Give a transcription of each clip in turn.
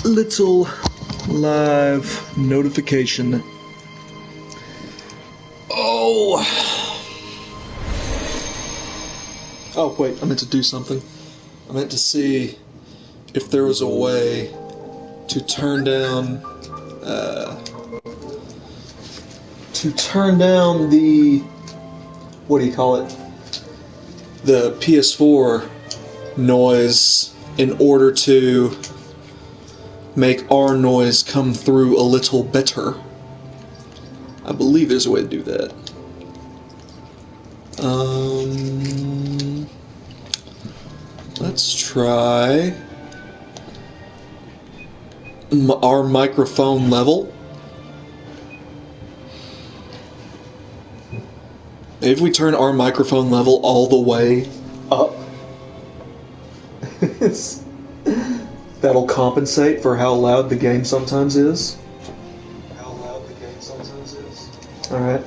little live notification. Oh, wait, I meant to do something. I meant to see if there was a way to turn down the, what do you call it? The PS4 noise in order to make our noise come through a little better. I believe there's a way to do that. Let's try our microphone level. If we turn our microphone level all the way up, that'll compensate for how loud the game sometimes is. Alright.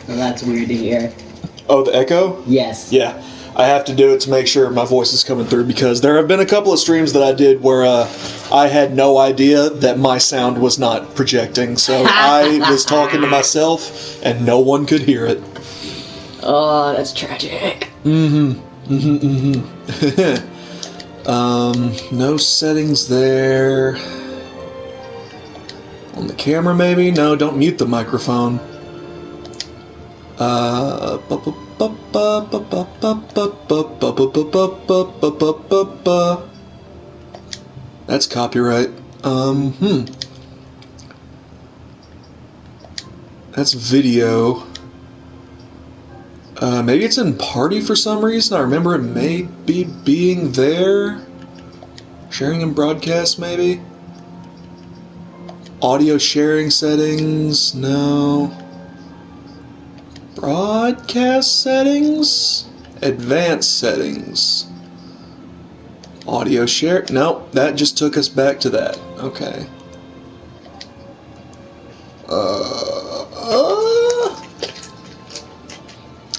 Well, that's weird to hear. Oh, the echo? Yes. Yeah. I have to do it to make sure my voice is coming through, because there have been a couple of streams that I did where I had no idea that my sound was not projecting, so I was talking to myself and no one could hear it. Oh, that's tragic. No settings there. On the camera, maybe? No, don't mute the microphone. That's copyright. That's video. Maybe it's in party for some reason. I remember it may be being there. Sharing and broadcast, maybe? Audio sharing settings? No. Broadcast settings? Advanced settings. Audio share? Nope, that just took us back to that. Okay.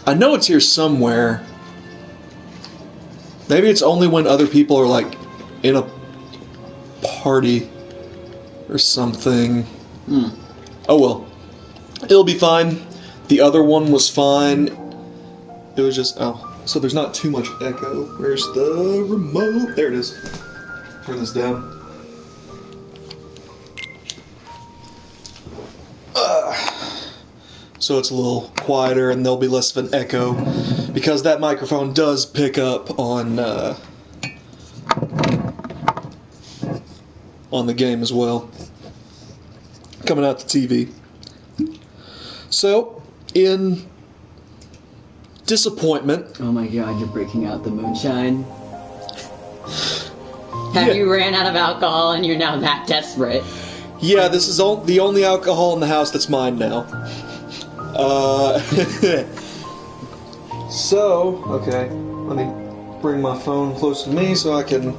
I know it's here somewhere. Maybe it's only when other people are like in a party or something. Oh well. It'll be fine. The other one was fine. It was just, so there's not too much echo. Where's the remote? There it is. Turn this down. So it's a little quieter and there'll be less of an echo, because that microphone does pick up on the game as well. Coming out the TV. So, in disappointment. Oh my god, you're breaking out the moonshine. Have you ran out of alcohol and you're now that desperate? Yeah, this is the only alcohol in the house that's mine now. So, okay, let me bring my phone close to me so I can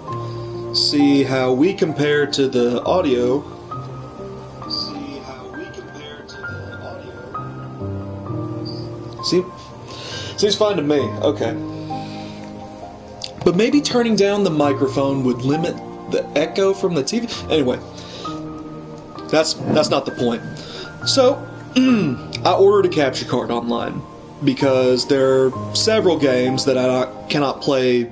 see how we compare to the audio. See? Seems fine to me. Okay. But maybe turning down the microphone would limit the echo from the TV. Anyway, that's not the point. So, I ordered a capture card online because there are several games that I cannot play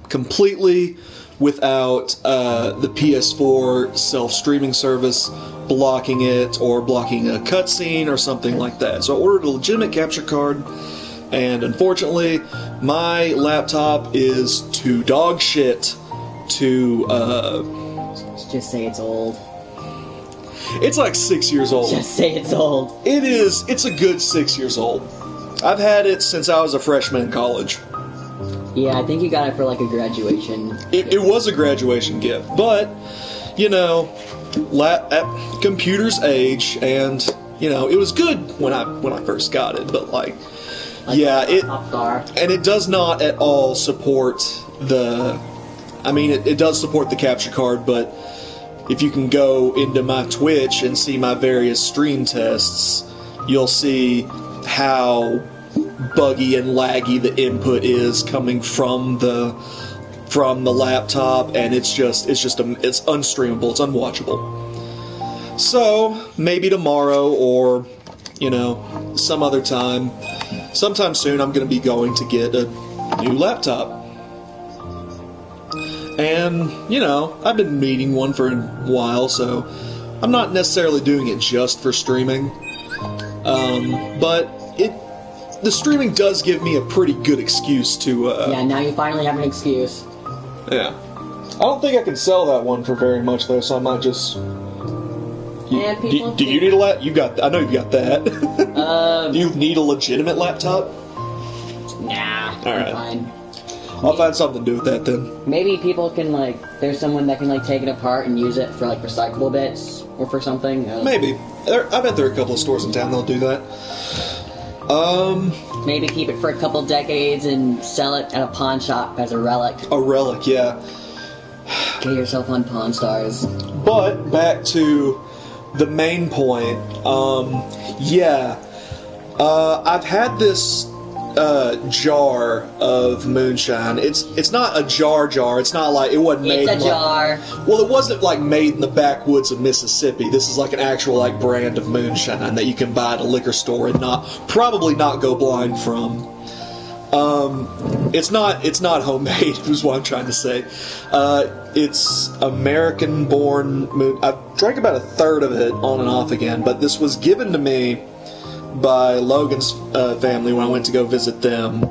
completely without the PS4 self-streaming service blocking it or blocking a cutscene or something like that. So I ordered a legitimate capture card, and unfortunately my laptop is too dog shit to just say it's old. It's like 6 years old. Just say it's old. It is. It's a good 6 years old. I've had it since I was a freshman in college. Yeah, I think you got it for like a graduation. It was a graduation gift, but you know, computers age, and you know, it was good when I first got it, but like yeah, it does not at all support the. I mean, it does support the capture card, but if you can go into my Twitch and see my various stream tests, you'll see how buggy and laggy the input is coming from the from the laptop, and it's unstreamable, it's unwatchable. So maybe tomorrow, or some other time, sometime soon, I'm going to be going to get a new laptop. And I've been needing one for a while, so I'm not necessarily doing it just for streaming. But the streaming does give me a pretty good excuse to. Yeah, now you finally have an excuse. Yeah. I don't think I can sell that one for very much, though, so I might just. Do you need a laptop? I know you got that. Do you need a legitimate laptop? Nah, Alright. I'm fine. I'll find something to do with that then. Maybe people can, there's someone that can, take it apart and use it for, recyclable bits or for something. Maybe. I bet there are a couple of stores in town that'll do that. Maybe keep it for a couple decades and sell it at a pawn shop as a relic. A relic, yeah. Get yourself on Pawn Stars. But, back to the main point, I've had this jar of moonshine. It's not a jar. It's not like it wasn't made. It's a jar. Well, it wasn't made in the backwoods of Mississippi. This is an actual brand of moonshine that you can buy at a liquor store and probably not go blind from. It's not homemade. Is what I'm trying to say. It's American-born moon. I've drank about a third of it on and off again, but this was given to me by Logan's family when I went to go visit them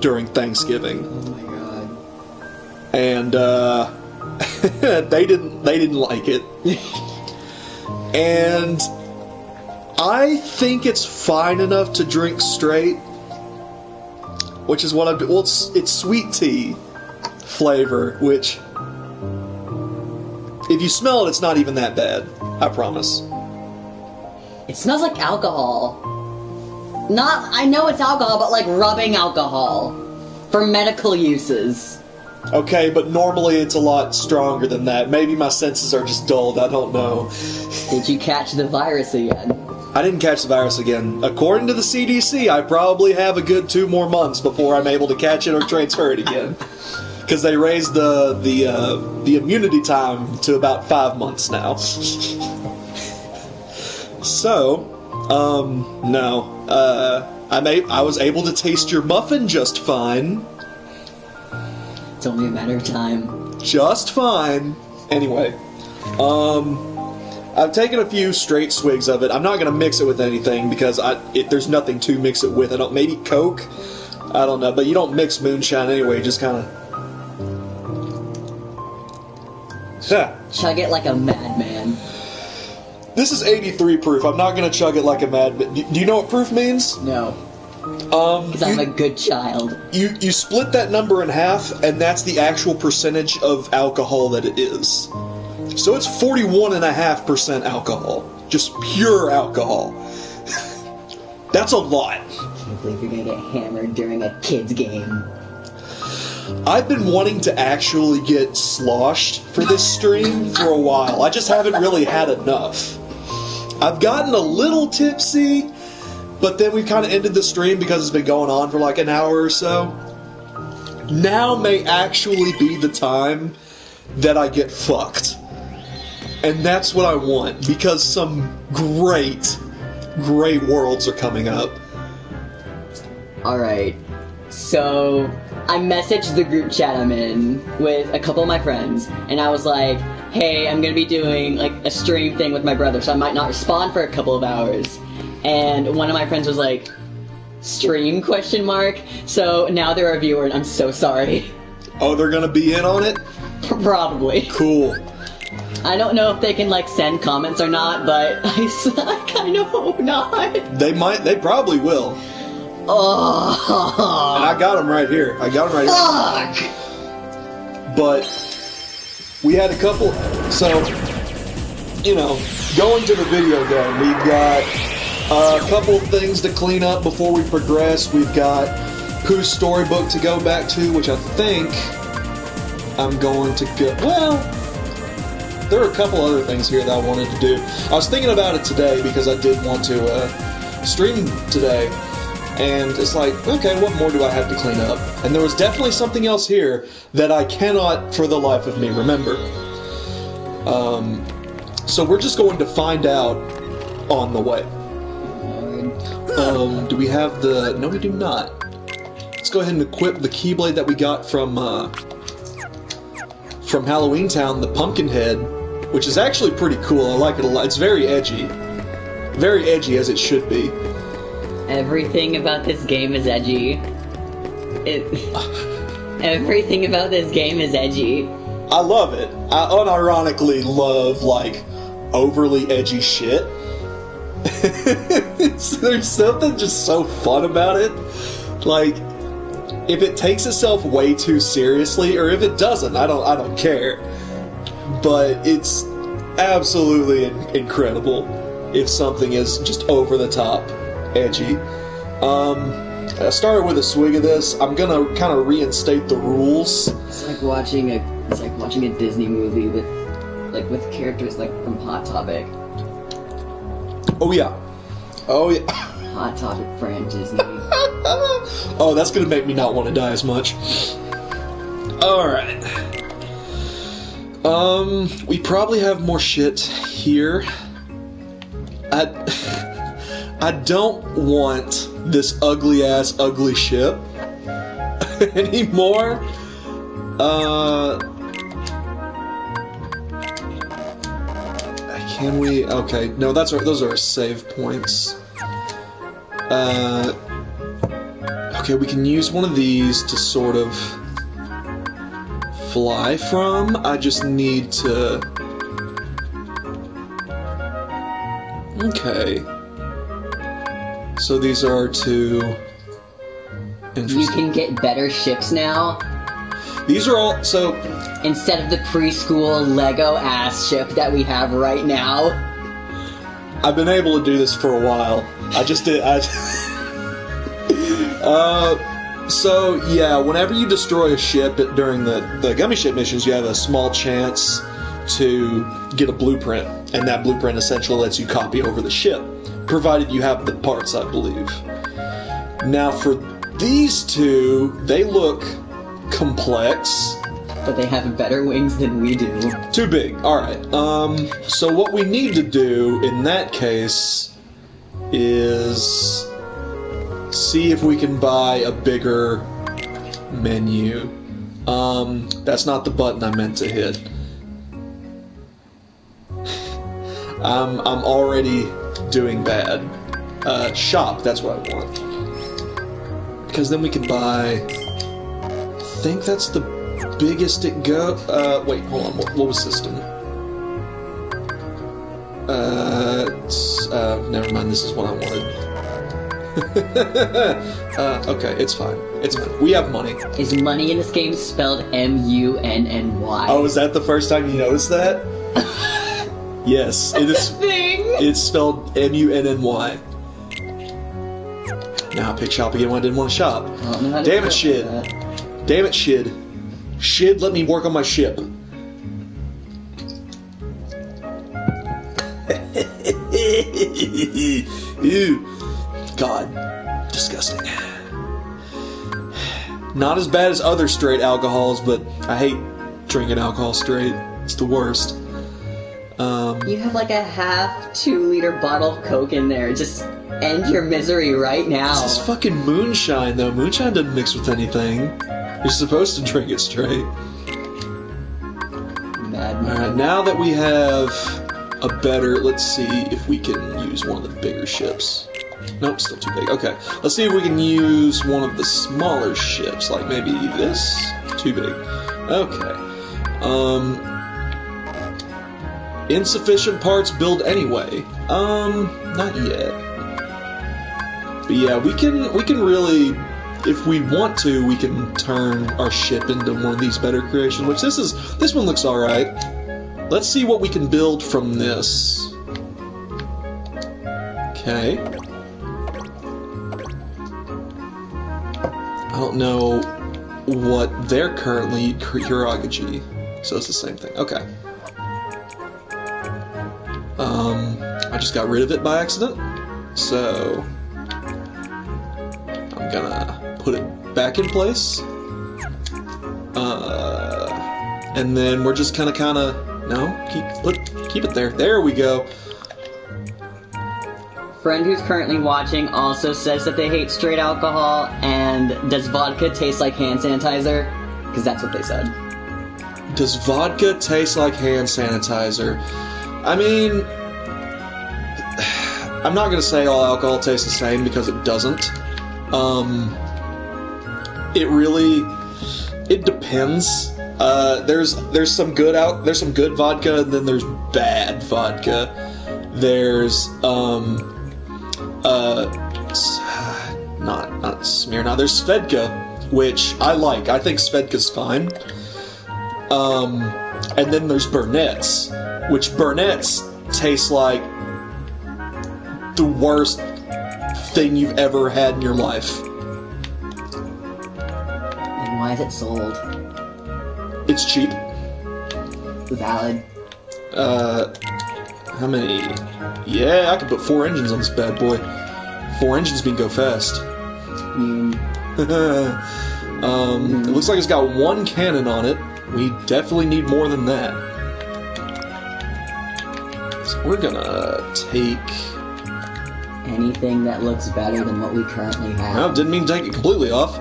during Thanksgiving. Oh my god! And they didn't like it, and I think it's fine enough to drink straight, which is what I'm doing. Well, it's sweet tea flavor, which if you smell it, it's not even that bad. I promise. It smells like alcohol. I know it's alcohol, but rubbing alcohol for medical uses. Okay, but normally it's a lot stronger than that. Maybe my senses are just dulled, I don't know. Did you catch the virus again? I didn't catch the virus again. According to the CDC, I probably have a good 2 more months before I'm able to catch it or transfer it again. Because they raised the immunity time to about 5 months now. So, no. I was able to taste your muffin just fine. It's only a matter of time. Just fine. Anyway, I've taken a few straight swigs of it. I'm not gonna mix it with anything because there's nothing to mix it with. Maybe Coke. I don't know, but you don't mix moonshine anyway. You just kind of. Chug it like a madman. This is 83 proof. I'm not gonna chug it like a madman. Do you know what proof means? No. Because I'm a good child. You split that number in half, and that's the actual percentage of alcohol that it is. So it's 41.5% alcohol. Just pure alcohol. That's a lot. I can't believe you're gonna get hammered during a kid's game. I've been wanting to actually get sloshed for this stream for a while. I just haven't really had enough. I've gotten a little tipsy, but then we've kind of ended the stream because it's been going on for an hour or so. Now may actually be the time that I get fucked. And that's what I want, because some great worlds are coming up. Alright, so I messaged the group chat I'm in with a couple of my friends, and I was like, hey, I'm gonna be doing a stream thing with my brother, so I might not respond for a couple of hours. And one of my friends was like, stream ? So now they're a viewer, and I'm so sorry. Oh, they're gonna be in on it? Probably. Cool. I don't know if they can like send comments or not, but I kind of hope not. They probably will. Oh. And I got them right here. Fuck. But we had a couple. So, going to the video game, we've got a couple of things to clean up before we progress. We've got Pooh's storybook to go back to, which I think I'm going to go. Well, there are a couple other things here that I wanted to do. I was thinking about it today because I did want to stream today. And it's like, okay, what more do I have to clean up? And there was definitely something else here that I cannot for the life of me remember. So we're just going to find out on the way. Do we have the... No, we do not. Let's go ahead and equip the Keyblade that we got from Halloween Town, the Pumpkinhead, which is actually pretty cool. I like it a lot. It's very edgy. Very edgy, as it should be. Everything about this game is edgy. Everything about this game is edgy. I love it. I unironically love, like, overly edgy shit. There's something just so fun about it. Like, if it takes itself way too seriously, or if it doesn't, I don't care. But it's absolutely incredible if something is just over the top edgy. I started with a swig of this. I'm gonna kind of reinstate the rules. It's like watching a Disney movie with characters like from Hot Topic. Oh yeah. Hot Topic brand Disney. Oh, that's gonna make me not want to die as much. Alright. We probably have more shit here. I don't want this ugly-ass ugly ship anymore. Can we? Okay, no, those are our save points. Okay, we can use one of these to sort of fly from. I just need to... Okay. So these are two... Interesting. You can get better ships now. These are all... So... Instead of the preschool Lego-ass ship that we have right now. I've been able to do this for a while. I just did... So, yeah, whenever you destroy a ship during the Gummy Ship missions, you have a small chance to get a blueprint, and that blueprint essentially lets you copy over the ship, provided you have the parts, I believe. Now, for these two, they look complex. But they have better wings than we do. Too big. Alright. So what we need to do in that case is see if we can buy a bigger menu. That's not the button I meant to hit. I'm already doing bad. Shop, that's what I want. Because then we can buy... I think that's the biggest it go... wait, hold on. What was system? Never mind, this is what I wanted. Okay, it's fine. It's fine. We have money. Is money in this game spelled M-U-N-N-Y? Oh, is that the first time you noticed that? Yes, it is. It's spelled M-U-N-N-Y. Now I pick shop again when I didn't want to shop. Damn it, Shid. Damn it, Shid. Shid, let me work on my ship. Ew. God. Disgusting. Not as bad as other straight alcohols, but I hate drinking alcohol straight. It's the worst. You have like a half 2-liter bottle of Coke in there. Just end your misery right now. This is fucking moonshine, though. Moonshine doesn't mix with anything. You're supposed to drink it straight. Alright, now that we have a better... Let's see if we can use one of the bigger ships. Nope, still too big. Okay, let's see if we can use one of the smaller ships, like maybe this. Too big. Okay. Insufficient parts build anyway. Not yet. But yeah, we can really, if we want to, we can turn our ship into one of these better creations. Which this one looks alright. Let's see what we can build from this. Okay. I don't know what they're currently Hiragaji, so it's the same thing. Okay. I just got rid of it by accident, so gonna put it back in place. And then we're just keep it there. There we go. Friend who's currently watching also says that they hate straight alcohol, and does vodka taste like hand sanitizer? Because that's what they said. Does vodka taste like hand sanitizer? I mean, I'm not gonna say all alcohol tastes the same because it doesn't. It depends. There's some good vodka, and then there's bad vodka. There's not Smirnoff. There's Svedka, which I like. I think Svedka's fine. And then there's Burnett's, which Burnett's tastes like the worst thing you've ever had in your life. And why is it sold? It's cheap. Valid. How many? Yeah, I could put 4 engines on this bad boy. 4 engines mean go fast. It looks like it's got 1 cannon on it. We definitely need more than that. So we're gonna take... anything that looks better than what we currently have. No, didn't mean to take it completely off.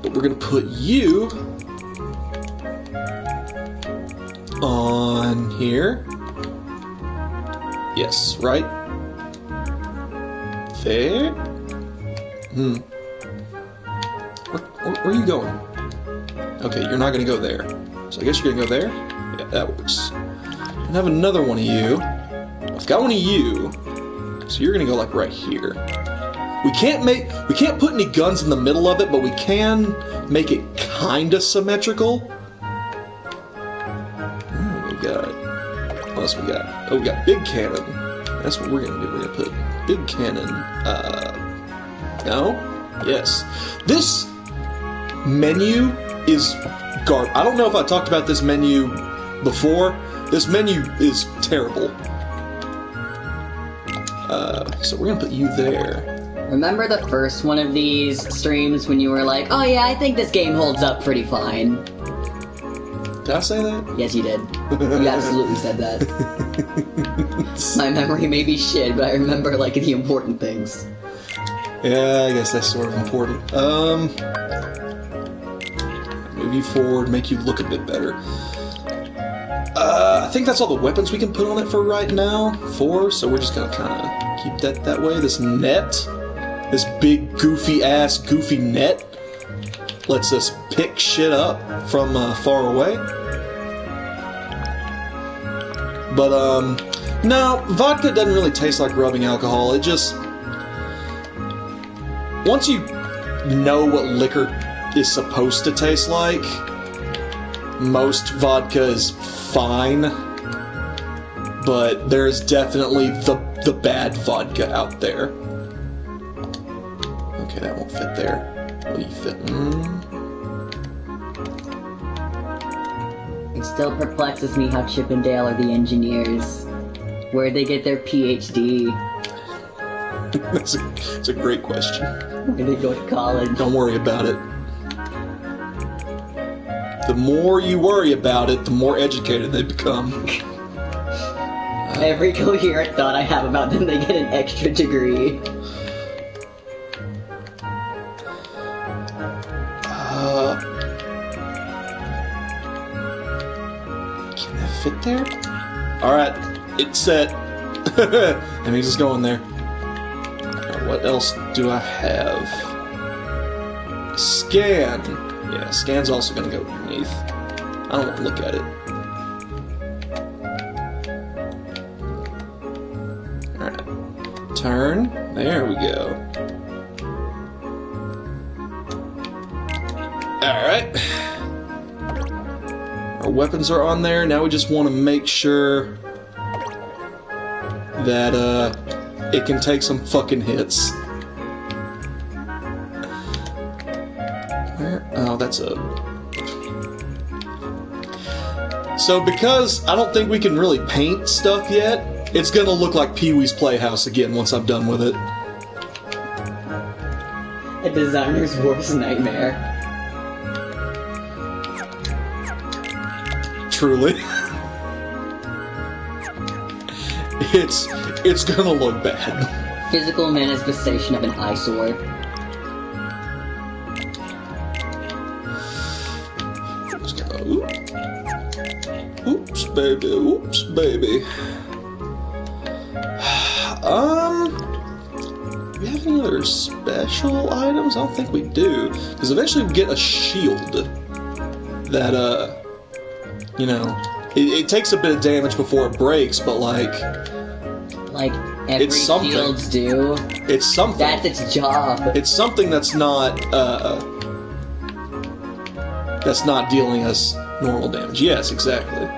But we're gonna put you on here. Yes, right there. Where are you going? Okay, you're not gonna go there. So I guess you're gonna go there? Yeah, that works. I have another one of you. I've got one of you. So you're gonna go like right here. We can't put any guns in the middle of it, but we can make it kinda symmetrical. What else we got? Oh, we got big cannon. That's what we're gonna do. We're gonna put big cannon. No? Yes. This menu is garbage. I don't know if I talked about this menu before. This menu is terrible. So we're gonna put you there. Remember the first one of these streams when you were like, oh yeah, I think this game holds up pretty fine? Did I say that? Yes, you did. You absolutely said that. My memory may be shit, but I remember, like, the important things. Yeah, I guess that's sort of important. Move you forward, make you look a bit better. I think that's all the weapons we can put on it for right now. 4, so we're just gonna kind of keep that way. This net, this big goofy net, lets us pick shit up from far away. But no, vodka doesn't really taste like rubbing alcohol. It just, once you know what liquor is supposed to taste like, most vodka is fine, but there's definitely the bad vodka out there. Okay, that won't fit there. Will you fit? It still perplexes me how Chip and Dale are the engineers. Where'd they get their PhD? That's a great question. Where'd they go to college? Don't worry about it. The more you worry about it, the more educated they become. Every coherent thought I have about them, they get an extra degree. Can that fit there? Alright, it's set. Let me just go in there. Right, what else do I have? Scan. Yeah, scan's also gonna go underneath. I don't want to look at it. Alright. Turn. There we go. Alright. Our weapons are on there. Now we just want to make sure that it can take some fucking hits. Where? Oh, that's a... So because I don't think we can really paint stuff yet, it's gonna look like Pee-wee's Playhouse again once I'm done with it. A designer's worst nightmare. Truly. It's gonna look bad. Physical manifestation of an eyesore. Oops, baby. Oops, baby. Do we have any other special items? I don't think we do. Because eventually we get a shield that, you know, it takes a bit of damage before it breaks, but like every it's something. shields do. It's something. That's its job. It's something that's not dealing us normal damage. Yes, exactly.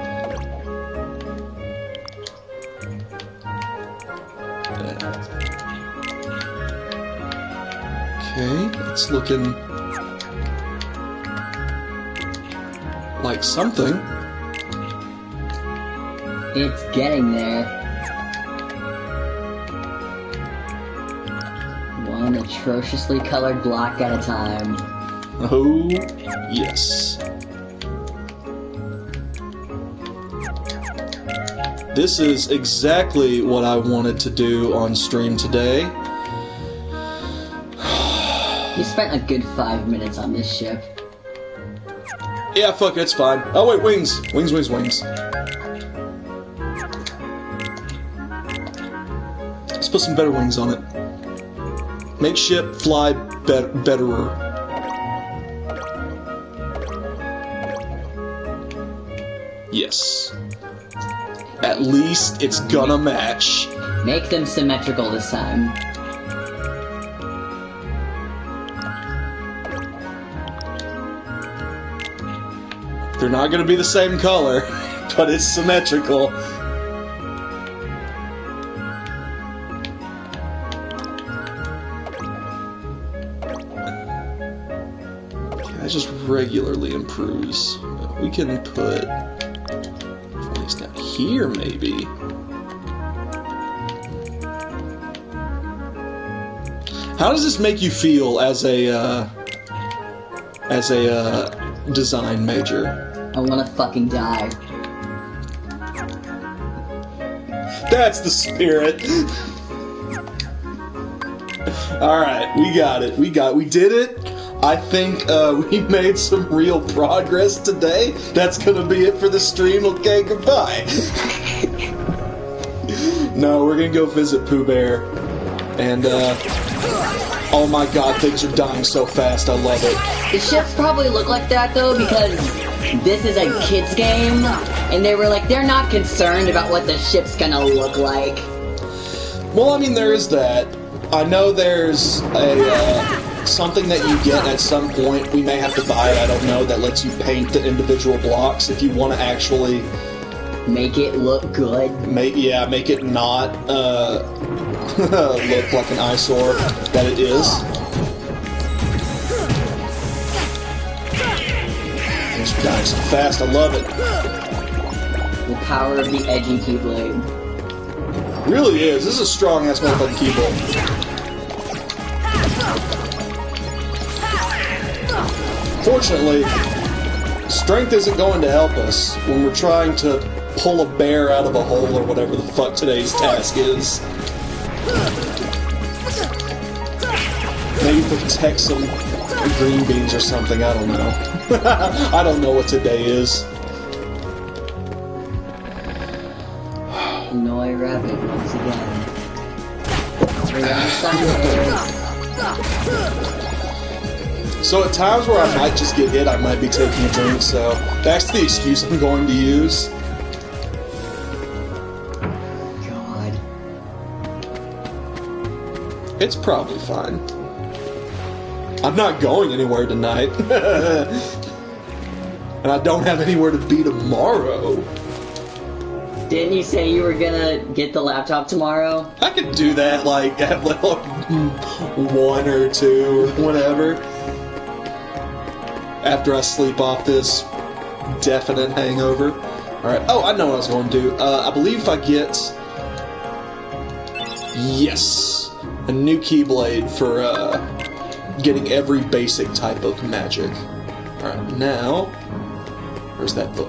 Okay, it's looking like something. It's getting there. One atrociously colored block at a time. Oh, yes. This is exactly what I wanted to do on stream today. You spent a good 5 minutes on this ship. Yeah, fuck it, it's fine. Oh wait, wings! Wings, wings, wings. Let's put some better wings on it. Make ship fly betterer. Yes. At least it's gonna match. Make them symmetrical this time. They're not gonna be the same color, but it's symmetrical. That just regularly improves. We can put at least down here, maybe. How does this make you feel as a design major? I wanna fucking die. That's the spirit. Alright, we got it. We did it. I think we made some real progress today. That's gonna be it for the stream. Okay, goodbye. No, we're gonna go visit Pooh Bear. And, oh my god, things are dying so fast. I love it. The ships probably look like that though because this is a kid's game, and they were like, they're not concerned about what the ship's gonna look like. Well, I mean, there is that. I know there's a, something that you get at some point, we may have to buy it, I don't know, that lets you paint the individual blocks if you want to actually... Make it look good. Make it not, look like an eyesore that it is. It's dying so fast, I love it. The power of the edgy Keyblade. Really is. This is a strong ass motherfucking keyboard. Fortunately, strength isn't going to help us when we're trying to pull a bear out of a hole or whatever the fuck today's task is. Maybe protect some green beans or something, I don't know. I don't know what today is. Annoy Rabbit once again. We're on Sunday. So at times where I might just get hit, I might be taking a drink, so that's the excuse I'm going to use. God. It's probably fine. I'm not going anywhere tonight. And I don't have anywhere to be tomorrow. Didn't you say you were gonna get the laptop tomorrow? I could do that, like, at level 1 or 2 or whatever. After I sleep off this definite hangover. Alright, oh, I know what I was going to do. I believe if I get... Yes! A new Keyblade for, getting every basic type of magic. Alright, now... Where's that book?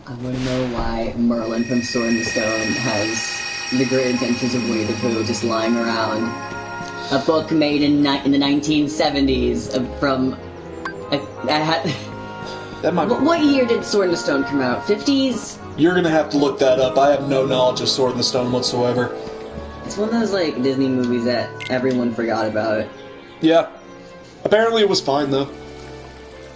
I want to know why Merlin from Sword in the Stone has The Great Adventures of Winnie the Pooh just lying around. A book made in the 1970s from... That might be... What year did Sword in the Stone come out? 50s? You're gonna have to look that up. I have no knowledge of Sword in the Stone whatsoever. It's one of those, like, Disney movies that everyone forgot about. Yeah. Apparently it was fine, though.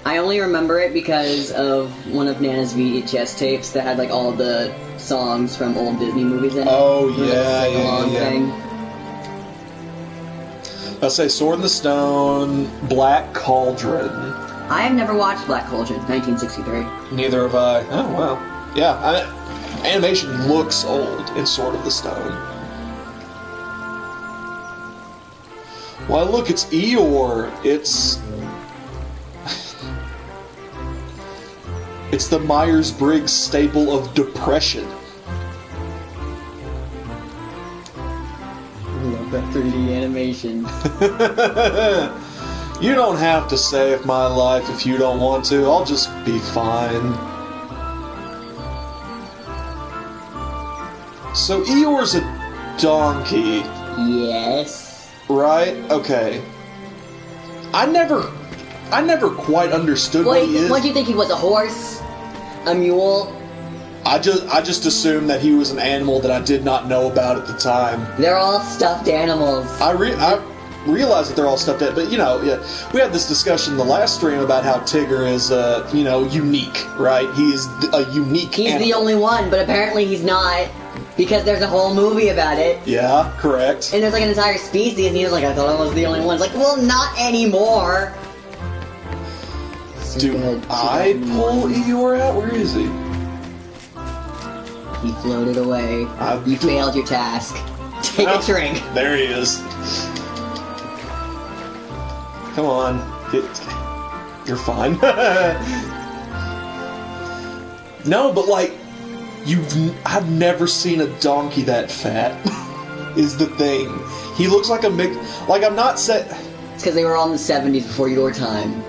I only remember it because of one of Nana's VHS tapes that had, like, all the songs from old Disney movies in it. Oh, It was, like, a yeah. sing-along thing. I'll say Sword in the Stone, Black Cauldron. I have never watched Black Cauldron, 1963. Neither have I. Oh, wow. Yeah, animation looks old in Sword of the Stone. Why, look, it's Eeyore. It's the Myers-Briggs staple of depression. I love that 3D animation. You don't have to save my life if you don't want to. I'll just be fine. So Eeyore's a donkey, Yes. right? Okay. I never quite understood what he is. What do you think he was, a horse? A mule? I just assumed that he was an animal that I did not know about at the time. They're all stuffed animals. I realize that they're all stuffed in, but yeah, we had this discussion in the last stream about how Tigger is, unique, right? He is a unique He's animal. the only one, but apparently he's not, because there's a whole movie about it. Yeah, correct. And there's like an entire species, and he was like, I thought I was the only one. It's like, well, not anymore. Do I pull Eeyore out? Where is he? He floated away. You failed your task. Take a drink. There he is. Come on. You're fine. No, but like, I've never seen a donkey that fat, is the thing. He looks like a mix, like I'm not set. It's because they were all in the 70s before your time.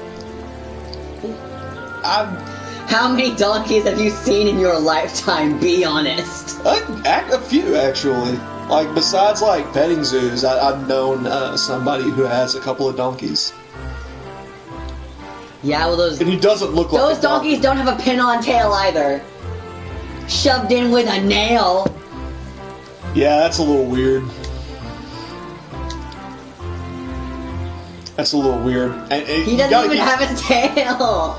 How many donkeys have you seen in your lifetime, be honest? A few, actually. Like, besides, like, petting zoos, I've known somebody who has a couple of donkeys. Yeah, well, And he doesn't look like those a donkey. donkeys don't have a pin-on tail either. Shoved in with a nail. Yeah, that's a little weird. That's a little weird. And He doesn't even have a tail.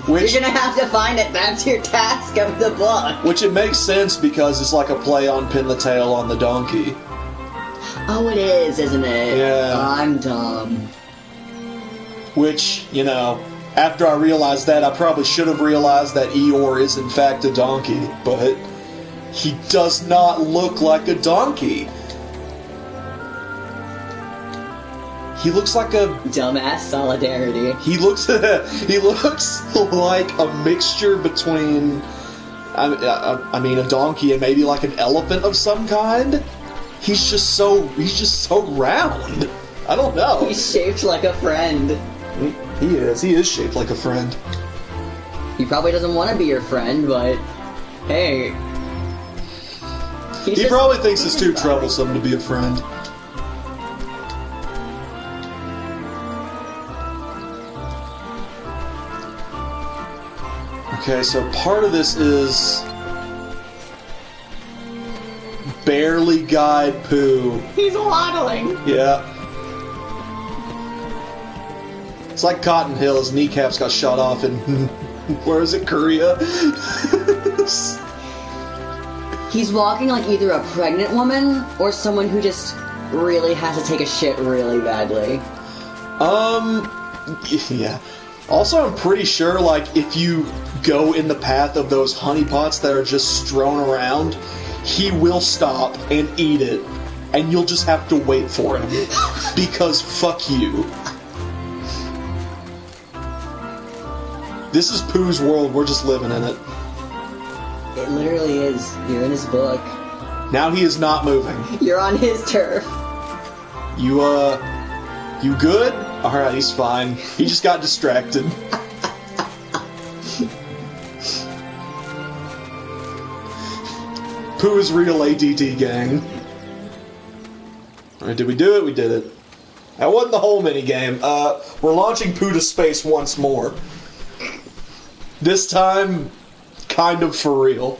Which, You're gonna have to find it. That's your task of the book. which it makes sense because it's like a play on pin the tail on the donkey. Oh, it is, isn't it? Yeah. I'm dumb. Which, after I realized that, I probably should have realized that Eeyore is in fact a donkey, but he does not look like a donkey. He looks like a... Dumbass solidarity. He looks like a mixture between, I mean, a donkey and maybe like an elephant of some kind. He's just so round. I don't know. He's shaped like a friend. He is shaped like a friend. He probably doesn't want to be your friend, but hey. He probably thinks it's too troublesome to be a friend. Okay, so part of this is barely guide Pooh. He's waddling. Yeah. It's like Cotton Hill. His kneecaps got shot off in, where is it, Korea? He's walking like either a pregnant woman or someone who just really has to take a shit really badly. Yeah. Also, I'm pretty sure, like, if you go in the path of those honeypots that are just strewn around, he will stop and eat it, and you'll just have to wait for him. Because fuck you. This is Pooh's world, we're just living in it. It literally is. You're in his book. Now he is not moving. You're on his turf. You, You good? Alright, he's fine. He just got distracted. Pooh is real ADD, gang. Alright, did we do it? We did it. That wasn't the whole minigame. We're launching Pooh to space once more. This time, kind of for real.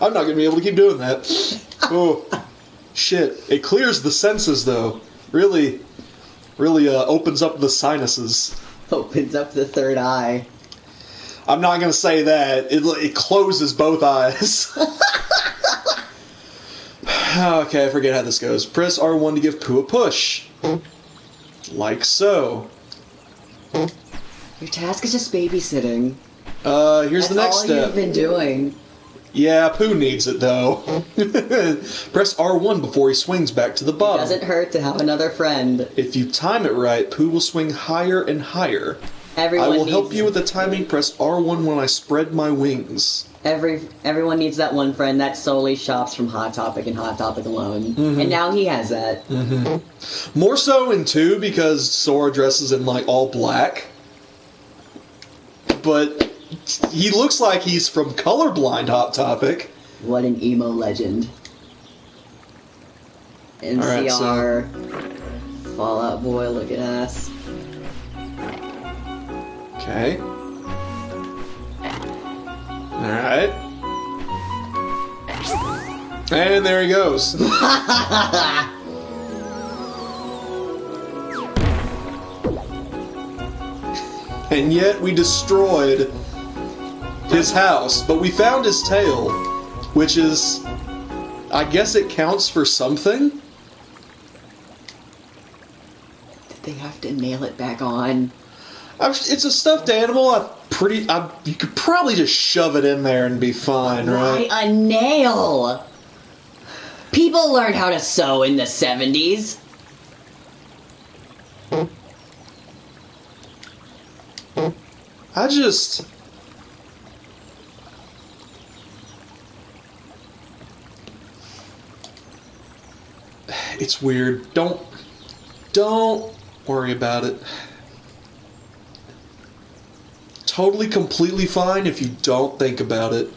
I'm not gonna be able to keep doing that. Oh, shit. It clears the senses, though. Really opens up the sinuses. Opens up the third eye. I'm not gonna say that. It closes both eyes. Okay, I forget how this goes. Press R1 to give Pooh a push. Like so. Your task is just babysitting. Here's the next That's all step. you've been doing. Yeah, Pooh needs it, though. Press R1 before he swings back to the bottom. Doesn't hurt to have another friend. If you time it right, Pooh will swing higher and higher. Everyone I will needs help you with the timing. Press R1 when I spread my wings. Everyone needs that one friend that solely shops from Hot Topic and Hot Topic alone. Mm-hmm. And now he has that. Mm-hmm. More so in 2 because Sora dresses in like all black. But he looks like he's from colorblind Hot Topic. What an emo legend. MCR, Fallout Boy looking ass. Okay. Alright. And there he goes. And yet we destroyed his house, but we found his tail, which is, I guess it counts for something? Did they have to nail it back on? It's a stuffed animal. You could probably just shove it in there and be fine, right? Why a nail? People learned how to sew in the 70s. It's weird. Don't worry about it. Totally, completely fine if you don't think about it.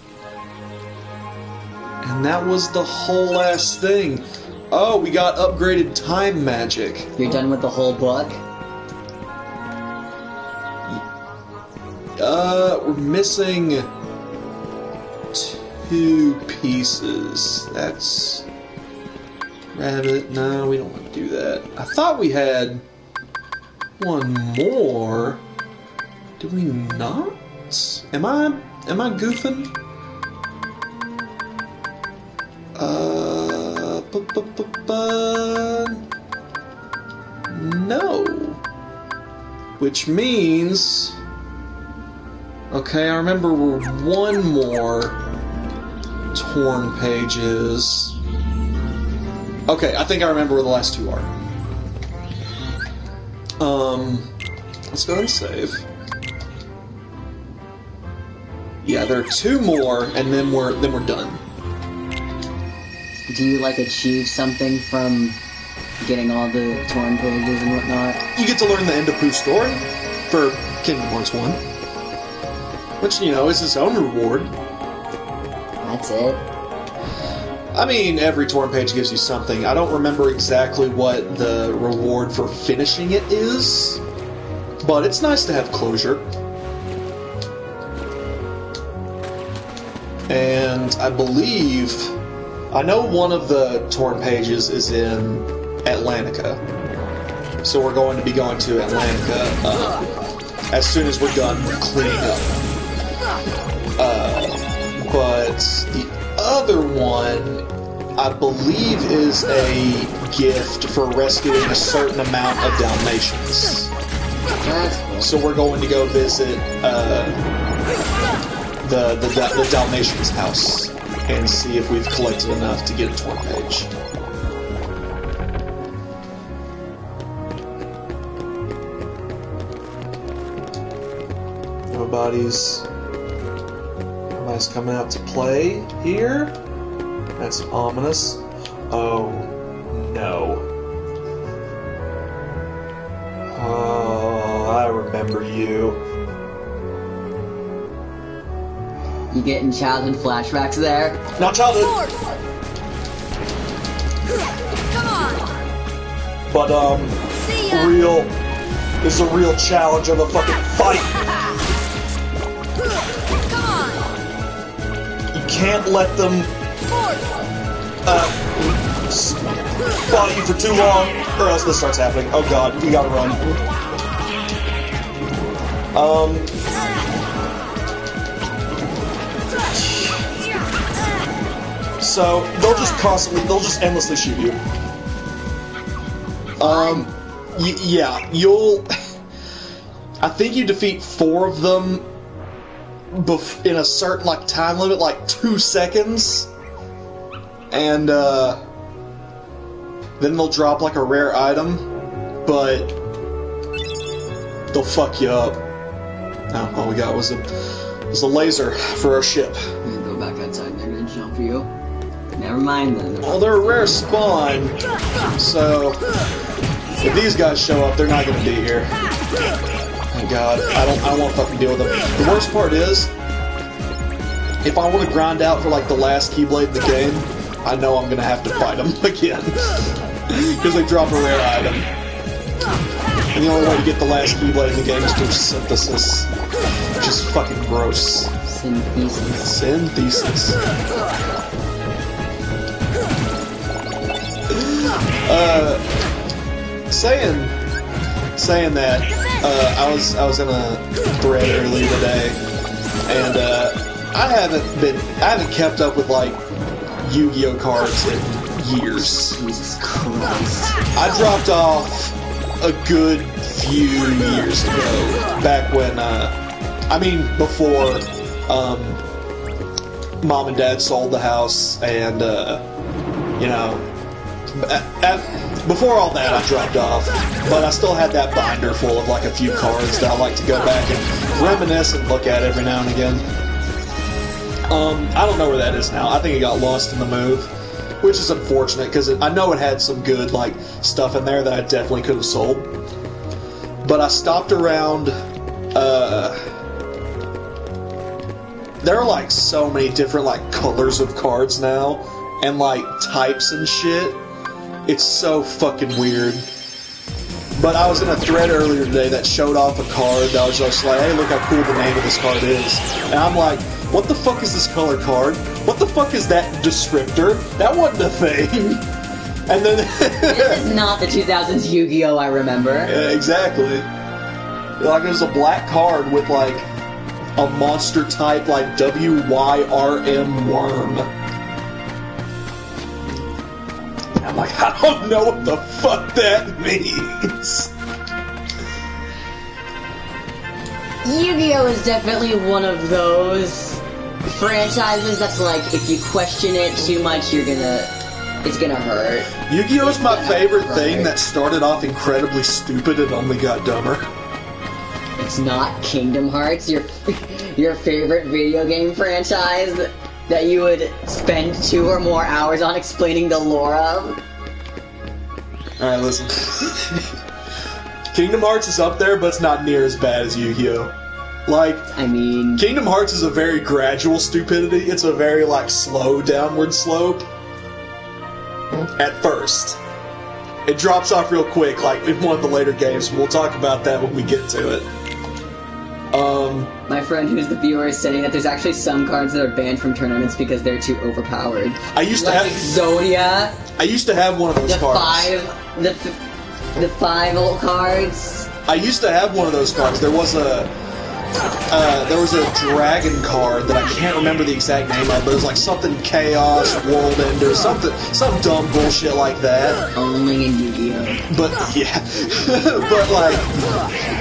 And that was the whole last thing. Oh, we got upgraded time magic. You're done with the whole book? We're missing 2 pieces. That's... Rabbit, no, we don't want to do that. I thought we had one more. Did we not? Am I goofing? No. Which means... Okay, I remember one more torn pages. Okay, I think I remember where the last 2 are. Let's go ahead and save. Yeah, there are 2 more, and then we're done. Do you, like, achieve something from getting all the torn pages and whatnot? You get to learn the end of Pooh's story for Kingdom Hearts 1. Which, you know, is his own reward. That's it. I mean, every torn page gives you something. I don't remember exactly what the reward for finishing it is, but it's nice to have closure. And I believe... I know one of the torn pages is in Atlantica. So we're going to be going to Atlantica as soon as we're done cleaning up. But the other one, I believe, is a gift for rescuing a certain amount of Dalmatians. So we're going to go visit the Dalmatians' house and see if we've collected enough to get a torn page. Nobody's... Am I else coming out to play here. That's ominous. Oh, no. Oh, I remember you. You getting childhood flashbacks there? Not childhood. Force. Come on. But, See ya. this is a real challenge of a fucking fight. Come on. You can't let them, Force. spot you for too long, or else this starts happening. Oh god, we gotta run. So, they'll just endlessly shoot you. Yeah, I think you defeat 4 of them in a certain, like, time limit, like 2 seconds. And, then they'll drop, like, a rare item, but they'll fuck you up. No, all we got was a laser for our ship. I'm gonna go back outside. They're gonna jump for you. Never mind then. Well, they're a rare spawn, so if these guys show up, they're not gonna be here. Thank God, I don't want to fucking deal with them. The worst part is, if I want to grind out for like the last Keyblade in the game, I know I'm gonna have to fight them again because they drop a rare item, and the only way to get the last Keyblade in the game is through synthesis, which is fucking gross. Synthesis. Synthesis. Saying that, I was in a thread earlier today, and I haven't kept up with like Yu-Gi-Oh cards in years. Jesus Christ. I dropped off a good few years ago, back when before Mom and Dad sold the house, and before all that, I dropped off, but I still had that binder full of like a few cards that I like to go back and reminisce and look at every now and again. I don't know where that is now. I think it got lost in the move, which is unfortunate because I know it had some good like stuff in there that I definitely could have sold. But I stopped around. There are like so many different like colors of cards now, and like types and shit. It's so fucking weird. But I was in a thread earlier today that showed off a card that was just like, hey, look how cool the name of this card is. And I'm like, what the fuck is this color card? What the fuck is that descriptor? That wasn't a thing. And then... This is not the 2000s Yu-Gi-Oh! I remember. Yeah, exactly. Like, there's a black card with, like, a monster type, like, WYRM worm. I'm like, I don't know what the fuck that means. Yu-Gi-Oh! Is definitely one of those franchises that's like, if you question it too much, it's gonna hurt. Yu-Gi-Oh! is my favorite thing that started off incredibly stupid and only got dumber. It's not Kingdom Hearts, your favorite video game franchise that you would spend 2 or more hours on explaining the lore of. Alright, listen. Kingdom Hearts is up there, but it's not near as bad as Yu-Gi-Oh! Like, I mean... Kingdom Hearts is a very gradual stupidity. It's a very, like, slow downward slope. At first. It drops off real quick, like in one of the later games. We'll talk about that when we get to it. My friend who's the viewer is saying that there's actually some cards that are banned from tournaments because they're too overpowered. I used to like have Zodia. I used to have one of those cards. The 5 old cards. I used to have one of those cards. There was a dragon card that I can't remember the exact name of, but it was like something Chaos, World Ender, some dumb bullshit like that. Only in Yu-Gi-Oh! But, yeah. But, like,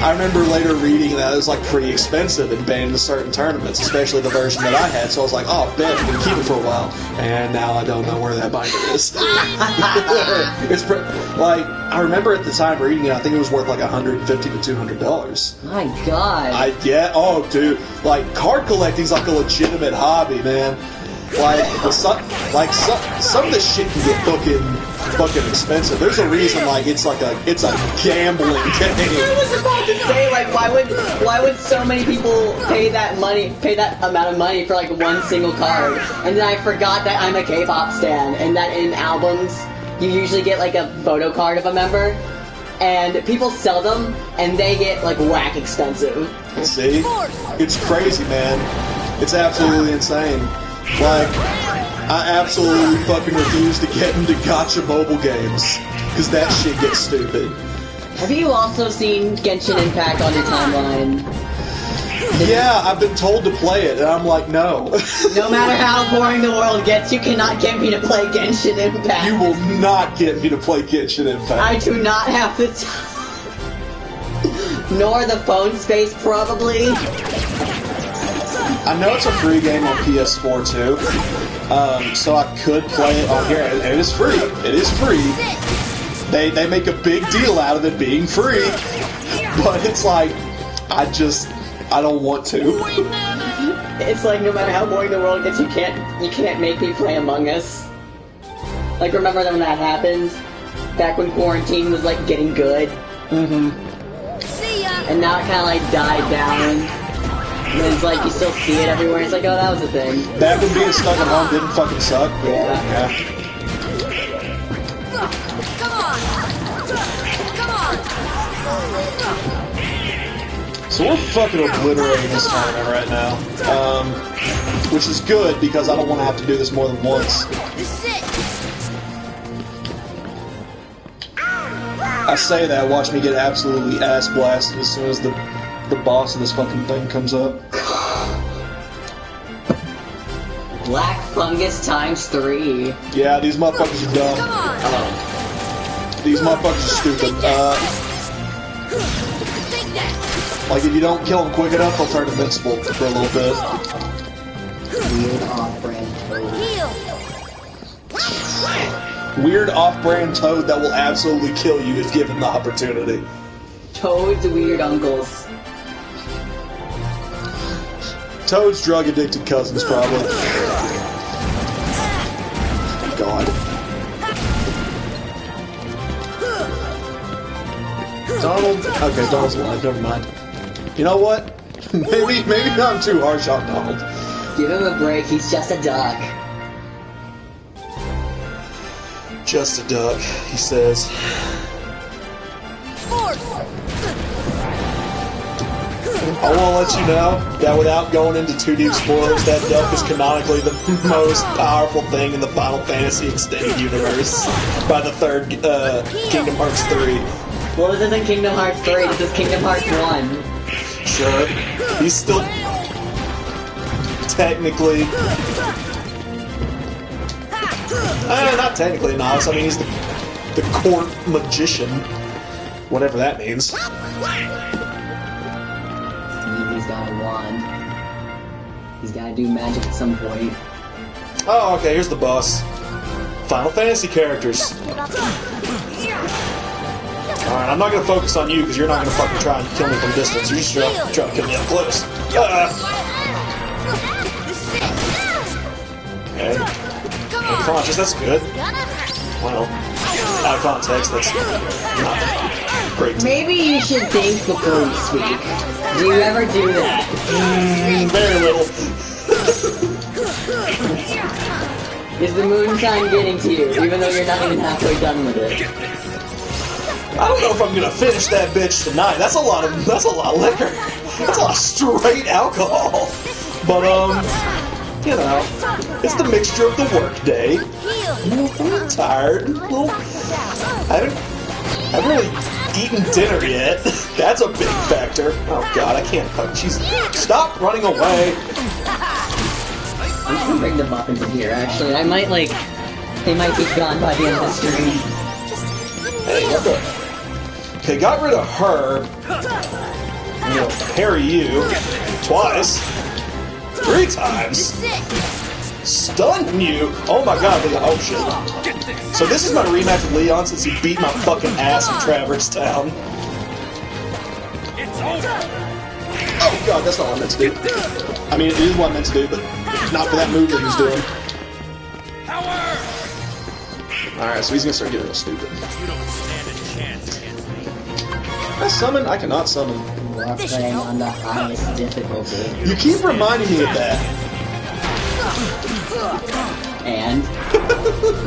I remember later reading that it was, like, pretty expensive and banned in certain tournaments, especially the version that I had, so I was like, oh, bet, I'm gonna keep it for a while. And now I don't know where that binder is. It's, like, I remember at the time reading it, I think it was worth, like, $150 to $200. My god. Yeah. Yeah, oh, dude. Like, card collecting's like a legitimate hobby, man. Like, some of this shit can get fucking expensive. There's a reason, like, it's a gambling game. I was about to say, like, why would so many people pay that amount of money for, like, one single card? And then I forgot that I'm a K-pop stan, and that in albums, you usually get, like, a photo card of a member, and people sell them, and they get, like, whack expensive. See? It's crazy, man. It's absolutely insane. Like, I absolutely fucking refuse to get into gacha mobile games, because that shit gets stupid. Have you also seen Genshin Impact on your timeline? Yeah, I've been told to play it, and I'm like, no. No matter how boring the world gets, you cannot get me to play Genshin Impact. You will not get me to play Genshin Impact. I do not have the time. Nor the phone space, probably. I know it's a free game on PS4 too, so I could play it on here. And it is free. It is free. They make a big deal out of it being free, but it's like I don't want to. It's like no matter how boring the world gets, you can't make me play Among Us. Like, remember when that happened? Back when quarantine was like getting good. Mm-hmm. See ya. And now it kind of like died down. And it's like you still see it everywhere. It's like, oh, that was a thing. Back when being stuck at home didn't fucking suck. Yeah. Come on. Come on. So we're fucking obliterating this tournament right now, which is good because I don't want to have to do this more than once. This is it. I say that, watch me get absolutely ass blasted as soon as the boss of this fucking thing comes up. Black fungus times 3. Yeah, these motherfuckers are dumb. Come on. These motherfuckers are stupid. Take that. Like, if you don't kill them quick enough, they'll turn invincible for a little bit. Weird off-brand toad. Heal. Weird off-brand toad that will absolutely kill you if given the opportunity. Toad's weird uncles. Toad's drug-addicted cousins, probably. God. Donald? Okay, Donald's alive, never mind. You know what? maybe I'm too harsh on Donald. Give him a break, he's just a duck. Just a duck, he says. Force. I want to let you know that without going into too deep spoilers, that duck is canonically the most powerful thing in the Final Fantasy extended universe by the third Kingdom Hearts 3. Well, this isn't Kingdom Hearts 3, this is Kingdom Hearts 1. Sure. He's still technically... not technically a novice. I mean, he's the court magician. Whatever that means. He's got a wand. He's gotta do magic at some point. Oh, okay, here's the boss. Final Fantasy characters. Alright, I'm not gonna focus on you because you're not gonna fucking try and kill me from distance. You're just trying to kill me up close. Okay. Unconscious, that's good. Well, out of context, that's not great. Maybe you should think before you speak. Do you ever do that? Very little. Is the moonshine getting to you, even though you're not even halfway done with it? I don't know if I'm gonna finish that bitch tonight. That's a lot of liquor. That's a lot of straight alcohol. But you know, it's the mixture of the workday. I'm a little tired. I haven't really eaten dinner yet. That's a big factor. Oh god, I can't fuck. Stop running away. I'm gonna bring the muffins in here, actually. They might be gone by the end of the stream. Hey, what the? Okay, got rid of her. You know, parry you twice, 3 times. Stun you. Oh my god. Oh shit. So this is my rematch with Leon since he beat my fucking ass in Traverse Town. Oh god, that's not what I meant to do. I mean, it is what I meant to do, but not for that move that he's doing. Alright, so he's gonna start getting real stupid. You don't stand a chance against me. Can I summon? I cannot summon. We're playing on the highest difficulty. You keep reminding me of that. And?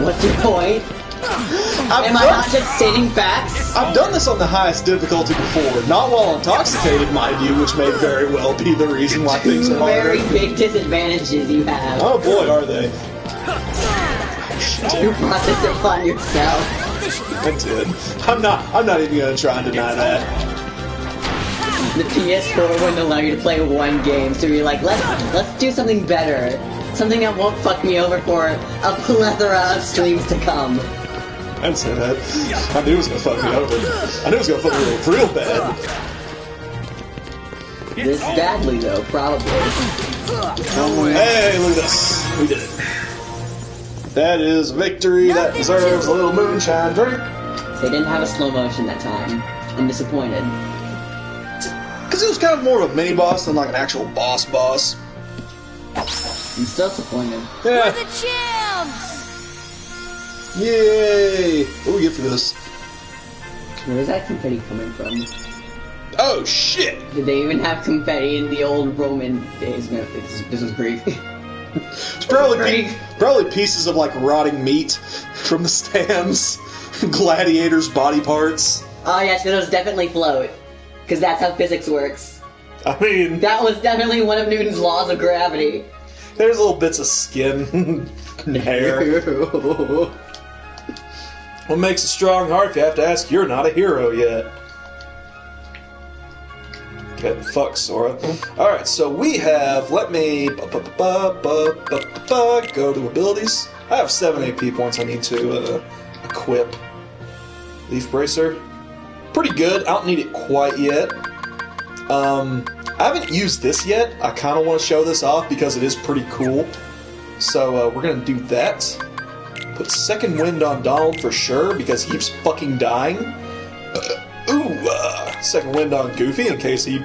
What's your point? I've Am I not just stating facts? I've done this on the highest difficulty before, not while intoxicated, mind you, which may very well be the reason why things are harder. Very big disadvantages you have. Oh boy, are they. You brought this upon yourself. I did. I'm not even gonna try and deny that. The PS4 wouldn't allow you to play one game, so you're like, let's do something better. Something that won't fuck me over for a plethora of streams to come. I didn't say that. I knew it was gonna fuck me over. I knew it was gonna fuck me over real bad. This badly though, probably. Hey, look at this. We did it. That is victory. That deserves a little moonshine drink. They didn't have a slow motion that time. I'm disappointed. Because it was kind of more of a mini boss than like an actual boss. I'm still disappointed. We're Yeah. the champs! Yay! What do we get for this? Where's that confetti coming from? Oh shit! Did they even have confetti in the old Roman days? No, this was Greek. It's probably pieces of like rotting meat from the stands, gladiators' body parts. Oh yes, those definitely float. Because that's how physics works. I mean, That was definitely one of Newton's laws of gravity. there's little bits of skin and hair. What makes a strong heart? If you have to ask, you're not a hero yet. Okay, fuck Sora. Alright, so we have, let me go to abilities. I have 7 AP points I need to equip. Leaf Bracer. Pretty good. I don't need it quite yet. I haven't used this yet. I kind of want to show this off because it is pretty cool. So we're going to do that. Put Second Wind on Donald for sure because he keeps fucking dying. Second Wind on Goofy in case he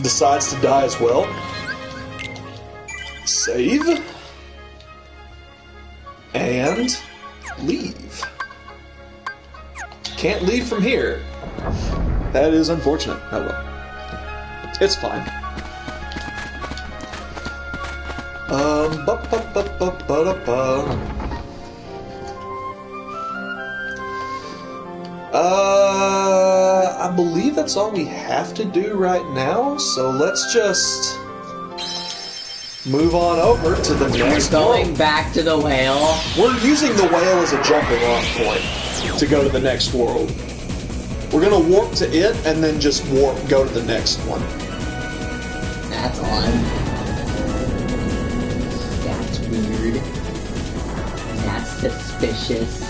decides to die as well. Save. And leave. Can't leave from here. That is unfortunate. Oh well. It's fine. I believe that's all we have to do right now, so let's just move on over to the next Going world. back to the whale. We're using the whale as a jumping off point to go to the next world. We're gonna warp to it and then just go to the next one. That's odd. That's weird. That's suspicious.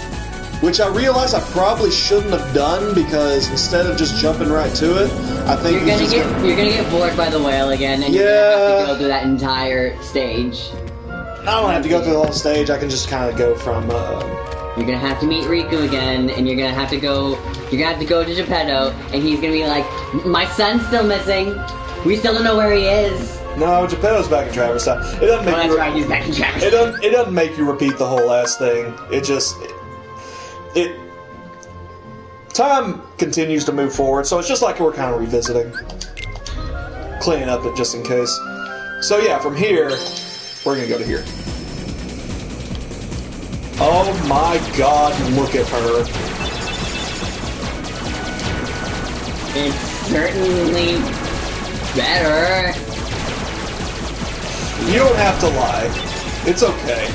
Which I realize I probably shouldn't have done because instead of just jumping right to it, I think You're gonna get bored by the whale again, and you're gonna have to go through that entire stage. I don't have to go through the whole stage. I can just kind of go from. You're gonna have to meet Riku again, and you're gonna have to go to Geppetto, and he's gonna be like, "My son's still missing. We still don't know where he is." No, Geppetto's back in Traverse Town. It doesn't make Oh, you. that's right. He's back in Traverse. It doesn't make you repeat the whole last thing. It just time continues to move forward, so it's just like we're kind of revisiting, cleaning up it just in case. So yeah, from here we're gonna go to here. Oh my God! Look at her. It's certainly better. You don't have to lie. It's okay.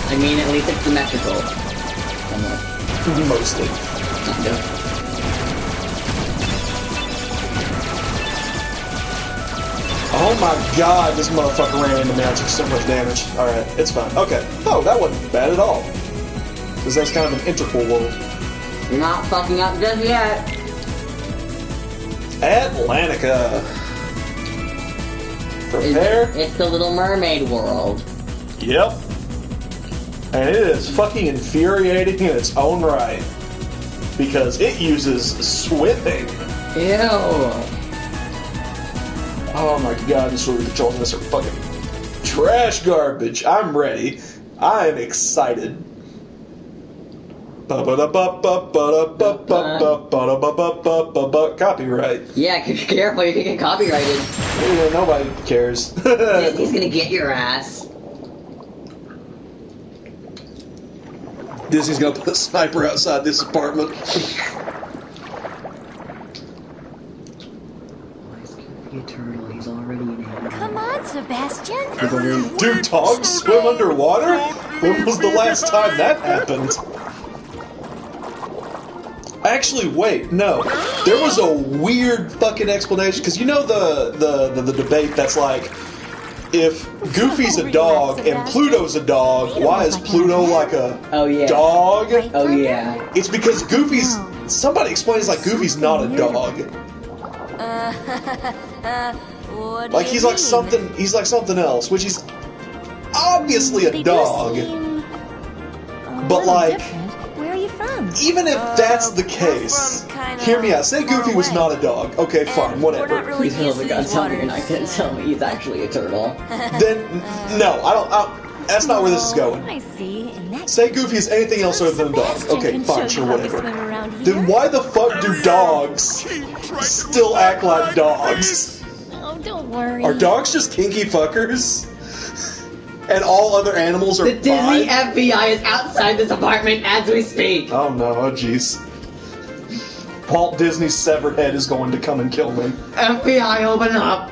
I mean, at least it's symmetrical. Mostly. Kind of. Oh my God, this motherfucker ran into me. I took so much damage. Alright, it's fine. Okay. Oh, that wasn't bad at all. Because that's kind of an integral world. You're not fucking up just yet. Atlantica. Prepare. It's the Little Mermaid world. Yep. And it is fucking infuriating in its own right. Because it uses swimming. Ew. Oh my god, the Sword controls in this are fucking trash garbage. I'm ready. I am excited. Copyright. Yeah, careful, you can get copyrighted. Yeah, nobody cares. Disney's gonna get your ass. Disney's gonna put a sniper outside this apartment. Eternal, he's already in heaven. Come on, Sebastian. Do dogs swim underwater? When was the last time that happened? Actually, wait, no. There was a weird fucking explanation, because you know the debate that's like, if Goofy's a dog and Pluto's a dog, why is Pluto like a dog? Oh yeah. It's because Goofy's... Somebody explains like Goofy's not a dog. What Like do he's you like mean? something. He's like something else, which he's obviously a They do dog. seem a But, little like, different. Where are you from? Even if that's the we're case, from kinda hear me out. Say far Goofy was away. not a dog. Okay, fine, And whatever. We're not really Please used tell to me, God, these tell me you're waters. not gonna tell me he's actually a turtle. Then no, I don't. That's not where this is going. I see. In that Say Goofy is anything else other than a dog. Sebastian Okay, can fine, show sure, you how to whatever. swim around here. Then why the fuck do dogs still act like dogs? Oh, don't worry. Are dogs just kinky fuckers? And all other animals are The Disney fine? FBI is outside this apartment as we speak. Oh no, oh jeez. Walt Disney's severed head is going to come and kill me. FBI, open up.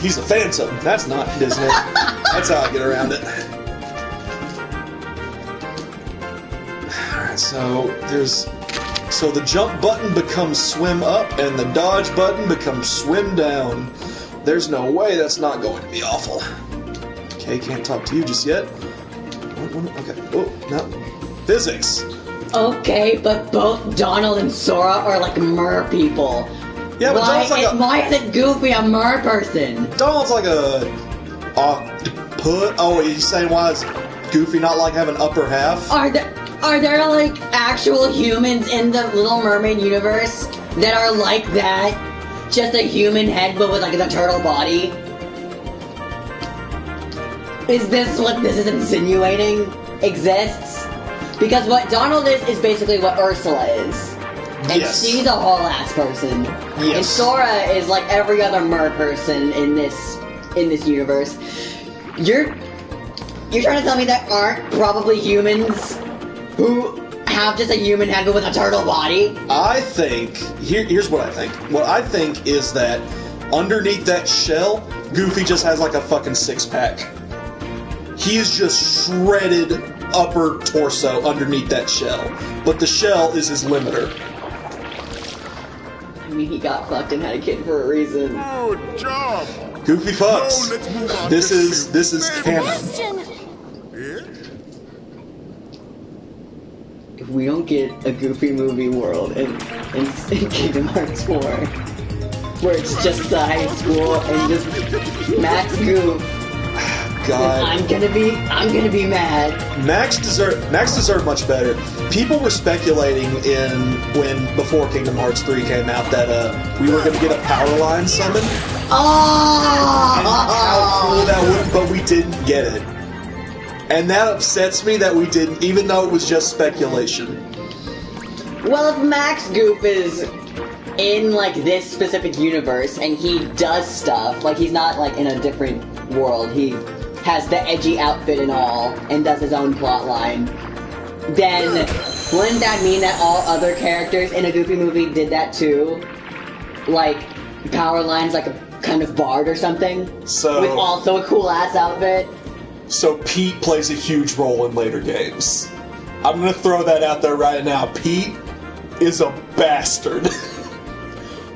He's a phantom. That's not Disney. That's how I get around it. Alright, so the jump button becomes swim up and the dodge button becomes swim down. There's no way that's not going to be awful. Okay, can't talk to you just yet. Okay. Oh, no. Physics. Okay, but both Donald and Sora are like mer people. Yeah, but Why isn't Goofy a mer person? Donald's like a octopus. Oh, he's saying why is Goofy not like having upper half? Are there like actual humans in the Little Mermaid universe that are like that? Just a human head but with like a turtle body? Is this what this is insinuating exists? Because what Donald is basically what Ursula is. And Yes. she's a whole ass person. Yes. And Sora is like every other mer person in this universe. You're trying to tell me there aren't probably humans who have just a human head but with a turtle body? I think here's what I think. What I think is that underneath that shell, Goofy just has like a fucking six-pack. He is just shredded upper torso underneath that shell, but the shell is his limiter. I mean, he got fucked and had a kid for a reason. Good job. Goofy fucks. Now let's move on This to is canon. Sebastian! Yeah? If we don't get a Goofy movie world in Kingdom Hearts 4, where it's just the high school and just Max Goof, God. I'm gonna be mad. Max deserved much better. People were speculating before Kingdom Hearts 3 came out that we were going to get a power line summon. And how cool that would, but we didn't get it. And that upsets me that we didn't, even though it was just speculation. Well, if Max Goof is in like this specific universe and he does stuff, like he's not like in a different world, he has the edgy outfit and all, and does his own plot line, then wouldn't that mean that all other characters in a Goofy movie did that too? Like, power lines like a kind of bard or something? So- with also a cool ass outfit? So Pete plays a huge role in later games. I'm going to throw that out there right now. Pete is a bastard.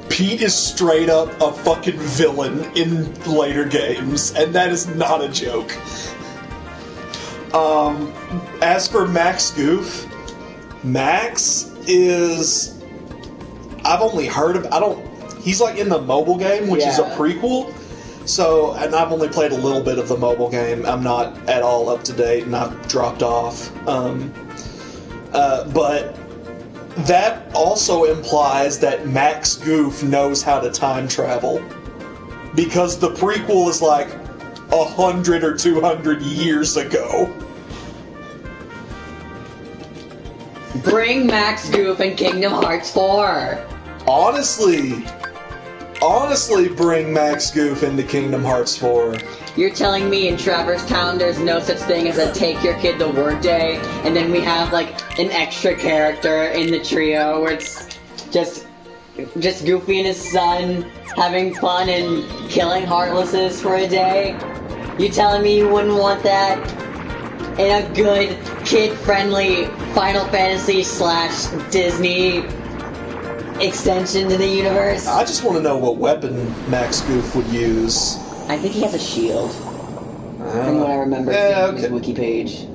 Pete is straight up a fucking villain in later games, and that is not a joke. As for Max Goof, Max is... I've only heard of... He's like in the mobile game, which is a Yeah. prequel. So, and I've only played a little bit of the mobile game. I'm not at all up to date, and I've dropped off. But that also implies that Max Goof knows how to time travel. Because the prequel is like 100 or 200 years ago. Bring Max Goof in Kingdom Hearts 4. Honestly, bring Max Goof into Kingdom Hearts 4. You're telling me in Traverse Town there's no such thing as a take your kid to work day, and then we have like an extra character in the trio where it's just Goofy and his son having fun and killing Heartlesses for a day? You telling me you wouldn't want that in a good kid-friendly Final Fantasy / Disney extension to the universe? I just want to know what weapon Max Goof would use. I think he has a shield, from what I remember seeing on his wiki page.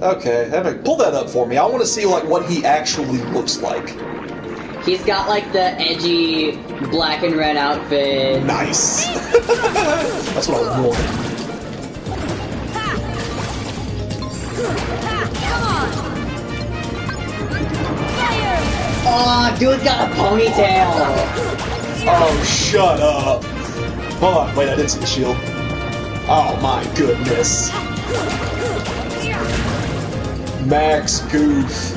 Okay, pull that up for me. I want to see like what he actually looks like. He's got like the edgy black and red outfit. Nice. That's what I wanted. Oh, dude's got a ponytail. Oh, shut up. Hold on, wait, I didn't see the shield. Oh my goodness. Max Goof.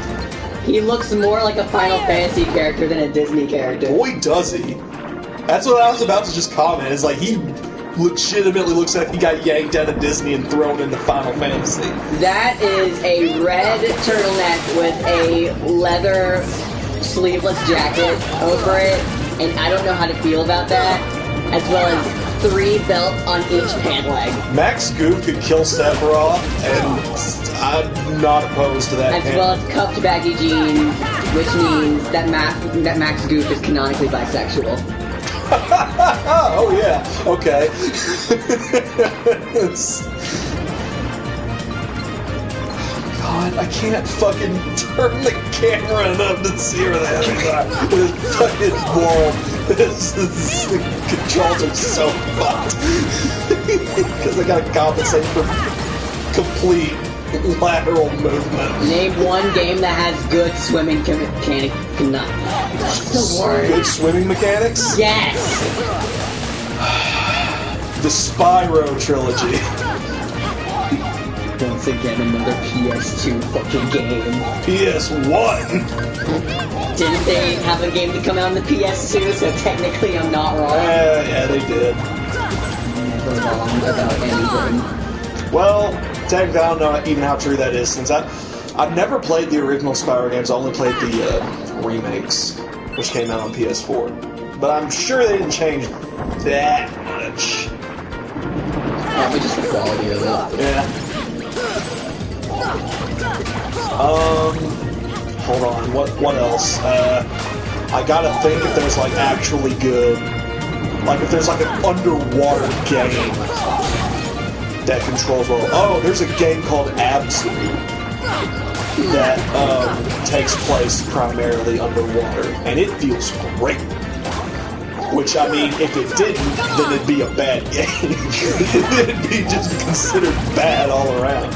He looks more like a Final Fantasy character than a Disney character. Boy, does he. That's what I was about to just comment. It's like he legitimately looks like he got yanked out of Disney and thrown into Final Fantasy. That is a red turtleneck with a leather sleeveless jacket over it, and I don't know how to feel about that, as well as 3 belts on each pant leg. Max Goof could kill Sephiroth, and I'm not opposed to that. As well as cuffed baggy jeans, which means that Max Goof is canonically bisexual. Oh yeah, okay. God, I can't fucking turn the camera enough to see where the hell he's at. This fucking wall. This controls are so fucked. Because I gotta compensate for complete lateral movement. Name one game that has good swimming mechanic. What's the word? Good swimming mechanics? Yes! The Spyro trilogy. Once again, another PS2 fucking game. PS1! Didn't they have a game to come out on the PS2, so technically I'm not wrong? Yeah, they did. Never wrong about anything. Well, technically I don't know even how true that is, since I've never played the original Spyro games, I only played the remakes, which came out on PS4. But I'm sure they didn't change that much. Probably just the quality of it. Yeah. Hold on, what else? I gotta think if there's like actually good, like if there's like an underwater game that controls well. Oh, there's a game called Absolute that takes place primarily underwater, and it feels great. Which, I mean, if it didn't, then it'd be a bad game. It'd be just considered bad all around.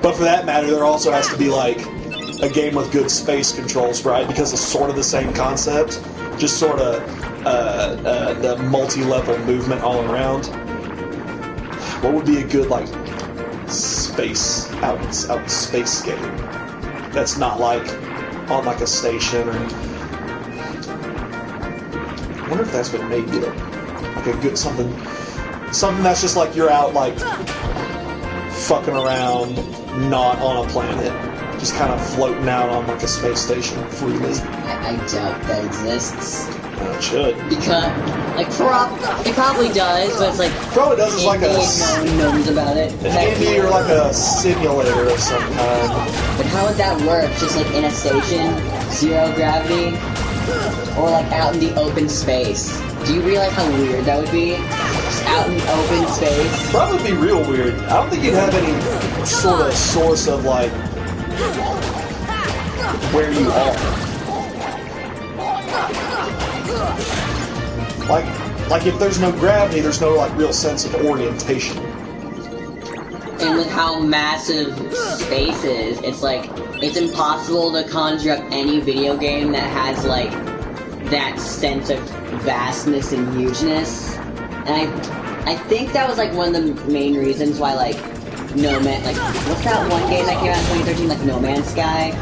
But for that matter, there also has to be, like, a game with good space controls, right? Because it's sort of the same concept. Just sort of the multi-level movement all around. What would be a good, like, space, out space game? That's not like on like a station or. I wonder if that's what made it like a good something that's just like you're out like fucking around, not on a planet, just kind of floating out on like a space station freely. I doubt that exists. It should. Because, like, it probably does, but it's like... Probably does. It's like a... No one knows about it. Maybe or like a simulator of some kind. But how would that work? Just like in a station? 0 gravity? Or like out in the open space? Do you realize how weird that would be? Just out in the open space? Probably be real weird. I don't think you'd have any sort of source of like... where you are. Like if there's no gravity, there's no like real sense of orientation. And with how massive space is, it's like, it's impossible to conjure up any video game that has, like, that sense of vastness and hugeness. And I think that was, like, one of the main reasons why, like, No Man, like, what's that one game that came out in 2013, like, No Man's Sky?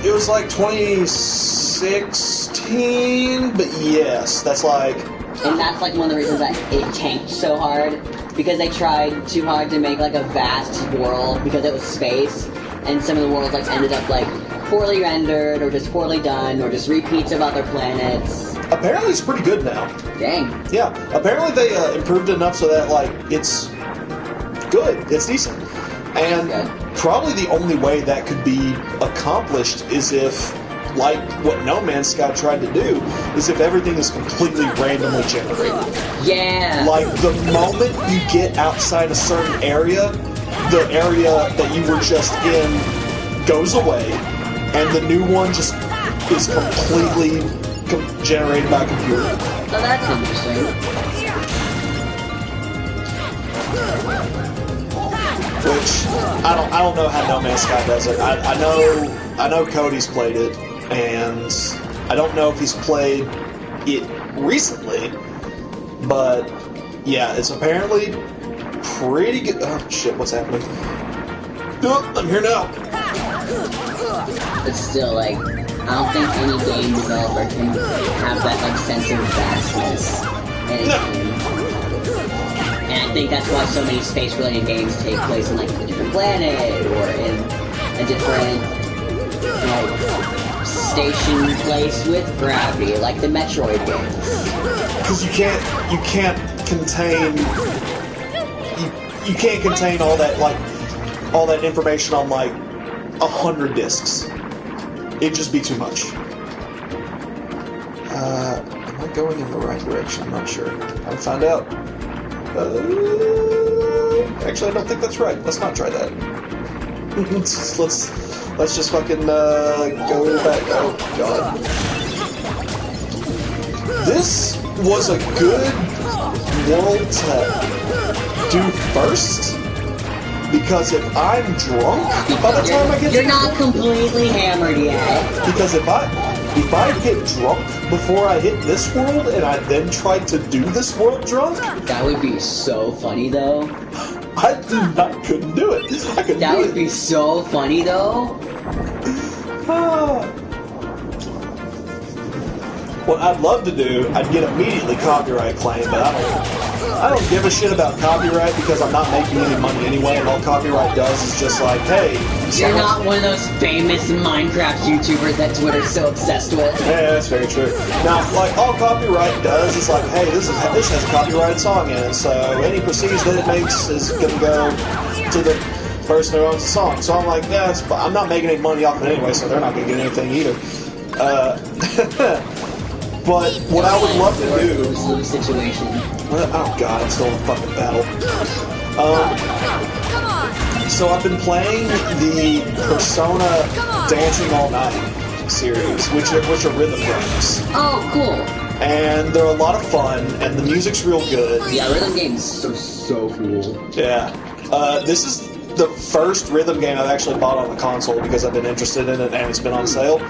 It was like 2016, but yes, that's like... And that's, like, one of the reasons that it tanked so hard, because they tried too hard to make, like, a vast world, because it was space, and some of the worlds, like, ended up, like, poorly rendered, or just poorly done, or just repeats of other planets. Apparently it's pretty good now. Dang. Yeah, apparently they improved enough so that, like, it's good, it's decent. And probably the only way that could be accomplished is if, like what No Man's Sky tried to do, is if everything is completely randomly generated. Yeah. Like, the moment you get outside a certain area, the area that you were just in goes away, and the new one just is completely generated by a computer. Oh, that's interesting. Which I don't know how No Man's Sky does it. I know Cody's played it, and I don't know if he's played it recently, but yeah, it's apparently pretty good. Oh shit, what's happening? Oh, I'm here now. But still, like, I don't think any game developer can have that, like, sense of vastness in a game. And I think that's why so many space-related games take place in, like, a different planet, or in a different, like, station place with gravity, like the Metroid games. Because you can't contain you can't contain all that, like, all that information on, like, 100 discs. It'd just be too much. Am I going in the right direction? I'm not sure. I'll find out. Actually, I don't think that's right. Let's not try that. let's just fucking go back. Oh god. This was a good world to do first, because if I'm drunk by the time I get You're not completely hammered yet. because if I get drunk before I hit this world and I then tried to do this world drunk, That would be so funny, though. I couldn't do it. I couldn't That do would it. be so funny, though. Ah. What I'd love to do, I'd get immediately copyright claim, but I don't give a shit about copyright because I'm not making any money anyway, and all copyright does is just like, hey, You're not one of those famous Minecraft YouTubers that Twitter's so obsessed with. Yeah, that's very true. Now, like, all copyright does is like, hey, this has a copyrighted song in it, so any proceeds that it makes is gonna go to the person who owns the song. So I'm like, yeah, I'm not making any money off it anyway, so they're not gonna get anything either. But what I would love to do... Lose-lose situation. Oh god, I'm still in a fucking battle. So I've been playing the Persona Dancing All Night series, which are rhythm games. Oh, cool. And they're a lot of fun, and the music's real good. Yeah, rhythm games are so cool. Yeah. This is the first rhythm game I've actually bought on the console because I've been interested in it and it's been on sale.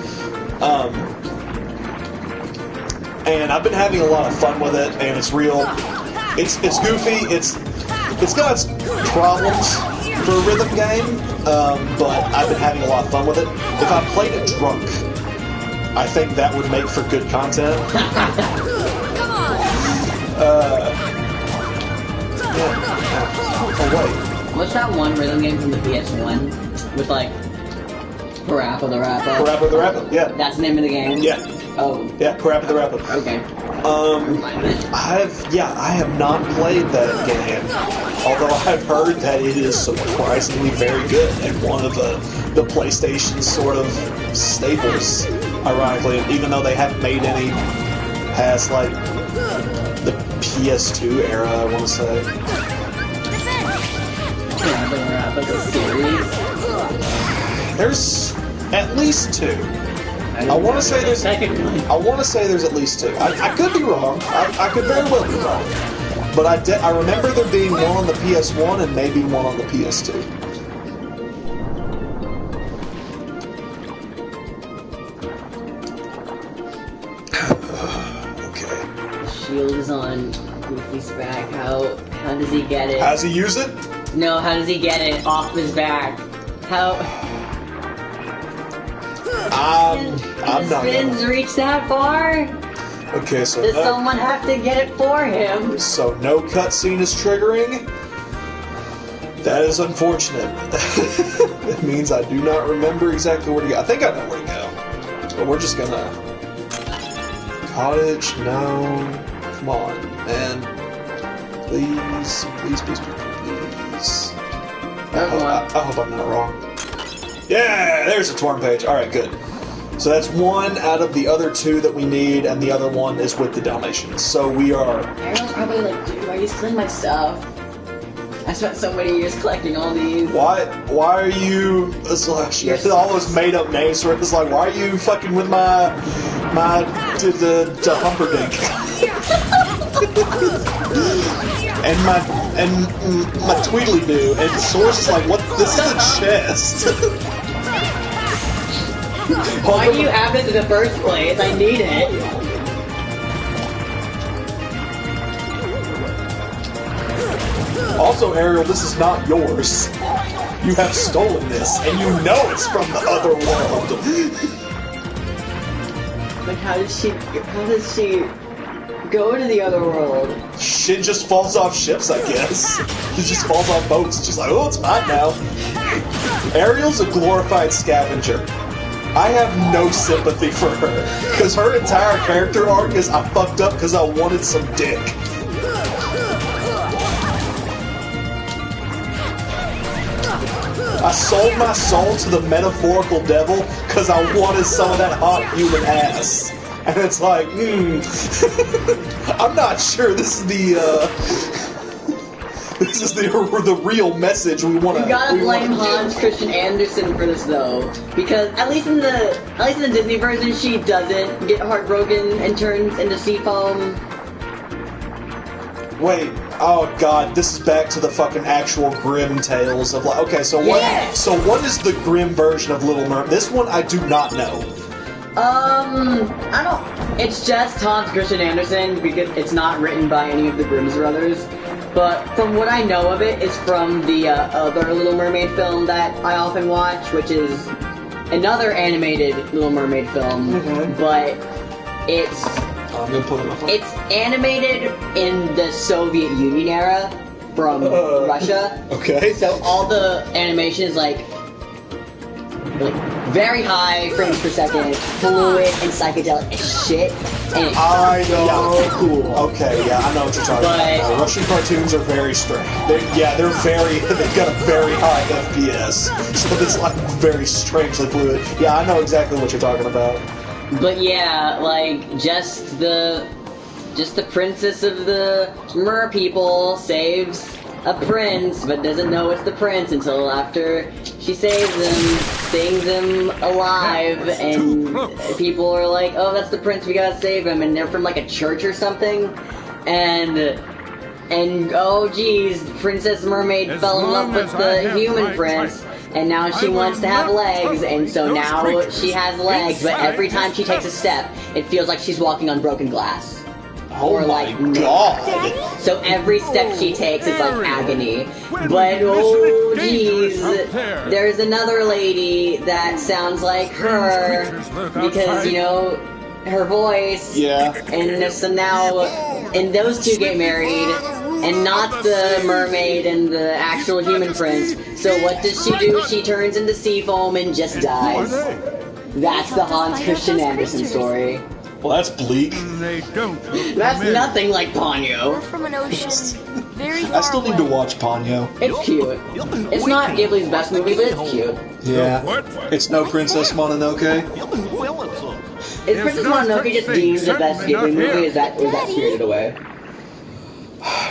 And I've been having a lot of fun with it, and it's real. It's goofy. It's got its problems for a rhythm game, but I've been having a lot of fun with it. If I played it drunk, I think that would make for good content. Oh wait. What's that one rhythm game from the PS1 with like Parappa the Rapper? Parappa the Rapper, yeah. That's the name of the game? Yeah. Oh. Yeah, Parappa the Rapper. Okay. I have not played that game, although I've heard that it is surprisingly very good and one of the PlayStation sort of staples, ironically, even though they haven't made any past, like, the PS2 era, I want to say. Parappa the Rapper, the series? There's at least two. I want to say there's. Second one. I want to say there's at least two. I could be wrong. I could very well be wrong. But I remember there being one on the PS1 and maybe one on the PS2. Okay. The shield is on Goofy's back. How does he get it? How does he use it? No, how does he get it off his back? How? I'm Does not Spins gonna. reach that far? Okay, so Does someone have to get it for him? so no cutscene is triggering. That is unfortunate. It means I do not remember exactly where to go. I think I know where to go. But we're just gonna... Cottage? No. Come on, man. Please. Please, please, please, please. I hope I'm not wrong. Yeah, there's a torn page. Alright, good. So that's one out of the other two that we need, and the other one is with the Dalmatians. So we are... Ariel's probably like, dude, why are you stealing my stuff? I spent so many years collecting all these. Why are you... It's like, all those made-up names where it's like, why are you fucking with my Humperdinck? and my Tweedledee. And Source is like, what? This is a chest. Why do you have this in the first place? I need it. Also, Ariel, this is not yours. You have stolen this, and you know it's from the other world. But how does she go to the other world? Shit just falls off ships, I guess. It just falls off boats. It's just like, oh, it's mine now. Ariel's a glorified scavenger. I have no sympathy for her, because her entire character arc is I fucked up because I wanted some dick. I sold my soul to the metaphorical devil because I wanted some of that hot human ass. And it's like, I'm not sure this is the real message we want to. You gotta blame Hans Christian Andersen for this though, because at least in the Disney version, she doesn't get heartbroken and turns into sea foam. Wait, oh god, this is back to the fucking actual Grimm tales of like. Okay, so what? Yeah. So what is the Grimm version of Little Mermaid? This one I do not know. I don't. It's just Hans Christian Andersen because it's not written by any of the Grimm brothers. But from what I know of it, it's from the other Little Mermaid film that I often watch, which is another animated Little Mermaid film. Mhm. But it's I'm gonna put it up. it's animated in the Soviet Union era from Russia. Okay. So all the animation is like very high frames per second, fluid and psychedelic as shit. And it's I know. yeah, cool. Okay, yeah, I know what you're talking about. Russian cartoons are very strange. They've got a very high FPS, so it's like very strangely fluid. Yeah, I know exactly what you're talking about. But yeah, like just the princess of the mer people saves a prince, but doesn't know it's the prince until after she saves him, sings him alive, and people are like, "Oh, that's the prince, we gotta save him," and they're from like a church or something, and oh geez, Princess Mermaid fell in love with the human prince. And now she wants to have legs, and so now she has legs, but every time she takes a step, it feels like she's walking on broken glass. Oh my god! So every step she takes is like agony. But oh jeez, there's another lady that sounds like her, because, you know, her voice. Yeah. And so now, and those two get married, and not the mermaid and the actual human prince. So what does she do? She turns into sea foam and just dies. That's the Hans Christian Andersen story. Well, that's bleak. That's nothing like Ponyo. We're from an ocean very far I still need to away. watch Ponyo. It's cute. It's not Ghibli's best movie, but it's cute. Yeah. It's no Princess Mononoke. Is Princess Mononoke just deemed the best Ghibli movie? Is that Spirited Away?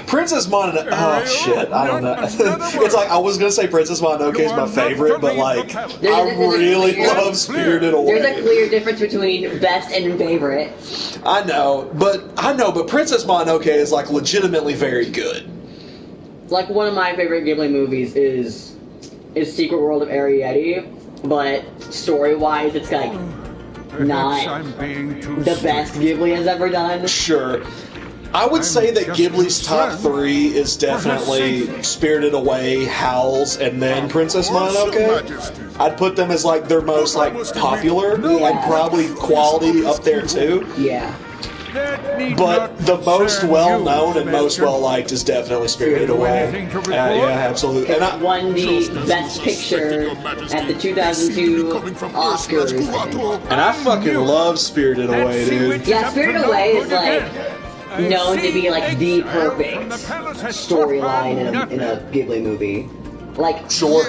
Princess Mononoke. Oh shit, I don't know. It's like I was gonna say Princess Mononoke is my favorite, but like I really love Spirited Away. There's a clear difference between best and favorite. I know, but Princess Mononoke is like legitimately very good. Like one of my favorite Ghibli movies is Secret World of Arrietty, but story-wise, it's like not the best Ghibli has ever done. Sure. I would say that Ghibli's top 3 is definitely Spirited Away, Howl's, and then Princess Mononoke. I'd put them as like their most like popular and probably quality up there too. Yeah. But the most well-known and most well-liked is definitely Spirited Away. Yeah, absolutely. And I won the Best Picture at the 2002 Oscars. And I fucking love Spirited Away, dude. Yeah, Spirited Away is like known to be like the perfect storyline in a Ghibli movie. Like, sure,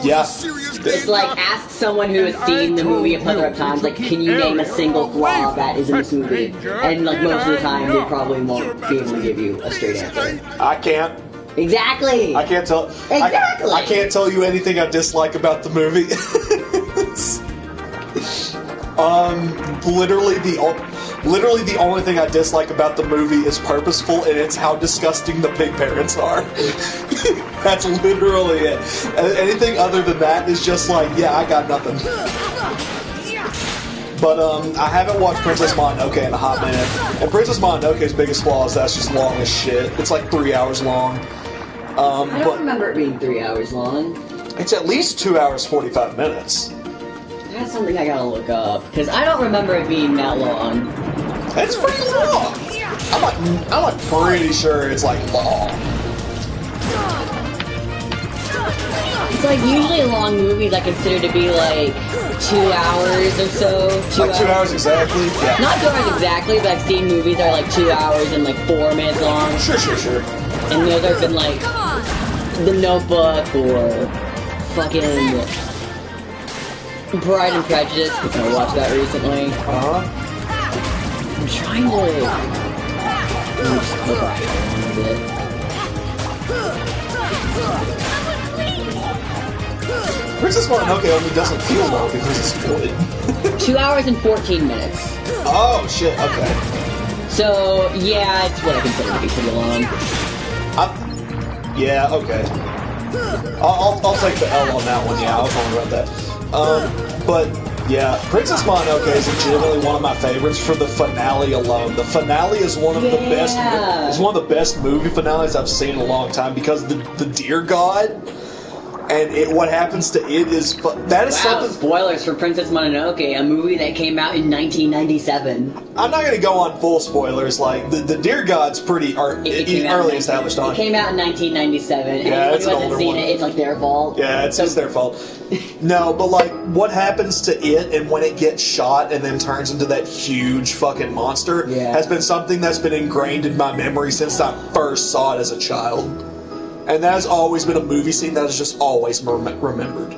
yeah. It's like, ask someone who has seen the movie a plethora of times, like, can you name a single flaw that is in this movie? And like most of the time, they probably won't be able to give you a straight answer. I can't. Exactly. I can't tell. Exactly. I can't tell you anything I dislike about the movie. Literally the only thing I dislike about the movie is purposeful, and it's how disgusting the pig parents are. That's literally it. Anything other than that is just like, yeah, I got nothing. But I haven't watched Princess Mononoke in a hot minute, and Princess Mononoke's biggest flaw is that's just long as shit. It's like 3 hours long. I don't remember it being 3 hours long. It's at least 2 hours 45 minutes. That's something I gotta look up, because I don't remember it being that long. It's pretty long. I'm like pretty sure it's like long. It's like usually long movies I consider to be like 2 hours or so. 2 hours exactly? Yeah. Not 2 hours exactly, but I've seen movies that are like 2 hours and like 4 minutes long. Sure. And those have been like The Notebook or fucking Pride and Prejudice, because I watched that recently. Uh-huh. I'm trying to... Let me just look up here a little bit. Princess Mononoke only doesn't feel long because it's good. 2 hours and 14 minutes. Oh, shit, okay. So, yeah, it's what I consider to be pretty long. Yeah, okay. I'll take the L on that one, yeah, I was wrong about that. But yeah, Princess Mononoke is legitimately one of my favorites for the finale alone. The finale is one of the best. It's one of the best movie finales I've seen in a long time because the Deer God and what happens to it is that is something. Spoilers for Princess Mononoke, a movie that came out in 1997. I'm not going to go on full spoilers. Like the Deer God's pretty early established on. It came out in 1997. Yeah, anyone it's who an hasn't older seen one. it, it's like their fault. Yeah, it's their fault. No, but like what happens to it and when it gets shot and then turns into that huge fucking monster has been something that's been ingrained in my memory since I first saw it as a child. And that has always been a movie scene that is just always remembered.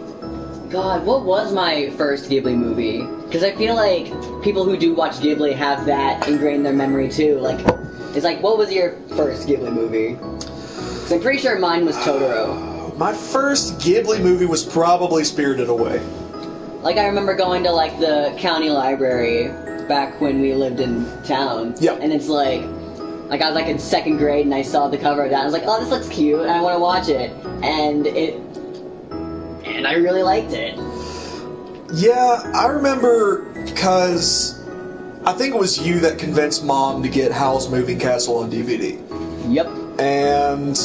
God, what was my first Ghibli movie? Because I feel like people who do watch Ghibli have that ingrained in their memory too. Like, it's like, what was your first Ghibli movie? Because I'm pretty sure mine was Totoro. My first Ghibli movie was probably Spirited Away. Like, I remember going to, like, the county library back when we lived in town. Yeah. And it's like I was, like, in second grade, and I saw the cover of that, and I was like, oh, this looks cute, and I want to watch it. And I really liked it. Yeah, I remember, because I think it was you that convinced Mom to get Howl's Moving Castle on DVD. Yep. And,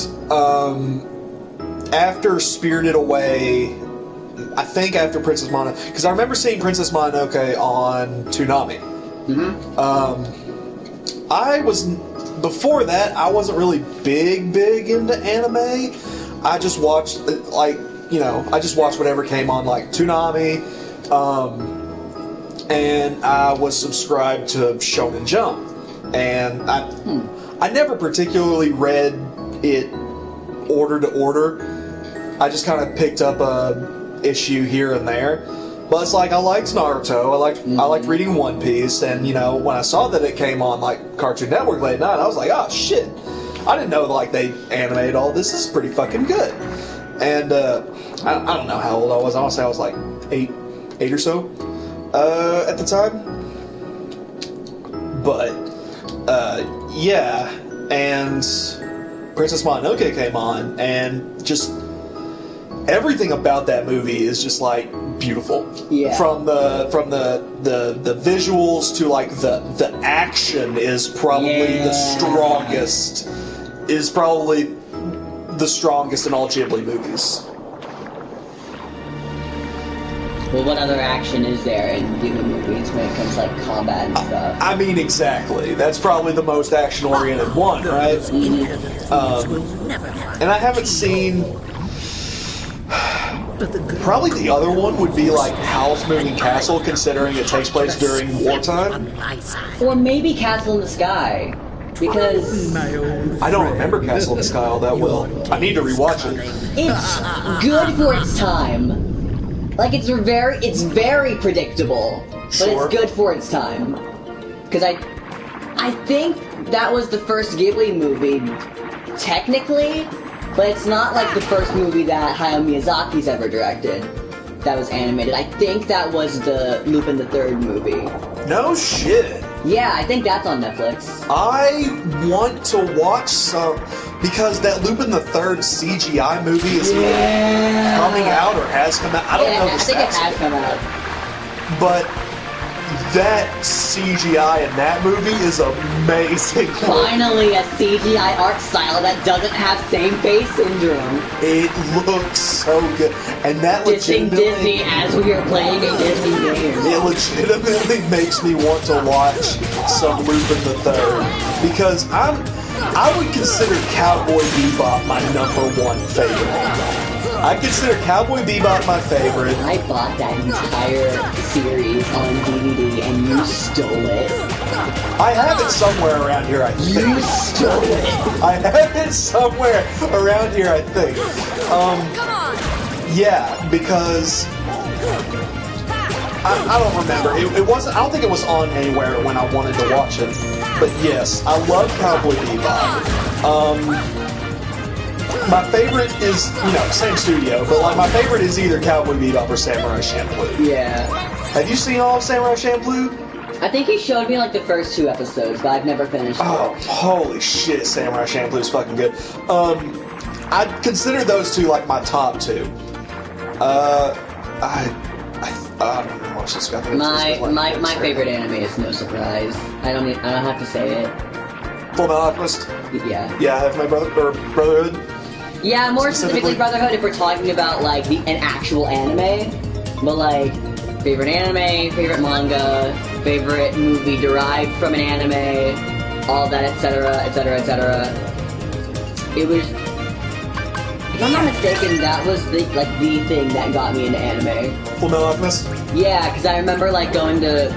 after Spirited Away, I think after Princess Mononoke, because I remember seeing Princess Mononoke on Toonami. Mm-hmm. Before that, I wasn't really big into anime. I just watched, I just watched whatever came on, like Toonami, and I was subscribed to Shonen Jump. And I never particularly read it order to order. I just kind of picked up a issue here and there. But it's like I liked Naruto. I liked reading One Piece, and when I saw that it came on like Cartoon Network late night, I was like, oh shit, I didn't know like they animated all this. This is pretty fucking good. And I don't know how old I was. I want to say I was like eight or so at the time. But yeah, and Princess Mononoke came on, and just everything about that movie is just like beautiful. Yeah. From the visuals to like the action is probably the strongest. Is probably the strongest in all Ghibli movies. Well, what other action is there in Ghibli movies when it comes to like combat and stuff? I mean, exactly. That's probably the most action-oriented one, right? And I haven't seen. Probably the other one would be like Howl's Moving Castle, considering it takes place during wartime. Or maybe Castle in the Sky, because I don't remember Castle in the Sky all that well. I need to rewatch it. it's good for its time. Like it's very predictable, but Sure. it's good for its time. Because I think that was the first Ghibli movie, technically, but it's not like the first movie that Hayao Miyazaki's ever directed that was animated. I think that was the Lupin the Third movie. No shit. Yeah, I think that's on Netflix. I want to watch some because that Lupin the Third CGI movie is Yeah. coming out or has come out. I don't know I the think it stats, has come out. but that CGI in that movie is amazing. Finally, a CGI art style that doesn't have same face syndrome. It looks so good, and that Dissing legitimately. Disney as we are playing a Disney game. It legitimately makes me want to watch some Lupin the Third because I would consider Cowboy Bebop my #1 favorite. I consider Cowboy Bebop my favorite. I bought that entire series on DVD and you stole it. I have it somewhere around here, I You think. stole it. I have it somewhere around here, I think. Yeah, because I don't remember. It wasn't. I don't think it was on anywhere when I wanted to watch it. But yes, I love Cowboy Bebop. My favorite is, same studio, but like my favorite is either Cowboy Bebop or Samurai Champloo. Yeah. Have you seen all of Samurai Champloo? I think he showed me like the first 2 episodes, but I've never finished Oh, it. holy shit, Samurai Champloo is fucking good. I'd consider those two like my top 2. I don't even watch this guy. My favorite anime is No Surprise. I don't have to say it. Full Metal Alchemist. Yeah. Yeah, I have my Brotherhood. Yeah, more specifically Specifically? Brotherhood if we're talking about like an actual anime. But like favorite anime, favorite manga, favorite movie derived from an anime, all that, etc., etc., etc. It was, if I'm not mistaken, that was the thing that got me into anime. Full Metal Alchemist. Yeah, because I remember like going to,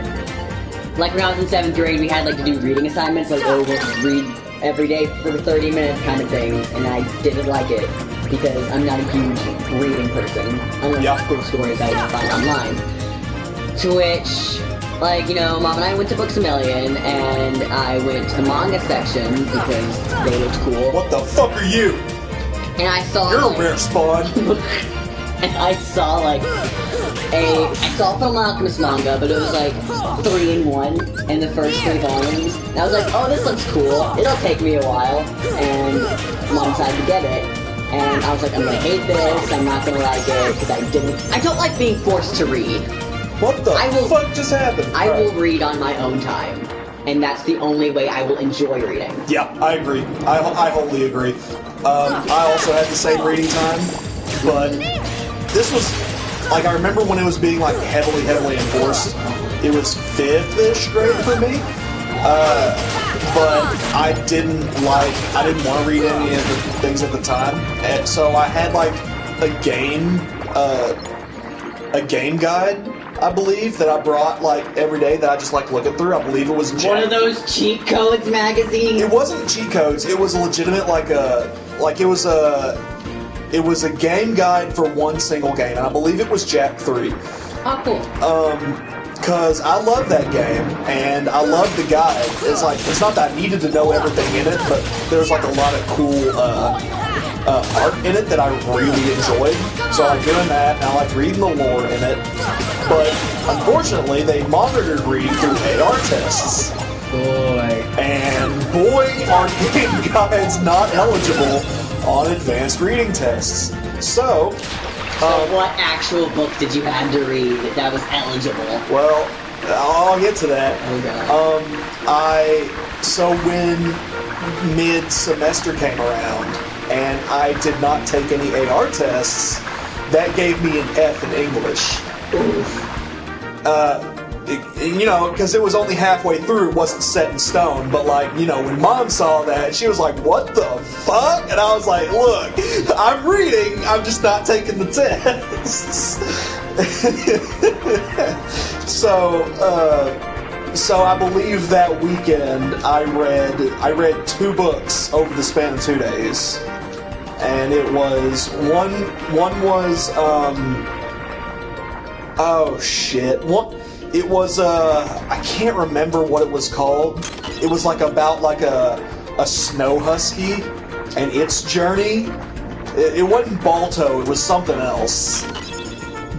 like when I was in 7th grade, we had like to do reading assignments, like we'll read every day for 30 minutes kind of thing, and I didn't like it because I'm not a huge reading person, unless it's cool stories I can find online. To which, Mom and I went to Books A Million, and I went to the manga section because they looked cool, What the fuck are you? and I saw You're a rare spawn. and I saw I saw Full Metal Alchemist manga, but it was like 3-in-1 in the first 3 volumes. And I was like, oh, this looks cool. It'll take me a while. And Mom decided to get it. And I was like, I'm gonna hate this. I'm not gonna like it because I don't like being forced to read. What the fuck just happened? I will read on my own time, and that's the only way I will enjoy reading. Yeah, I agree. I wholly agree. I also had the same reading time, but this was I remember when it was being heavily enforced. It was 5th-ish grade for me, but I didn't want to read any of the things at the time, and so I had a game guide, I believe, that I brought every day that I just looking through. I believe it was One of those cheat codes magazines. It wasn't cheat codes. It was a legitimate it was a game guide for one single game, and I believe it was Jack 3. Oh, cool. because I love that game and I love the guide. It's like, it's not that I needed to know everything in it, but there's like a lot of cool art in it that I really enjoyed. So I like doing that, and I liked reading the lore in it. But unfortunately, they monitored reading through AR tests. Boy. And boy, are game guides not eligible on advanced reading tests. So What actual book did you have to read that was eligible? well, I'll get to that. Oh god. So when mid-semester came around and I did not take any AR tests, that gave me an F in English. You know, because it was only halfway through, it wasn't set in stone, but like, you know, when Mom saw that, she was like, what the fuck? And I was like, look, I'm reading, I'm just not taking the tests. So I believe that weekend I read 2 books over the span of 2 days. And it was, one was, oh shit, it was, I can't remember what it was called. It was like about like a snow husky and its journey. It wasn't Balto, it was something else.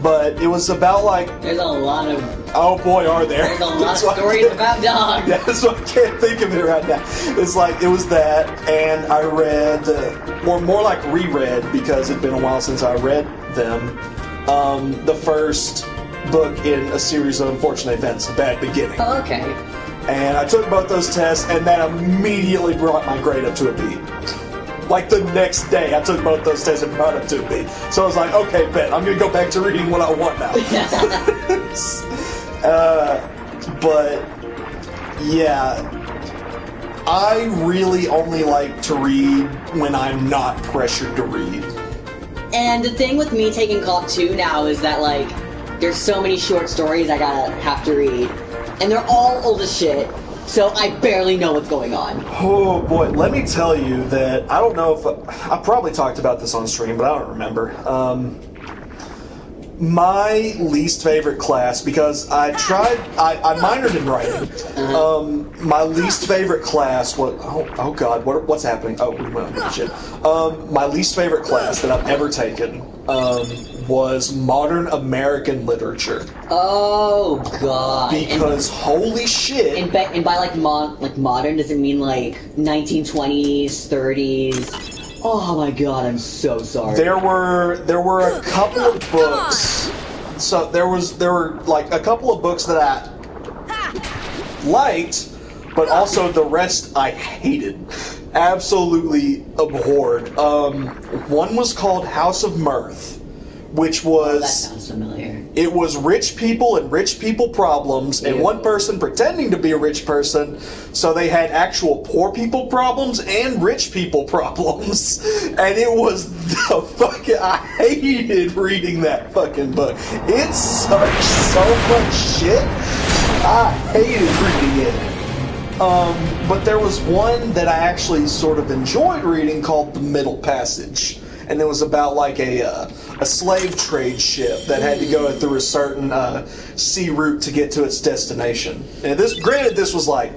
But it was about like... There's a lot of... Oh boy, are there. There's a lot of stories about dogs. Yeah, that's why I can't think of it right now. It's like, it was that, and I read, or more like reread, because it'd been a while since I read them, the first book in a series of unfortunate events, Bad Beginning. Oh, okay. And I took both those tests, and that immediately brought my grade up to a B. Like the next day, I took both those tests and brought it up to a B. So I was like, okay, bet, I'm gonna go back to reading what I want now. But, yeah, I really only like to read when I'm not pressured to read. And the thing with me taking Comp 2 now is that, like, there's so many short stories I have to read. And they're all old as shit, so I barely know what's going on. Oh boy, let me tell you that, I don't know if, I probably talked about this on stream, but I don't remember. My least favorite class, because I minored in writing. My least favorite class was, oh god, what's happening? Oh, we went on shit. My least favorite class that I've ever taken was Modern American Literature. Oh god. Because holy shit. And by like modern, does it mean like 1920s, 30s? Oh my god, I'm so sorry. There were a couple of books. So there were like a couple of books that I liked, but also the rest I hated. Absolutely abhorred. One was called House of Mirth, which was... That sounds familiar. It was rich people and rich people problems, and one person pretending to be a rich person, so they had actual poor people problems and rich people problems. And it was the fucking... I hated reading that fucking book. It sucked so much shit. I hated reading it. But there was one that I actually sort of enjoyed reading called The Middle Passage. And it was about like a slave trade ship that had to go through a certain sea route to get to its destination. And this was like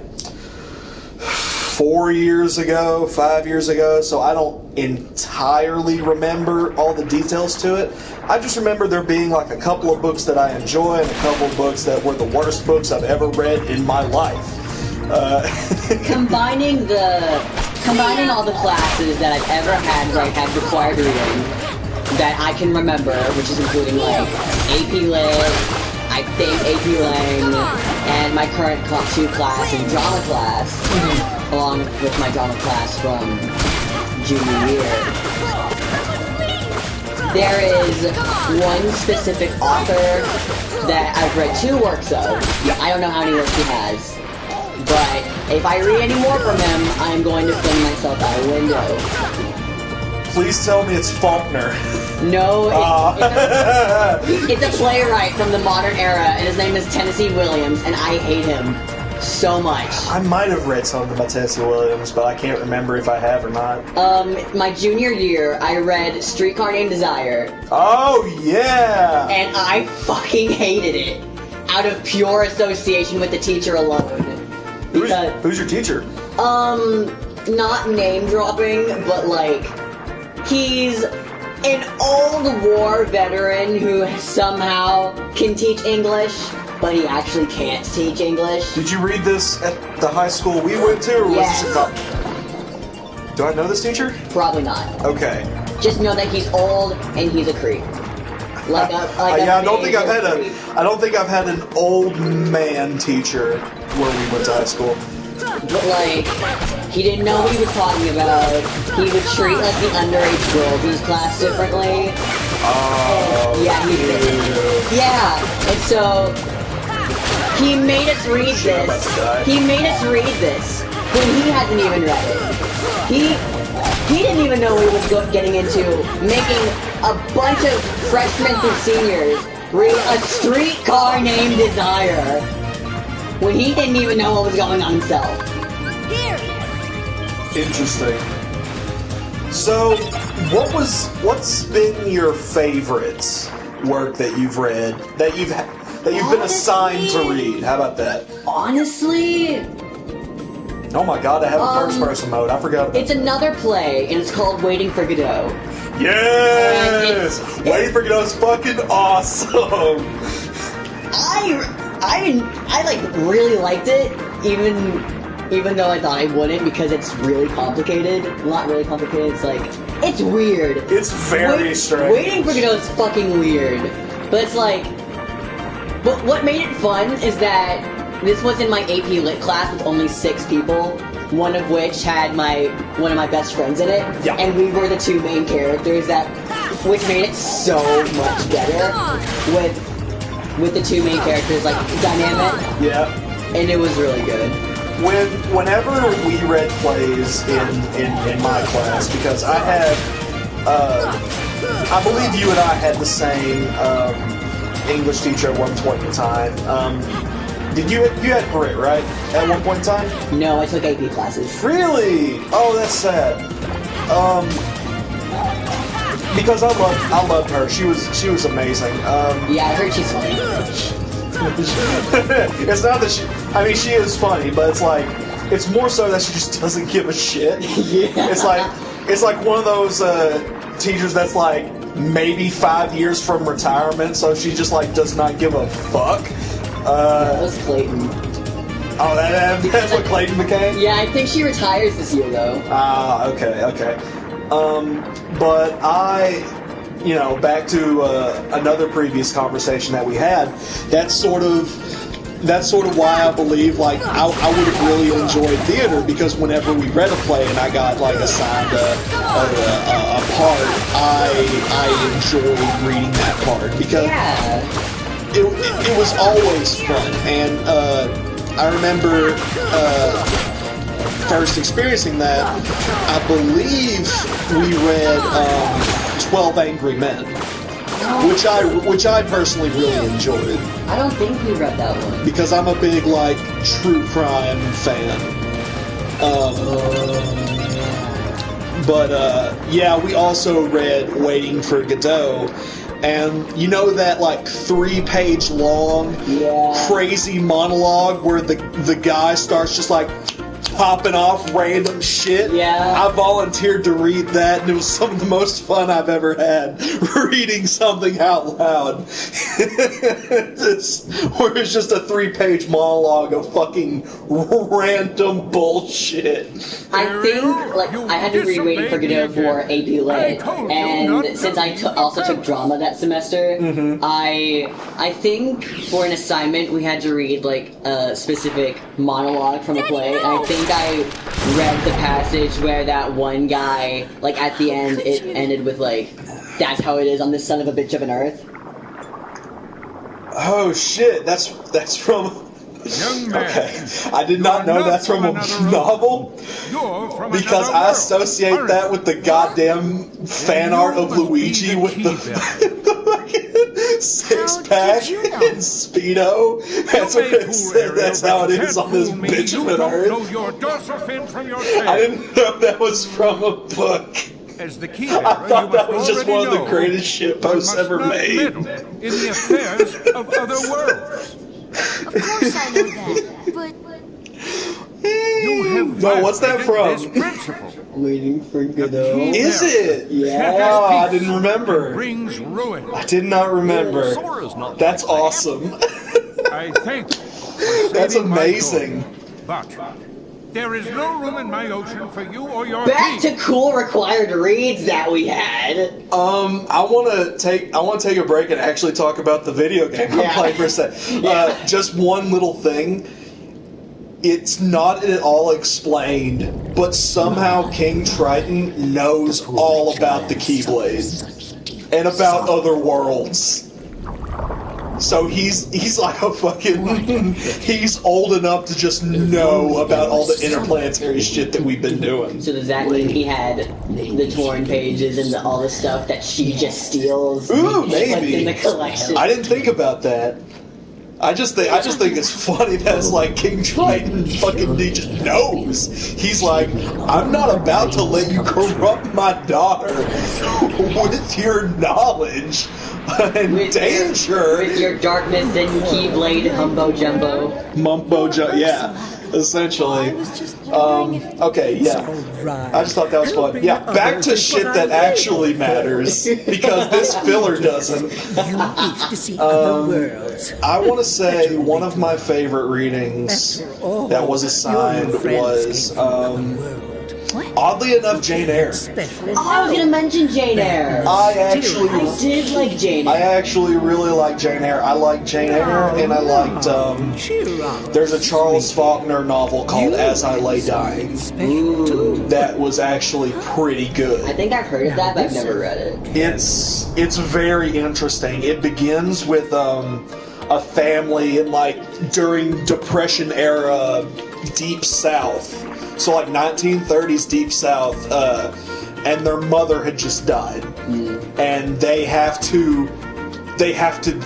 4 years ago, 5 years ago, so I don't entirely remember all the details to it. I just remember there being like a couple of books that I enjoy and a couple of books that were the worst books I've ever read in my life. Combining all the classes that I've ever had where I had required reading that I can remember, which is including like AP Lit, I think AP Lang, and my current Comp 2 class and drama class, along with my drama class from junior year. There is one specific author that I've read 2 works of. I don't know how many works he has. But if I read any more from him, I'm going to fling myself out a window. Please tell me it's Faulkner. No, it's a playwright from the modern era, and his name is Tennessee Williams, and I hate him so much. I might have read something about Tennessee Williams, but I can't remember if I have or not. My junior year, I read Streetcar Named Desire. Oh, yeah! And I fucking hated it. out of pure association with the teacher alone. Because, Who's your teacher? not name dropping, but like, he's an old war veteran who somehow can teach English, but he actually can't teach English. Did you read this at the high school we went to, or was Yes. this a Do I know this teacher? Probably not. Okay. Just know that he's old and he's a creep. Like a Yeah, I don't think I've major had creep. I don't think I've had an old man teacher where we went to high school. But like, he didn't know what he was talking about. He would treat like the underage girls in his class differently. Oh. Yeah, he did. Yeah, and so he made us read Shit, I'm about to this. die. He made us read this when he hadn't even read it. He didn't even know what he was getting into, making a bunch of freshmen through seniors read A Streetcar Named Desire when he didn't even know what was going on himself. Interesting. So, what's been your favorite work that you've read that you've been assigned to read? How about that? Honestly, Oh my god, I have a first person mode. I forgot about it's another play, and it's called Waiting for Godot. Yes! Waiting for Godot's fucking awesome! I like really liked it, even though I thought I wouldn't because it's really complicated. Not really complicated. It's like it's weird. It's very strange. Waiting for Godot is fucking weird, but it's like. But what made it fun is that this was in my AP Lit class with only 6 people, one of which had one of my best friends in it, Yeah. and we were the 2 main characters which made it so much better with the 2 main characters like dynamic, Yeah. and it was really good. Whenever we read plays in my class, because I had, I believe you and I had the same English teacher at one point in time. Did you had Brit, right? At one point in time? No, I took AP classes. Really? Oh, that's sad. Because I loved her. She was amazing. Yeah, I heard she's funny. It's not that she is funny, but it's more so that she just doesn't give a shit. Yeah. It's like one of those teachers that's like maybe 5 years from retirement, so she just like does not give a fuck. That was Clayton. Oh, that's what Clayton became? Yeah, I think she retires this year though. Ah, okay. But back to another previous conversation that we had, that's sort of why I believe like I would have really enjoyed theater, because whenever we read a play and I got like assigned a part, I enjoyed reading that part because Yeah. it was always fun. And I remember first experiencing that. I believe we read 12 Angry Men, which I personally really enjoyed. I don't think we read that one. Because I'm a big, like, true crime fan. Yeah, we also read Waiting for Godot. And you know that, like, 3-page long, Yeah. crazy monologue where the guy starts just, like, popping off random shit? Yeah. I volunteered to read that, and it was some of the most fun I've ever had, reading something out loud. Where it's just a 3-page monologue of fucking random bullshit. I think, like, I had to read Waiting for Godot for AP Lit, and since I also took drama that semester, I think for an assignment we had to read, like, a specific monologue from a play, and I think I read the passage where that one guy, like, at the end, it ended with, like, that's how it is on this son of a bitch of an earth. Oh shit, that's from... Young man, Okay, I did not know that's from a novel, you're from because another I world. associate that with the goddamn fan art of Luigi with the six-pack did you know? and Speedo. That's what it said. That's how it is on this bitch of an Know earth. your dorsal fin from your tail. I didn't know that was from a book. As the key I thought that was just one of the greatest shit posts ever made. In the affairs of other worlds. Of course I know that, but You have No, what's that violated from? This principle. Waiting for Godot. Is it? Yeah. Oh, I didn't remember. Brings ruin. I did not remember. Sora's not That's like that. awesome. I thank you for That's saving my amazing. daughter. But there is no room in my ocean for you or your Back team. to cool required reads that we had. I want to take a break and actually talk about the video game I'm Yeah. playing for a sec. Yeah. Just one little thing. It's not at all explained, but somehow King Triton knows all about the Keyblade and about other worlds. So he's like a fucking he's old enough to just know about all the interplanetary shit that we've been doing. So does that mean he had the torn pages and all the stuff that she just steals? Ooh, like, maybe. in the collection. I didn't think about that. I just think it's funny that it's like King Triton fucking he just knows. He's like, I'm not about to let you corrupt my daughter with your knowledge and With danger. your darkness and Keyblade Humbo Jumbo. Yeah, essentially. Okay, yeah. I just thought that was fun. Yeah, back to shit that actually matters because this filler doesn't. You wish to see other worlds. I want to say one of my favorite readings that was assigned was, oddly enough, Jane Eyre. Special Oh, I was gonna mention Jane Eyre. I I did like Jane I Eyre. actually really like Jane Eyre. I like Jane Eyre, and I liked, cheer up. there's a Charles Faulkner novel called As I Lay Dying Special too. that was actually pretty I good. think I've heard of that, but I've never read it. It's very interesting. It begins with, a family in, like, during Depression era Deep South. So, like, 1930s Deep South, and their mother had just died. And they have to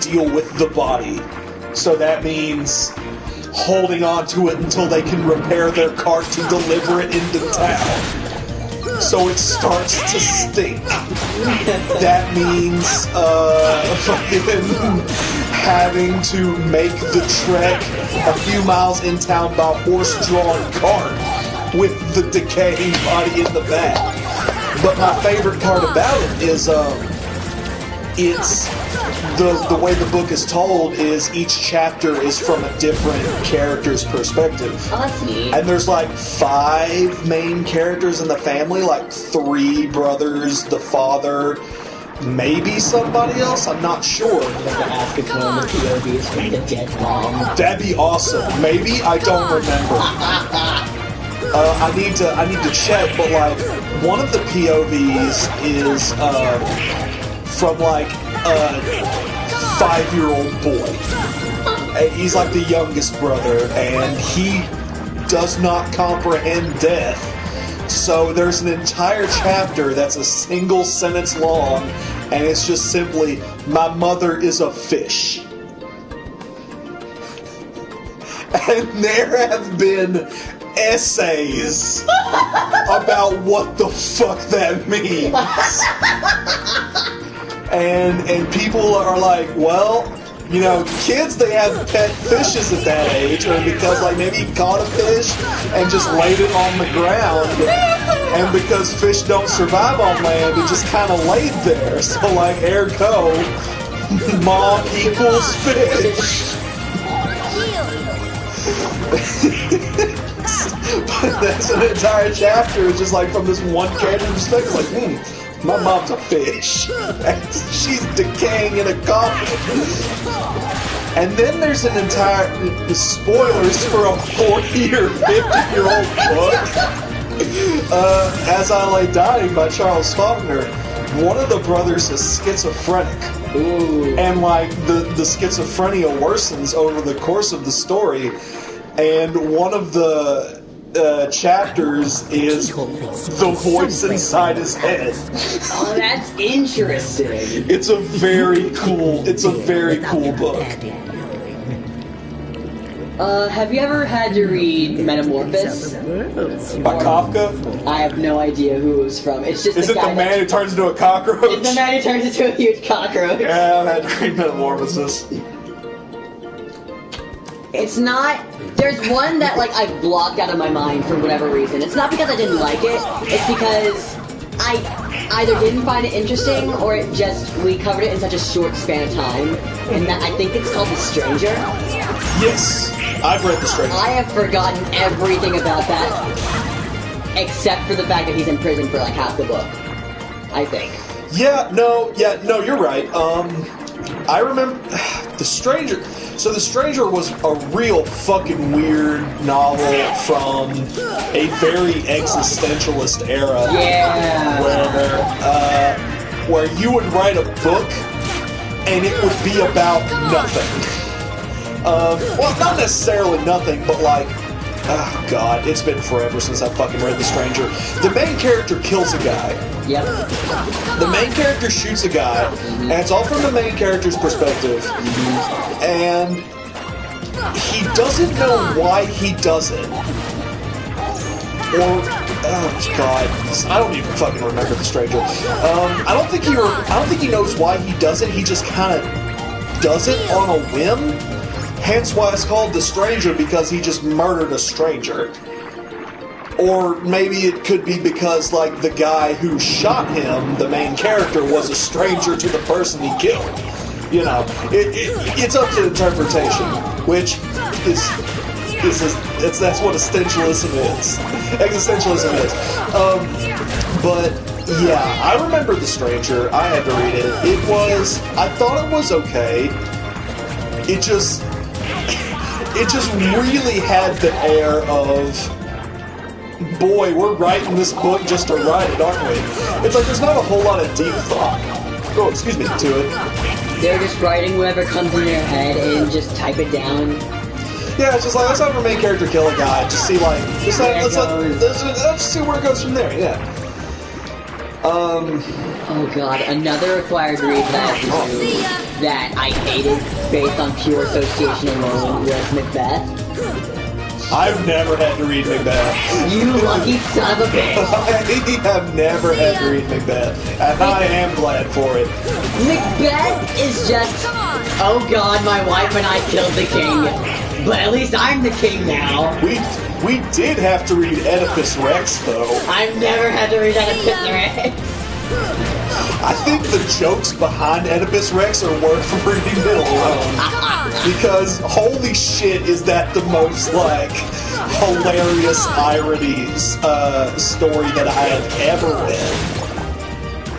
deal with the body. So that means holding on to it until they can repair their cart to deliver it into town. So it starts to stink. That means fucking having to make the trek a few miles in town by horse-drawn cart with the decaying body in the back. But my favorite part about it is it's the way the book is told is each chapter is from a different character's perspective. Oh, that's neat. And there's like 5 main characters in the family, like 3 brothers, the father, maybe somebody else, I'm not sure. Like the ask if one of the POVs from the dead mom. That'd be awesome. Maybe, I don't remember. I need to check, but like one of the POVs is from like a 5-year-old boy. And he's like the youngest brother, and he does not comprehend death. So there's an entire chapter that's a single sentence long, and it's just simply, my mother is a fish. And there have been essays about what the fuck that means. And people are like, well, you know, kids, they have pet fishes at that age, or because, like, maybe he caught a fish and just laid it on the ground, and because fish don't survive on land, it just kind of laid there. So, like, ergo, mom equals fish. But that's an entire chapter. It's just like from this one character perspective, like, my mom's a fish. She's decaying in a coffin. And then there's an entire spoilers for a 40 or 50-year-old book. As I Lay Dying by Charles Faulkner. One of the brothers is schizophrenic. Ooh. And like the schizophrenia worsens over the course of the story. And one of the chapters is the voice inside his head. Oh, that's interesting. It's a very cool book. Have you ever had to read Metamorphosis? By Kafka? I have no idea who it was from. It's just Is the it guy the man who turns into a cockroach? It's the man who turns into a huge cockroach. Yeah, I've had to read Metamorphosis. It's not. There's one that like I've blocked out of my mind for whatever reason. It's not because I didn't like it. It's because I either didn't find it interesting or it just we covered it in such a short span of time. And that I think it's called The Stranger. Yes, I've read The Stranger. I have forgotten everything about that, except for the fact that he's in prison for like half the book. I think. Yeah, no, you're right. I remember The Stranger. So The Stranger was a real fucking weird novel from a very existentialist era. Yeah. Where you would write a book and it would be about nothing. Well, not necessarily nothing, but like, oh god, it's been forever since I fucking read The Stranger. The main character kills a guy. Yep. The main character shoots a guy, and it's all from the main character's perspective. And he doesn't know why he does it. Or, oh god, I don't even fucking remember The Stranger. I don't think he knows why he does it. He just kind of does it on a whim. Hence why it's called The Stranger, because he just murdered a stranger. Or maybe it could be because, like, the guy who shot him, the main character, was a stranger to the person he killed. You know, it's up to interpretation, which that's what existentialism is. But yeah, I remember The Stranger. I had to read it. I thought it was okay. It just really had the air of, boy, we're writing this book just to write it, aren't we? It's like there's not a whole lot of deep thought. Oh, excuse me, to it. They're just writing whatever comes in their head and just type it down. Yeah, it's just like, let's have our main character kill a guy. Just see, like, let's see where it goes from there. Yeah. Oh god, another required read that I hated based on pure association alone was Macbeth. I've never had to read Macbeth. You lucky son of a bitch! I have never had to read Macbeth, and I am glad for it. Macbeth is just, oh god, my wife and I killed the king, but at least I'm the king now. We did have to read Oedipus Rex, though. I've never had to read Oedipus Rex. I think the jokes behind Oedipus Rex are worth reading it alone. Because holy shit, is that the most, like, hilarious ironies story that I have ever read.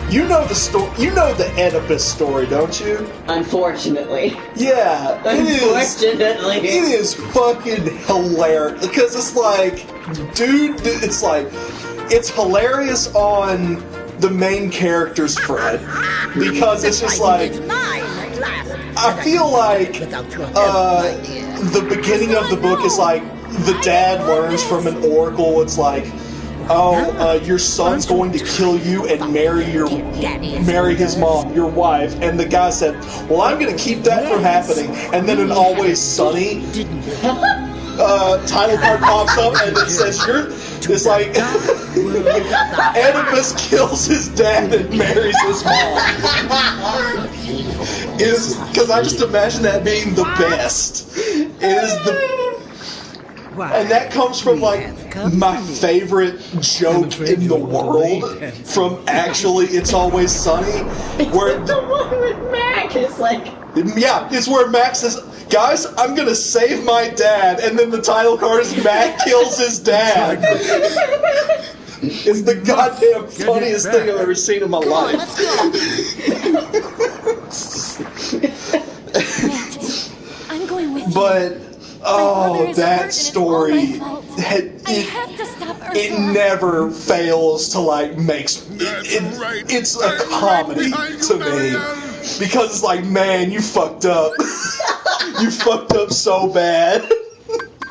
You know the story. You know the Oedipus story, don't you? Unfortunately. Yeah, Unfortunately. It is fucking hilarious because it's like, dude, it's hilarious on the main character's front because it's just like, I feel like the beginning of the book is like the dad learns from an oracle. It's like, your son's going to kill you and marry his mom, your wife. And the guy said, well, I'm going to keep that from happening. And then in Always Sunny, title card pops up and it says, it's like, Oedipus kills his dad and marries his mom. Because I just imagine that being the best. And that comes from, like, my favorite joke in the world from actually It's Always Sunny. Where the one with Mac is like... Yeah, it's where Mac says, guys, I'm gonna save my dad, and then the title card is Mac kills his dad. It's the goddamn funniest thing I've ever seen in my life. I'm going with you. But... oh, that story, it never fails to, like, it's a comedy to me. Because it's like, man, you fucked up. You fucked up so bad.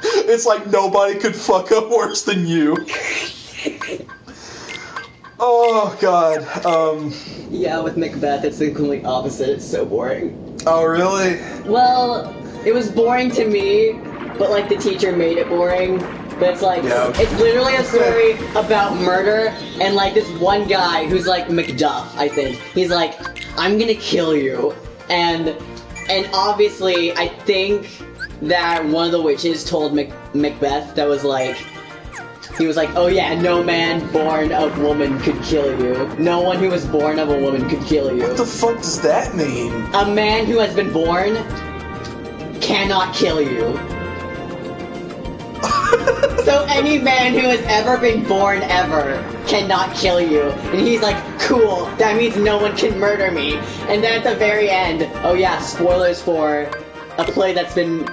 It's like nobody could fuck up worse than you. Oh, God. Yeah, with Macbeth, it's the complete opposite. It's so boring. Oh, really? Well... it was boring to me, but like the teacher made it boring. But it's like, it's literally a story about murder, and like this one guy who's like Macduff, I think. He's like, I'm gonna kill you. And obviously, I think that one of the witches told Macbeth that was like, he was like, oh yeah, no man born of woman could kill you. No one who was born of a woman could kill you. What the fuck does that mean? A man who has been born cannot kill you. So any man who has ever been born ever cannot kill you. And he's like, cool, that means no one can murder me. And then at the very end, oh yeah, spoilers for a play that's been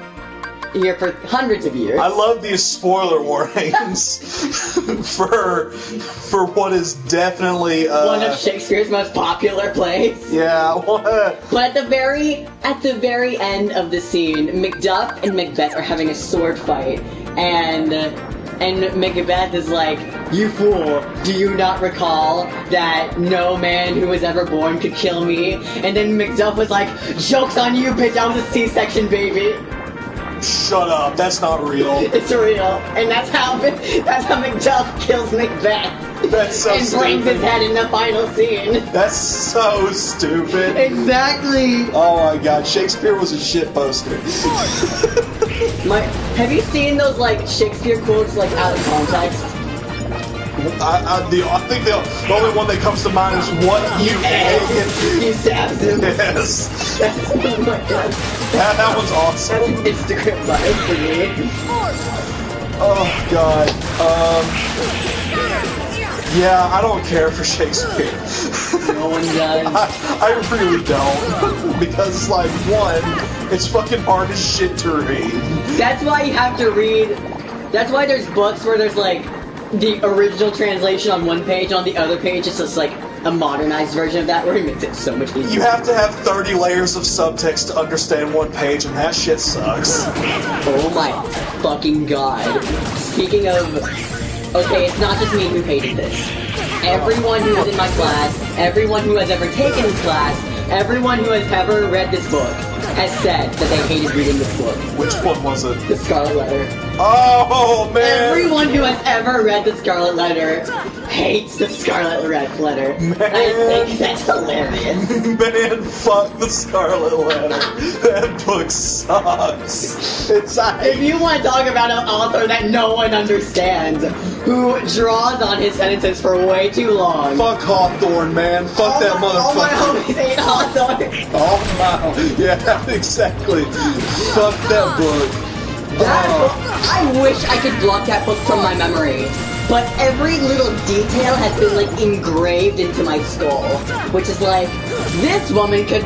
here for hundreds of years. I love these spoiler warnings for what is definitely one of Shakespeare's most popular plays. Yeah. But at the very end of the scene, Macduff and Macbeth are having a sword fight, and Macbeth is like, you fool, do you not recall that no man who was ever born could kill me? And then Macduff was like, joke's on you, bitch, I was a C-section baby. Shut up, that's not real. It's real. And that's how Macduff kills Macbeth. That's so and stupid. brings his head in the final scene. That's so stupid. Exactly. Oh my god, Shakespeare was a shit poster. Have you seen those like Shakespeare quotes like out of context? I think the only one that comes to mind is what you He stabs him. Yes. Oh my god. That one's awesome. That's an Instagram live for me. Oh god. Yeah, I don't care for Shakespeare. No one does. I really don't. Because, like, one, it's fucking hard as shit to read. That's why you have to read. That's why there's books where there's like the original translation on one page, on the other page it's just like a modernized version of that where it makes it so much easier. You have to have 30 layers of subtext to understand one page, and that shit sucks. Oh my fucking god. Speaking of... Okay, it's not just me who hated this. Everyone who is in my class, everyone who has ever taken this class, everyone who has ever read this book has said that they hated reading this book. Which one was it? The Scarlet Letter. Oh, man! Everyone who has ever read the Scarlet Letter hates the Scarlet Letter. Man. I think that's hilarious. Man, fuck the Scarlet Letter. That book sucks. It's If you want to talk about an author that no one understands, who draws on his sentences for way too long. Fuck Hawthorne, man. Fuck that motherfucker. All my homies hate Hawthorne. Oh my, yeah, exactly. Fuck that book. That book, I wish I could block that book from my memory. But every little detail has been like engraved into my skull. Which is like, this woman could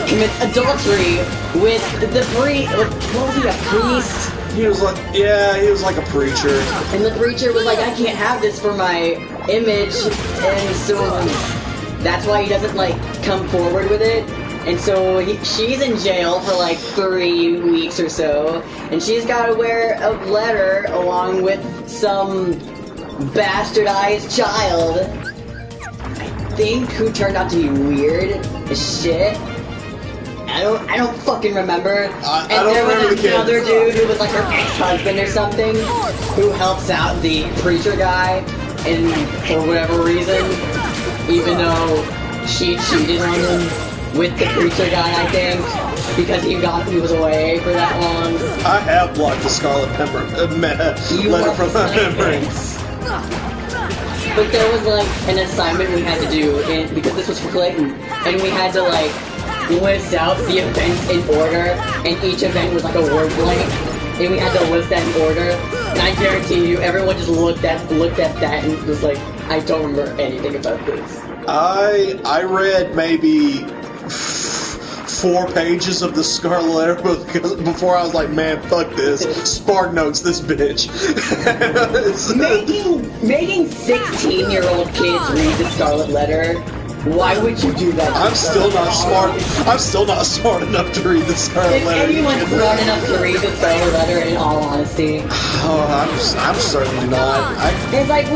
commit adultery with the priest. What was he, a priest? He was like, yeah, he was like a preacher. And the preacher was like, I can't have this for my image. And so that's why he doesn't like come forward with it. And so she's in jail for like 3 weeks or so, and she's got to wear a letter along with some bastardized child, I think, who turned out to be weird as shit. I don't fucking remember. I And don't there remember was the kid. another dude who was like her ex-husband or something, who helps out the preacher guy, and for whatever reason, even though she cheated on him with the preacher guy, I think, because he was away for that long. I have blocked the Scarlet letter from my memory. But there was like an assignment we had to do, because this was for Clayton, and we had to like list out the events in order, and each event was like a word blank, and we had to list that in order. And I guarantee you, everyone just looked at that and was like, I don't remember anything about this. I read maybe 4 pages of the Scarlet Letter before I was like, man, fuck this. Spark Notes this bitch. Making 16-year-old kids read the Scarlet Letter, why would you do that? I'm still not smart. I'm still not smart enough to read the Scarlet If Letter. anyone's smart enough to read the Scarlet Letter, in all honesty, Oh, I'm certainly not. it's like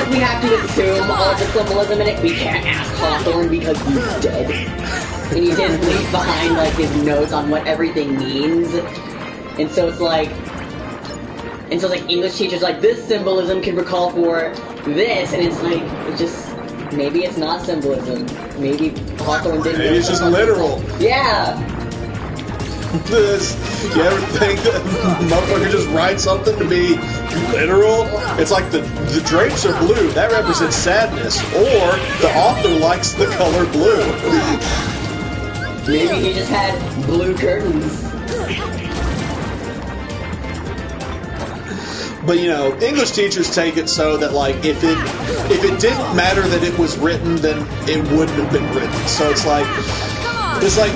we have to assume all of the symbolism in it. We can't ask Hawthorne because he's dead. And he didn't leave behind like his notes on what everything means. And so it's like English teachers like, this symbolism can recall for this, and it's like, maybe it's not symbolism. Maybe Hawthorne didn't. Maybe it's just literal. Yeah. This, you ever think that motherfucker just writes something to be literal? It's like the drapes are blue. That represents sadness. Or the author likes the color blue. Maybe he just had blue curtains. But you know, English teachers take it so that like if it didn't matter that it was written, then it wouldn't have been written. So it's like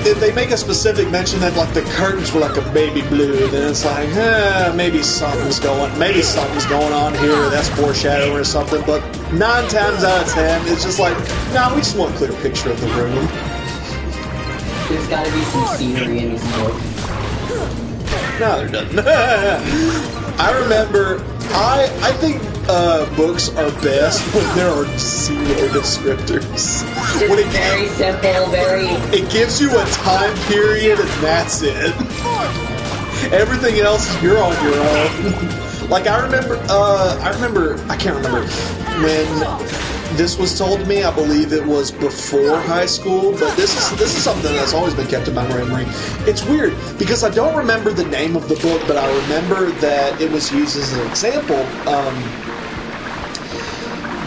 they make a specific mention that like the curtains were like a baby blue, and then it's like maybe something's going on here. That's foreshadowing or something. But 9 times out of 10, it's just like, nah, we just want a clear picture of the room. There's gotta be some scenery in this book. No, there doesn't. I remember, I think books are best when there are zero descriptors. When Just very simple, very... it gives you a time period and that's it. Everything else, you're on your own. Like I can't remember when this was told to me. I believe it was before high school, but this is something that's always been kept in my memory. It's weird because I don't remember the name of the book, but I remember that it was used as an example.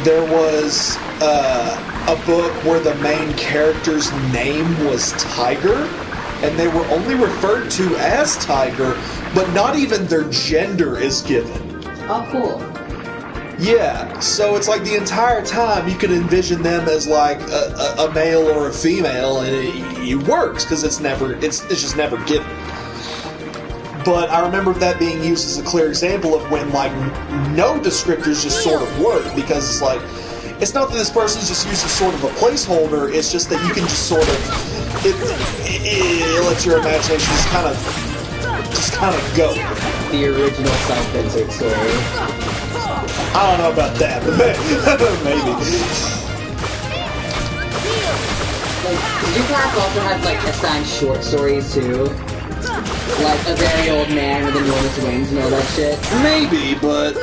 There was a book where the main character's name was Tiger, and they were only referred to as Tiger, but not even their gender is given. Oh, cool. Yeah, so it's like the entire time you could envision them as like a male or a female, and it works because it's just never given. But I remember that being used as a clear example of when like no descriptors just sort of work, because it's like it's not that this person's just used as sort of a placeholder. It's just that you can just sort of it lets your imagination just kind of go. The original self-insert story. I don't know about that, but maybe. Like, did your class also have like assigned short stories too? Like a very old man with enormous wings and all that shit? Maybe, but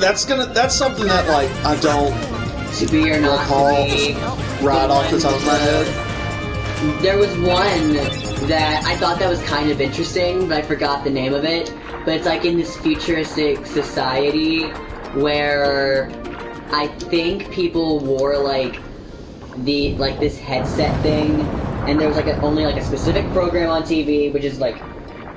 that's something that like I don't To be or not recall to be. right off the top of my head. There was one that I thought that was kind of interesting, but I forgot the name of it. But it's like in this futuristic society where I think people wore like this headset thing, and there was like only like a specific program on TV, which is like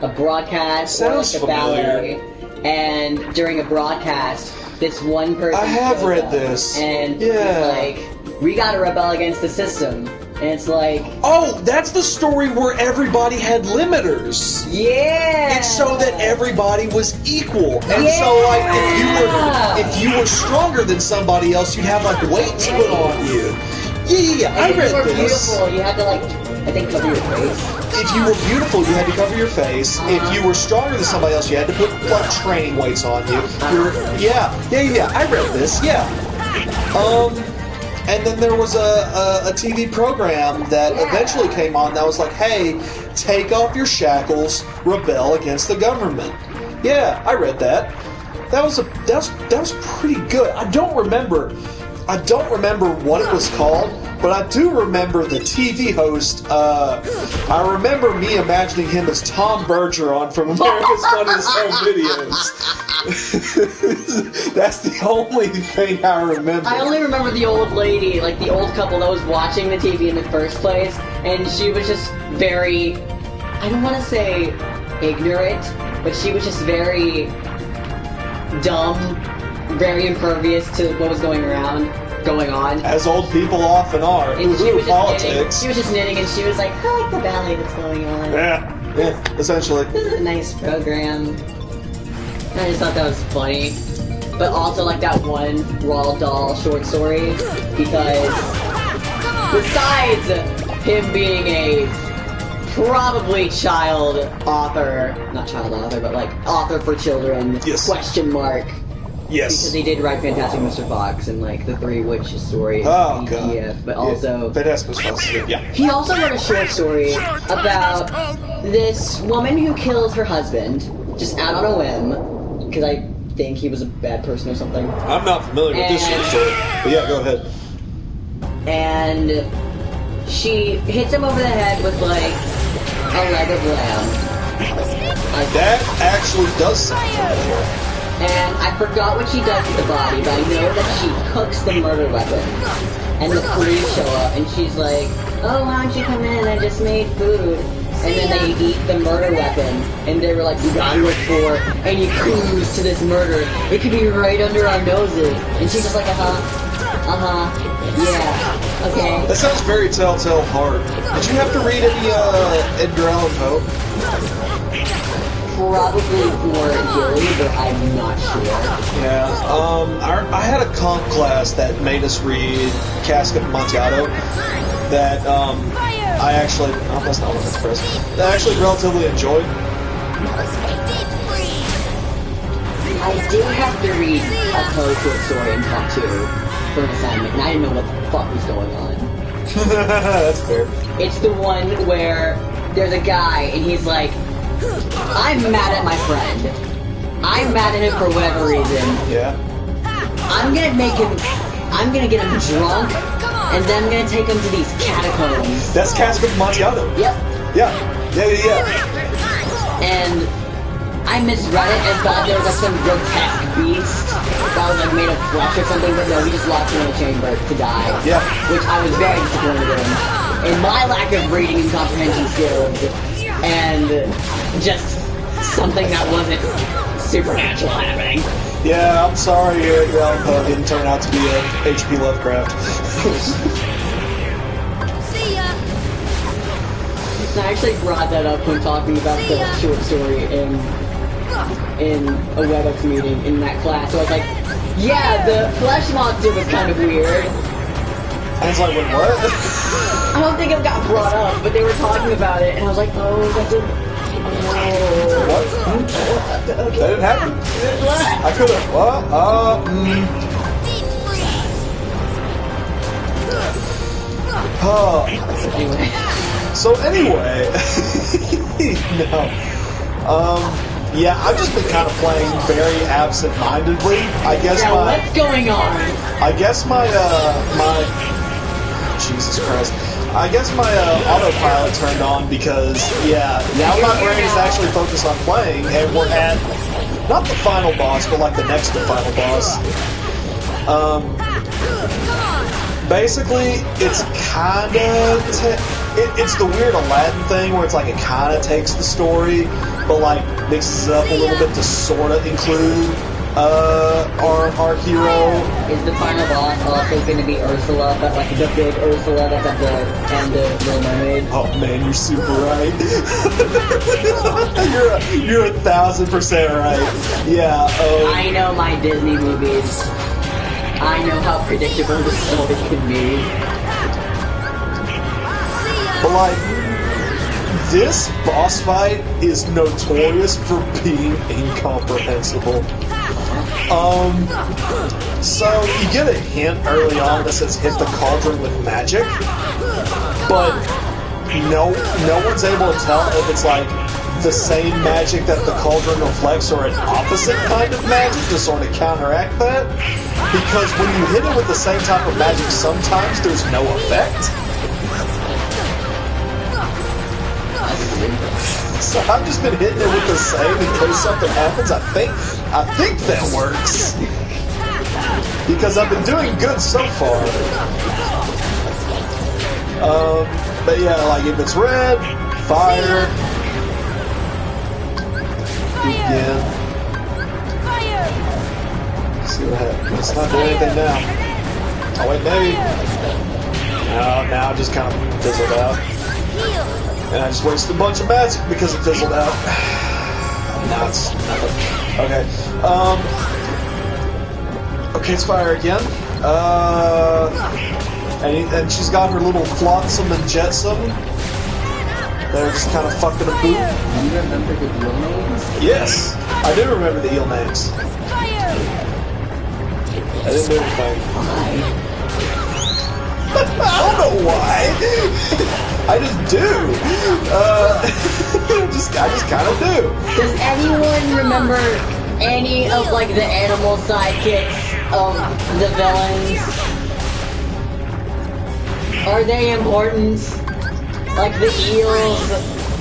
a broadcast or Sounds like a ballet. And during a broadcast, this one person I have showed read up, this. and Yeah. it's like, we gotta rebel against the system. And it's like, Oh, that's the story where everybody had limiters. yeah! It's so that everybody was equal, and Yeah. so like if you were stronger than somebody else, you'd have like weights put on you. Yeah. I And if read you were this. beautiful, you had to like, I think, cover your face. If you were beautiful, you had to cover your face. If you were stronger than somebody else, you had to put like training weights on you. Yeah. I read this. Yeah. And then there was a TV program that eventually came on that was like, hey, take off your shackles, rebel against the government. Yeah, I read that. That was pretty good. I don't remember what it was called, but I do remember the TV host. I remember me imagining him as Tom Bergeron from America's Funniest Home Videos. That's the only thing I remember. I only remember the old lady, like the old couple that was watching the TV in the first place, and she was just very, I don't want to say ignorant, but she was just very dumb, very impervious to what was going on. As old people often are. And she was just Politics. knitting. She was just knitting, and she was like, I like the ballet that's going on. Yeah, essentially. This is a nice program. I just thought that was funny. But also like that one Roald Dahl short story, because besides him being a probably child author, not child author, but like author for children, Yes. question mark. Yes. Because he did write Fantastic Mr. Fox and like the Three Witches story. Oh, God. Yeah, but also... Fantastic Mr. Fox, yeah. He also wrote a short story about this woman who kills her husband, just out on a whim, because I think he was a bad person or something. I'm not familiar with this short story, but yeah, go ahead. And she hits him over the head with like a leg of lamb. That actually does sound familiar. And I forgot what she does with the body, but I know that she cooks the murder weapon. And the police show up, and she's like, "Oh, why don't you come in? I just made food." And then they eat the murder weapon, and they were like, "You gotta look for any clues to this murder. It could be right under our noses." And she's just like, yeah, okay. That sounds very Telltale Heart. Did you have to read any Edgar Allan Poe? Probably for Gilly, but I'm not sure. Yeah. I had a comp class that made us read Cask of Amontillado. That I actually that's not what that's pressed. That I actually relatively enjoyed. I did have to read a Poe short story in Part 2 for an assignment, and I didn't know what the fuck was going on. That's fair. It's the one where there's a guy, and he's like, "I'm mad at my friend. I'm mad at him for whatever reason. Yeah. I'm gonna get him drunk, and then I'm gonna take him to these catacombs." That's Cask of Amontillado. Yep. Yeah. And I misread it and thought there was like some grotesque beast that was like made of flesh or something, but no, he just locked him in a chamber to die. Yeah. Which I was very disappointed in. In my lack of reading and comprehension skills, and just something that wasn't supernatural happening. Yeah, I'm sorry Edgar Allan Poe didn't turn out to be a H.P. Lovecraft. See ya. I actually brought that up when talking about the short story in a WebEx meeting in that class. So I was like, yeah, the flesh monster was kind of weird. I was like, wait, what? I don't think it got brought up, but they were talking about it, and I was like, oh, that's a... What? That didn't happen? I could have... What? Anyway. So anyway... No. Yeah, I've just been kind of playing very absent-mindedly. I guess Yeah, what's going on? I guess my Jesus Christ. I guess my autopilot turned on because, yeah, now my brain is actually focused on playing, and we're at, not the final boss, but like the next to final boss. Basically, it's kinda, it's the weird Aladdin thing where it's like it kinda takes the story, but like mixes it up a little bit to sorta include our hero. Is the final boss also going to be Ursula, but like the big Ursula that's at the end of Little Mermaid? Oh man, you're super right. you're 1,000% right. Yeah. I know my Disney movies. I know how predictable the story can be. But like, this boss fight is notorious for being incomprehensible. So you get a hint early on that says hit the cauldron with magic, but no one's able to tell if it's like the same magic that the cauldron reflects or an opposite kind of magic to sort of counteract that. Because when you hit it with the same type of magic, sometimes there's no effect. So I've just been hitting it with the same in case something happens. I think that works. Because I've been doing good so far. But yeah, like if it's red, fire. Again. See what happens. It's not doing anything now. Oh wait, maybe. No, now it just kind of fizzled out. And I just wasted a bunch of magic because it fizzled out. Now it's nothing. Okay. Okay, it's fire again. And she's got her little flotsam and jetsam. They're just kind of fucking a boot. Do you remember the eel names? Yes, I do remember the eel names. I didn't do anything. I don't know why. I just do. I just kind of do. Does anyone remember any of like the animal sidekicks of the villains? Are they important? Like the eels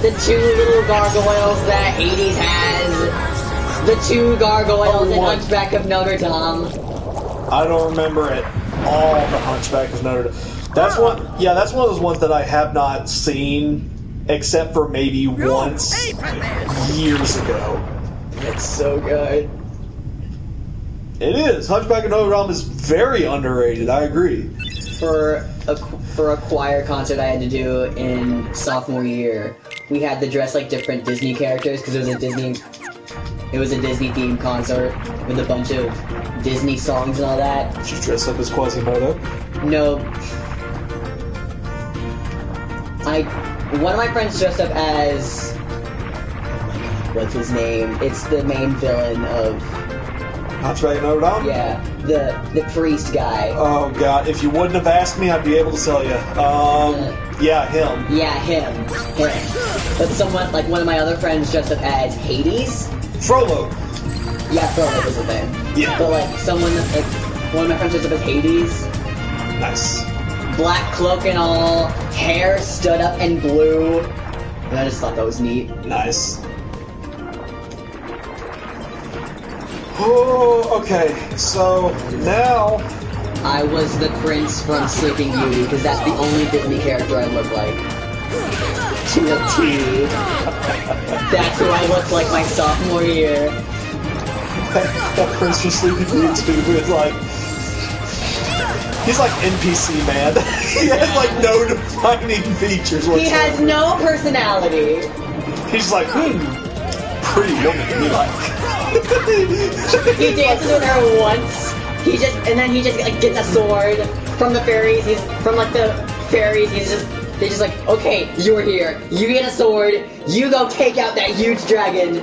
the two little gargoyles that Hades has. The two gargoyles in what? Hunchback of Notre Dame. I don't remember at all the Hunchback of Notre Dame. That's one. Yeah, that's one of those ones that I have not seen, except for maybe once years ago. It's so good. It is. Hunchback of Notre Dame is very underrated. I agree. For a choir concert I had to do in sophomore year, we had to dress like different Disney characters because it was a Disney themed concert with a bunch of Disney songs and all that. Did you dress up as Quasimodo? No, one of my friends dressed up as, oh my god, what's his name? It's the main villain of, Hunchback of Notre Dame? yeah, the priest guy. Oh god, if you wouldn't have asked me, I'd be able to tell you. Yeah, him. Yeah, him. But one of my other friends dressed up as Hades. Frollo. Yeah, Frollo was the thing. Yeah. But one of my friends dressed up as Hades. Nice. Black cloak and all, hair stood up and blue. And I just thought that was neat. Nice. Oh, okay. So now I was the prince from Sleeping Beauty, because that's the only Disney character I look like. To a T. That's who I looked like my sophomore year. that Prince from Sleeping Beauty is like, he's like NPC man. He has like no defining features whatsoever. He has no personality. He's like, pretty woman to me like. He dances with her once. He just like gets a sword from the fairies. They just like, okay, you're here. You get a sword. You go take out that huge dragon.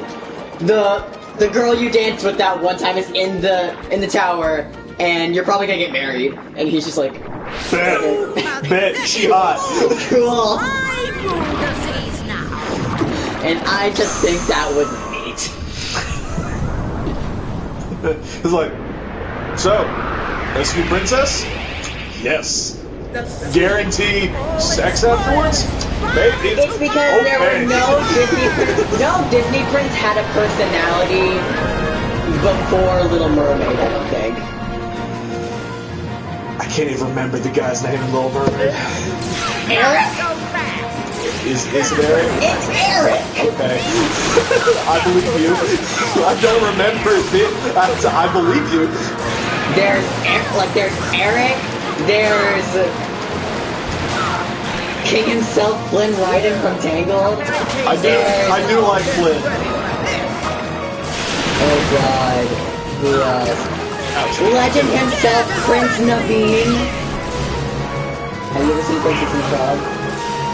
The girl you danced with that one time is in the tower, and you're probably gonna get married. And he's just like, Bet, she hot. cool. I rule the seas now. And I just think that was neat. He's like, so, rescue princess? Yes. Guaranteed sex afterwards? Maybe. It's because there were no Disney prince had a personality before Little Mermaid, I don't think. I can't even remember the guy's name in Little Mermaid. Eric? Is it Eric? It's Eric! Okay. I believe you. I don't remember it. I believe you. There's Eric, there's King himself, Flynn Rider from Tangled. I do like Flynn. Oh god. Who else? Legend himself, Prince Naveen. Have you ever seen Princess and the Frog?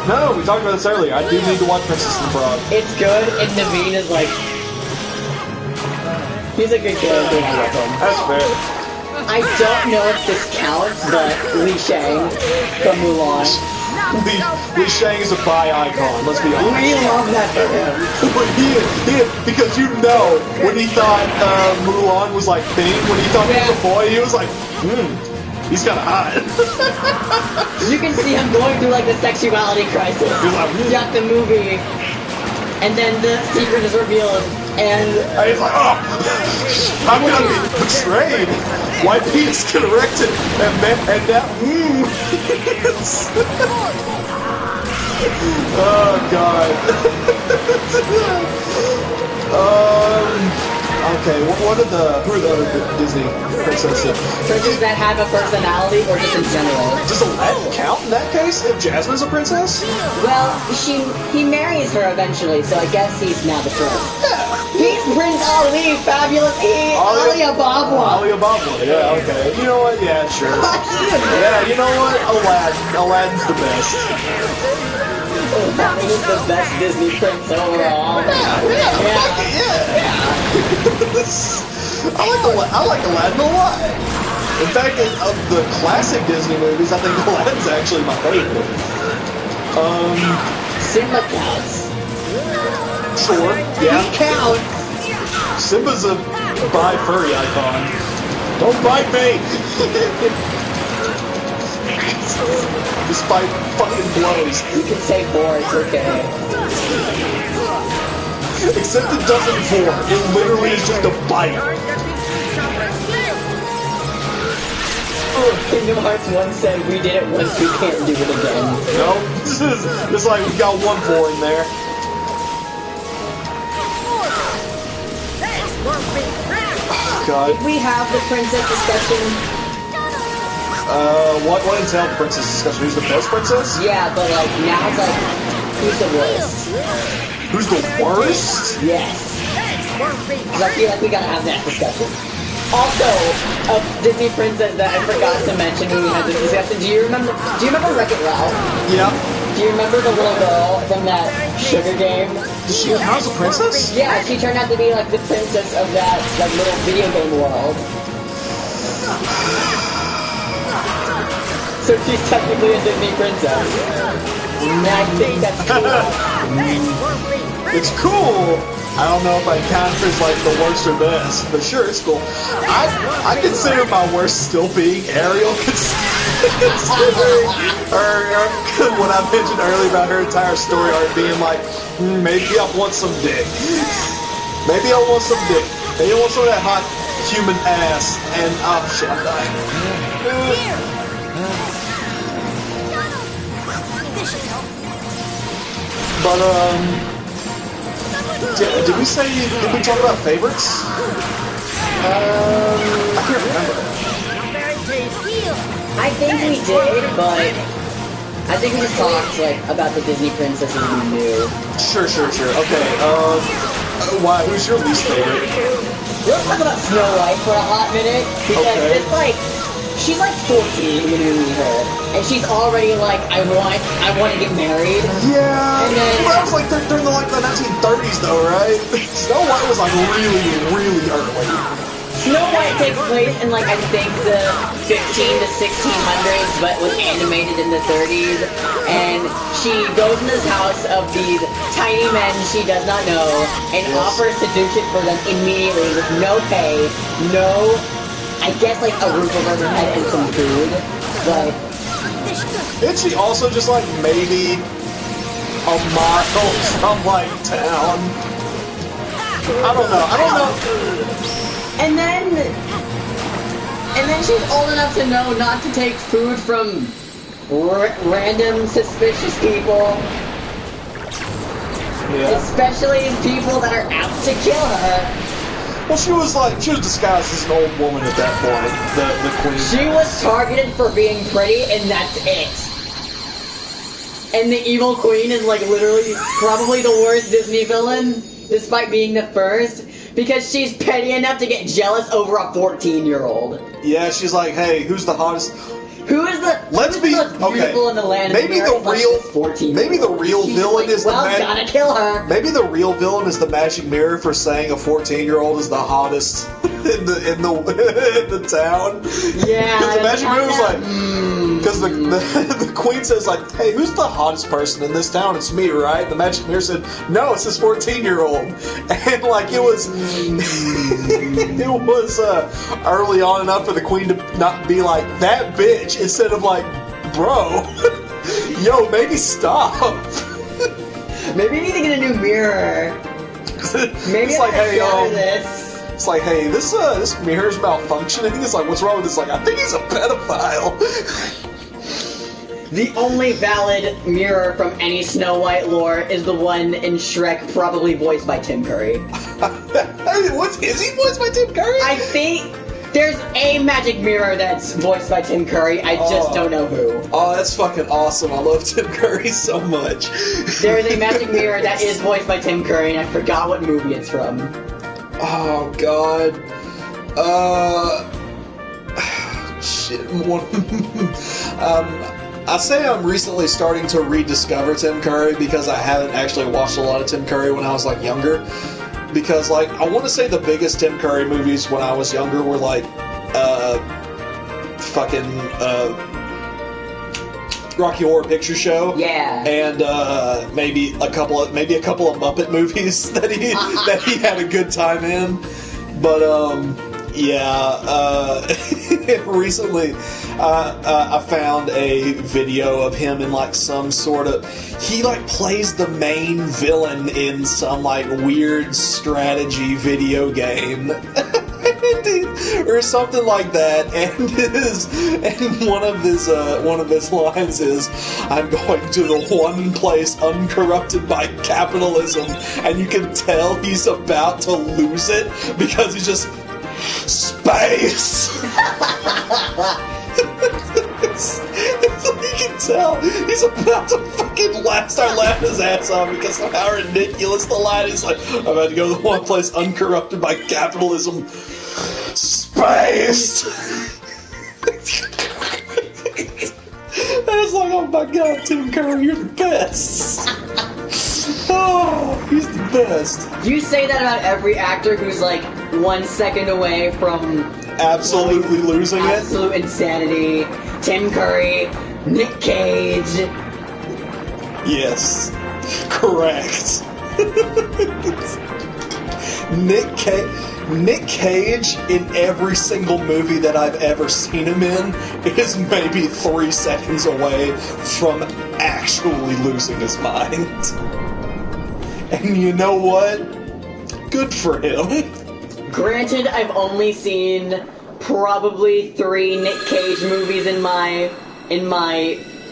No, we talked about this earlier. I do need to watch Princess and the Frog. It's good, and Naveen is like... He's a good character, I love him. That's fair. I don't know if this counts, but Li Shang from Mulan. Li Shang is a bi icon, let's be honest. We love that for him. Because you know, when he thought Mulan was like Bing, when he thought he was a boy, he was like, he's kinda hot. You can see him going through like the sexuality crisis. He's like, Throughout the movie. And then the secret is revealed, and he's like, oh, I'm gonna be betrayed. White Pete's gonna erect it, and now, oh god. Okay, who are the other Disney princesses? princes that have a personality, or just in general. Does Aladdin count in that case? If Jasmine's a princess? Well, he marries her eventually, so I guess he's now the prince. He's Prince Ali, fabulous Ali Ababwa. Ali Ababwa, yeah, okay. You know what? Yeah, sure. Yeah, you know what? Aladdin's the best. Aladdin is the best Disney prince overall. I like Aladdin a lot. In fact, of the classic Disney movies, I think Aladdin's actually my favorite. Simba counts. Sure, yeah. He counts. Simba's a bi-furry icon. Don't bite me! Despite fucking blows. You can say 4, it's okay. Except it doesn't form. It literally is just a bite. Kingdom Hearts 1 said, we did it once, we can't do it again. No, it's like we got one more in there. God. Did we have the princess discussion? What entailed the princess discussion? Who's the best princess? Yeah, but like, now it's like, who's the worst? Who's the worst? Yes. 'Cause I feel like we gotta have that discussion. Also, a Disney princess that I forgot to mention when we had this discussion. Do you remember Wreck-It Ralph? Yeah. Do you remember the little girl from that sugar game? Does she count as a princess? Yeah, she turned out to be like the princess of that like little video game world. So she's technically a Disney princess. And I think that's cool. It's cool. I don't know if I count her as like the worst or best, but sure, it's cool. I consider my worst still being Ariel, considering what I mentioned earlier about her entire story arc being like, maybe I want some dick. Maybe I want some dick. Maybe I want some of that hot human ass. And oh shit, I'm dying. But did we talk about favorites? I can't remember. I think we did, but I think we just talked like about the Disney princesses we knew. Sure. Okay. Why? Who's your least favorite? Let's talk about Snow White for a hot minute because Okay. it's like she's like 14 when we meet her, and she's already like I want to get married. Yeah. And then- Well, that was like during the 1930s though, right? Snow White was like really early. Snow White takes place in like I think the 15 to 1600s, but was animated in the 30s. And she goes in this house of these tiny men she does not know and offers seduction for them immediately with no pay, no, I guess like a roof over their head and some food. But Isn't she also just like maybe a mile from like town? I don't know. and then she's old enough to know not to take food from random suspicious people. Yeah. Especially people that are out to kill her. Well, she was disguised as an old woman at that point, the queen. She was targeted for being pretty, and that's it. And the evil queen is like literally probably the worst Disney villain, despite being the first, because she's petty enough to get jealous over a 14-year-old. Yeah, she's like, hey, who's the hottest? Who is the Let's who's be the most beautiful okay. in the land? Maybe of the Mary? real, 14. maybe the real She's villain like, is the well, gotta kill her. Maybe the real villain is the magic mirror for saying a 14-year-old is the hottest in the town. Yeah, Because the magic mirror was like, mm. because the queen says like, hey, who's the hottest person in this town? It's me, right? The magic mirror said, no, it's this 14-year-old, and like it was early on enough for the queen to not be like that bitch instead of like, bro, yo, maybe stop. Maybe you need to get a new mirror. Maybe It's I like, hey, shatter this. It's like, hey, this mirror's malfunctioning. It's like, what's wrong with this? Like, I think he's a pedophile. The only valid mirror from any Snow White lore is the one in Shrek, probably voiced by Tim Curry. Is he voiced by Tim Curry? I think there's a magic mirror that's voiced by Tim Curry. I just don't know who. Oh, that's fucking awesome. I love Tim Curry so much. There's a magic mirror that is voiced by Tim Curry, and I forgot what movie it's from. Oh, God. Shit. I say I'm recently starting to rediscover Tim Curry because I haven't actually watched a lot of Tim Curry when I was like younger. Because like I want to say the biggest Tim Curry movies when I was younger were like Rocky Horror Picture Show. Yeah. And maybe a couple of Muppet movies that he had a good time in. But Yeah, recently I found a video of him in like some sort of... He like plays the main villain in some like weird strategy video game. Or something like that, and one of his lines is, "I'm going to the one place uncorrupted by capitalism," and you can tell he's about to lose it because he's just space. You can tell he's about to fucking start laughing his ass off because of how ridiculous the line is. Like, I'm about to go to the one place uncorrupted by capitalism. Space! And it's like, oh my god, Tim Curry, you're the best. Oh, he's the best. You say that about every actor who's like 1 second away from Absolutely losing it. absolute insanity. Tim Curry, Nick Cage. Yes. Correct. Nick Cage in every single movie that I've ever seen him in is maybe 3 seconds away from actually losing his mind. And you know what? Good for him. Granted, I've only seen probably 3 Nick Cage movies in my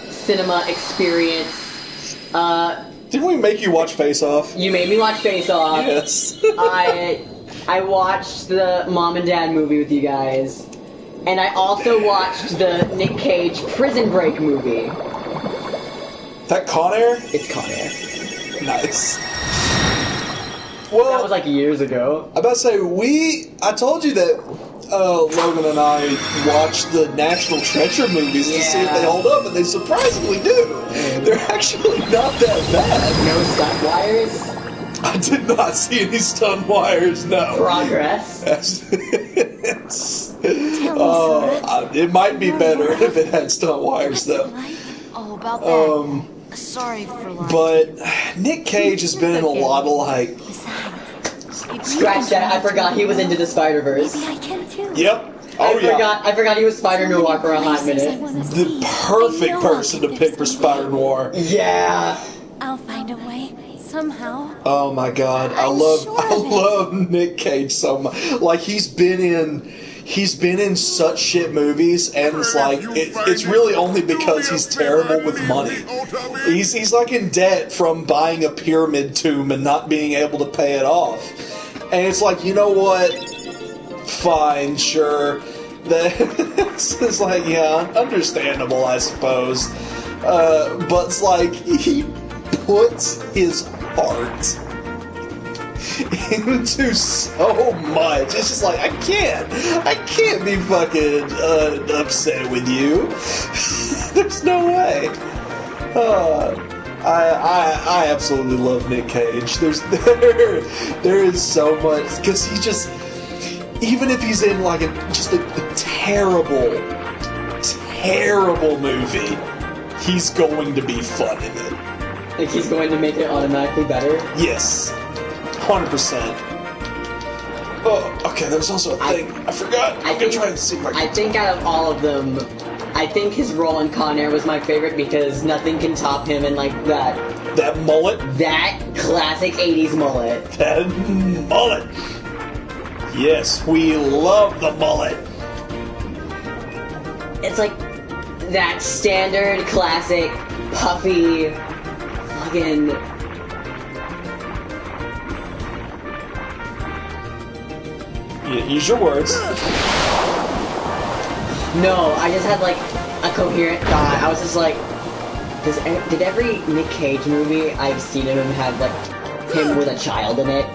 cinema experience. Didn't we make you watch Face Off? You made me watch Face Off. Yes. I watched the Mom and Dad movie with you guys. And I also watched the Nick Cage Prison Break movie. That Con Air? It's Con Air. Nice. That Well, was like years ago. I'm about to say, I told you that Logan and I watched the National Treasure movies to see if they hold up, and they surprisingly do. They're actually not that bad. No stunt wires. I did not see any stun wires, no. Progress. It might be better if it had stun wires, though. Oh, about that. Sorry for lying. But Nick Cage has been in a lot of, like... Scratch that, I forgot he was into the Spider-Verse. Maybe I can too. Yep. Oh, I forgot he was Spider-Noir for a hot minute. The perfect person to pick for Spider-Noir. Yeah. I'll find a way, somehow. Oh my god, I love Nick Cage so much. Like he's been in such shit movies, and it's like it's really only because he's terrible with money. He's like in debt from buying a pyramid tomb and not being able to pay it off. And it's like, you know what? Fine, sure. It's like, yeah, understandable, I suppose. But it's like he puts his heart into so much. It's just like, I can't be fucking upset with you. There's no way. I absolutely love Nick Cage. There is so much, because he just, even if he's in like just a terrible movie, he's going to be fun in it. Like he's going to make it automatically better? Yes. 100%. Oh, okay, there's also a thing. I forgot. I'm gonna try and see if I think out of all of them, I think his role in Con Air was my favorite because nothing can top him in like that mullet? That classic 80s mullet. That mullet. Yes, we love the mullet. It's like that standard classic puffy fucking... Use your words. No, I just had like a coherent thought. I was just like, did every Nick Cage movie I've seen of him have like him with a child in it?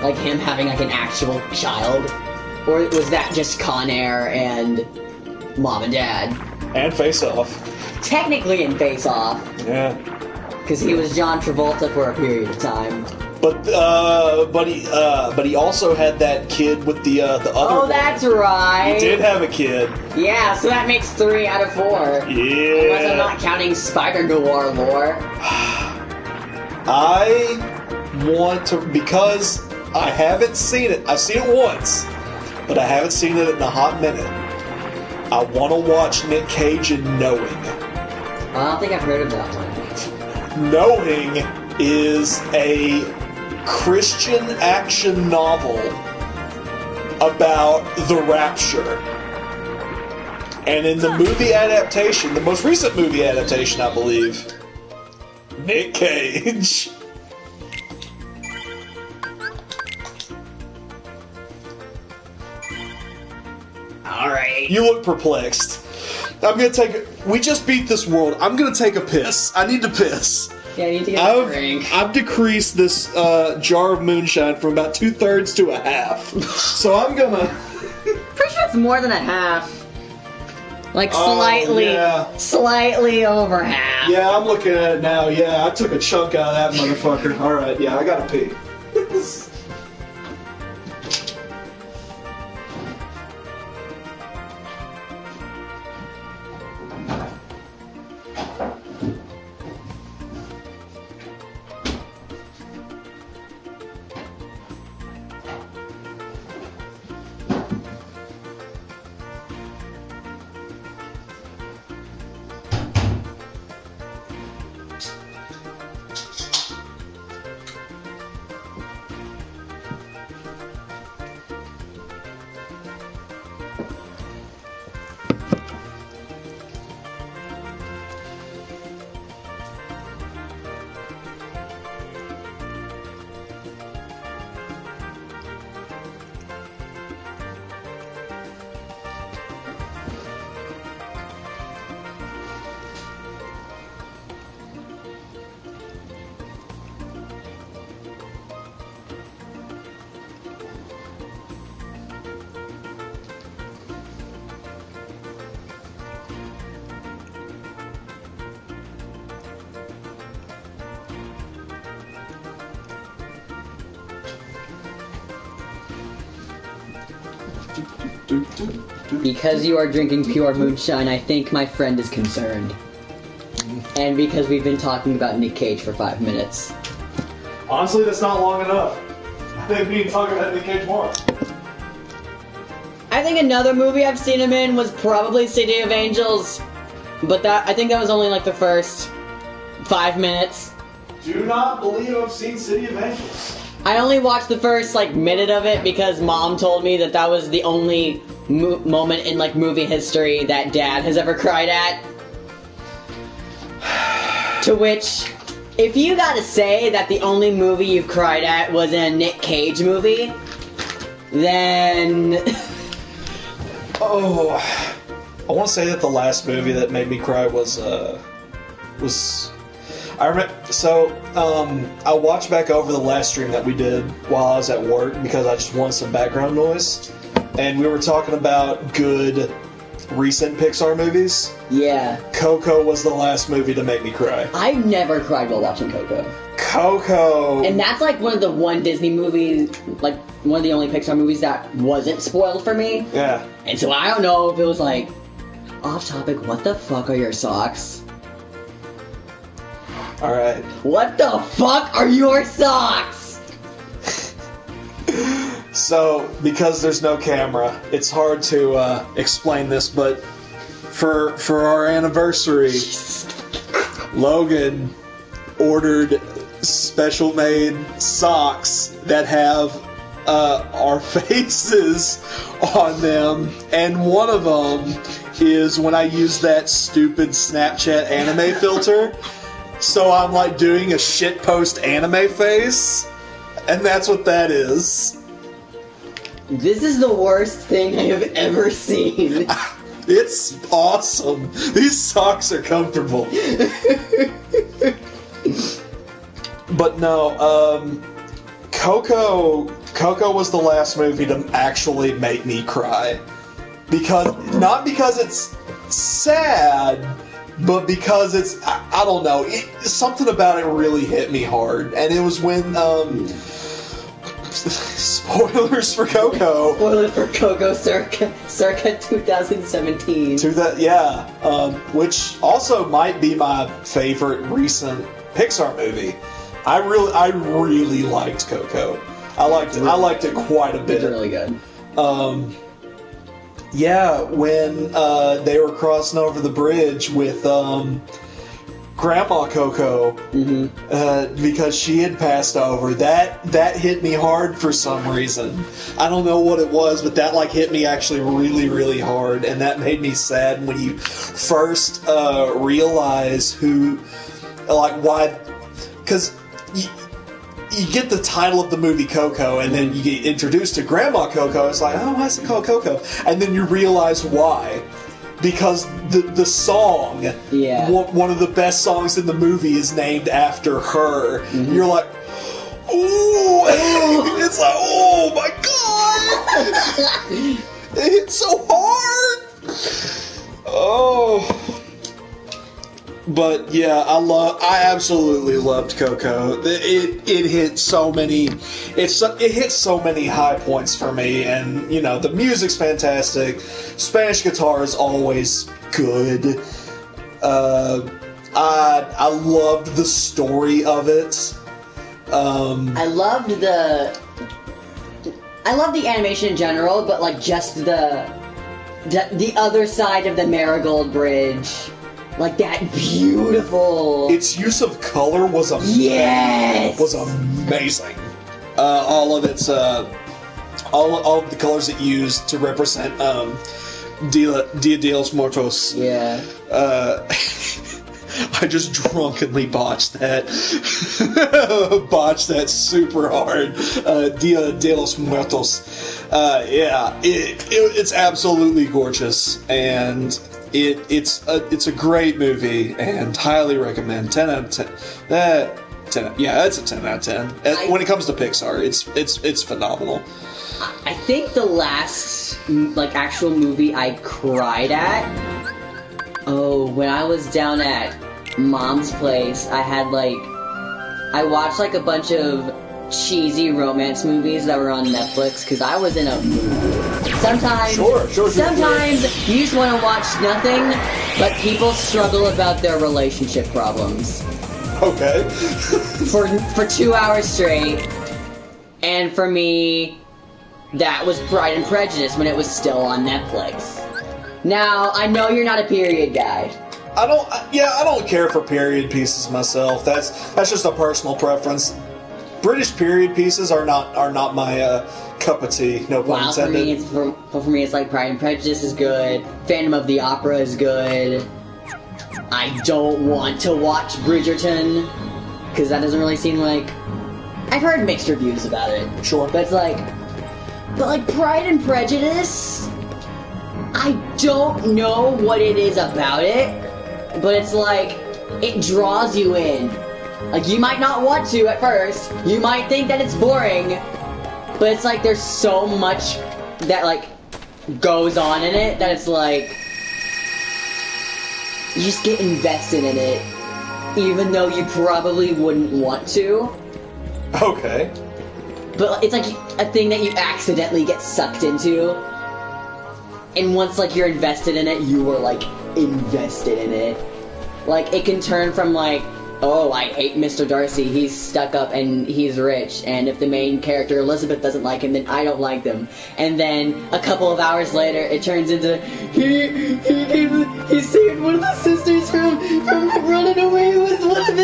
Like him having like an actual child? Or was that just Con Air and Mom and Dad? And Face Off. Technically in Face Off. Yeah. Because he was John Travolta for a period of time. But he also had that kid with the other. Oh, that's right. He did have a kid. Yeah, so that makes 3 out of 4. Yeah. Unless I'm not counting Spider-Noir lore. I want to, because I haven't seen it. I've seen it once, but I haven't seen it in a hot minute. I want to watch Nick Cage in Knowing. I don't think I've heard of that one. Knowing is a Christian action novel about the rapture. And in the movie adaptation, the most recent movie adaptation, I believe, Nick Cage. Alright. You look perplexed. I'm gonna take. We just beat this world. I'm gonna take a piss. I need to piss. Yeah, you need to get a drink. I've decreased this jar of moonshine from about 2/3 to a half. So I'm gonna. Pretty sure it's more than a half. Like slightly over half. Yeah, I'm looking at it now. Yeah, I took a chunk out of that motherfucker. All right, yeah, I gotta pee. Because you are drinking pure moonshine, I think my friend is concerned. And because we've been talking about Nick Cage for 5 minutes. Honestly, that's not long enough. I think we need to talk about Nick Cage more. I think another movie I've seen him in was probably City of Angels. But I think that was only like the first 5 minutes. Do not believe I've seen City of Angels. I only watched the first minute of it because Mom told me that was the only moment in movie history that Dad has ever cried at. To which, if you gotta say that the only movie you've cried at was in a Nick Cage movie, then I want to say that the last movie that made me cry was I remember. So I watched back over the last stream that we did while I was at work because I just wanted some background noise, and we were talking about good recent Pixar movies. Yeah. Coco was the last movie to make me cry. I've never cried while watching Coco. Coco. And that's one of the one Disney movies, one of the only Pixar movies that wasn't spoiled for me. Yeah. And so I don't know if it was off topic, what the fuck are your socks? Alright. What the fuck are your socks? So, because there's no camera, it's hard to explain this, but for our anniversary, Logan ordered special made socks that have our faces on them, and one of them is when I use that stupid Snapchat anime filter. So I'm doing a shitpost anime face, and that's what that is. This is the worst thing I have ever seen. It's awesome. These socks are comfortable. But no, Coco was the last movie to actually make me cry. Not because it's sad, but because it's, I don't know, something about it really hit me hard. And it was when, spoilers for Coco. Spoilers for Coco circa 2017. Which also might be my favorite recent Pixar movie. I really liked Coco. I liked it quite a bit. It's really good. Yeah, when they were crossing over the bridge with Grandma Coco, because she had passed over, that hit me hard for some reason. I don't know what it was, but that like hit me actually really, really hard, and that made me sad when you first realize who, like, why, because you get the title of the movie Coco, and then you get introduced to Grandma Coco. It's like, oh, why is it called Coco? And then you realize why. Because the song, one of the best songs in the movie, is named after her. You're like, ooh! It's like, oh my god! It hit so hard! Oh. But yeah, I absolutely loved Coco. It hit so many, it hit so many high points for me, and you know the music's fantastic. Spanish guitar is always good. I loved the story of it. I loved the animation in general, but like just the other side of the Marigold Bridge. Like that beautiful. Its use of color was amazing. Yes! Was amazing. All of its all of the colors it used to represent Dia de los Muertos. Yeah. I just drunkenly botched that. Botched that super hard. Dia de los Muertos. Yeah, it's absolutely gorgeous, and it's a great movie, and highly recommend. 10 out of 10. Yeah, it's a 10 out of 10. When it comes to Pixar, it's phenomenal. I think the last like actual movie I cried at. Oh, when I was down at Mom's place, I watched like a bunch of cheesy romance movies that were on Netflix because I was in a mood. Sometimes you just want to watch nothing but people struggle about their relationship problems. Okay. for 2 hours straight, and for me, that was Pride and Prejudice when it was still on Netflix. Now I know you're not a period guy. I don't care for period pieces myself. That's just a personal preference. British period pieces are not my cup of tea. No pun intended. For me, it's like Pride and Prejudice is good. Phantom of the Opera is good. I don't want to watch Bridgerton because that doesn't really seem like. I've heard mixed reviews about it. Sure, but it's like Pride and Prejudice. I don't know what it is about it, but it's like it draws you in. Like, you might not want to at first. You might think that it's boring. But it's like there's so much that, like, goes on in it that it's like... You just get invested in it. Even though you probably wouldn't want to. Okay. But it's like a thing that you accidentally get sucked into. And once, like, you're invested in it, you are, like, invested in it. Like, it can turn from, like... Oh, I hate Mr. Darcy, he's stuck up and he's rich, and if the main character, Elizabeth, doesn't like him, then I don't like them. And then, a couple of hours later, it turns into, he saved one of the sisters from running away with one of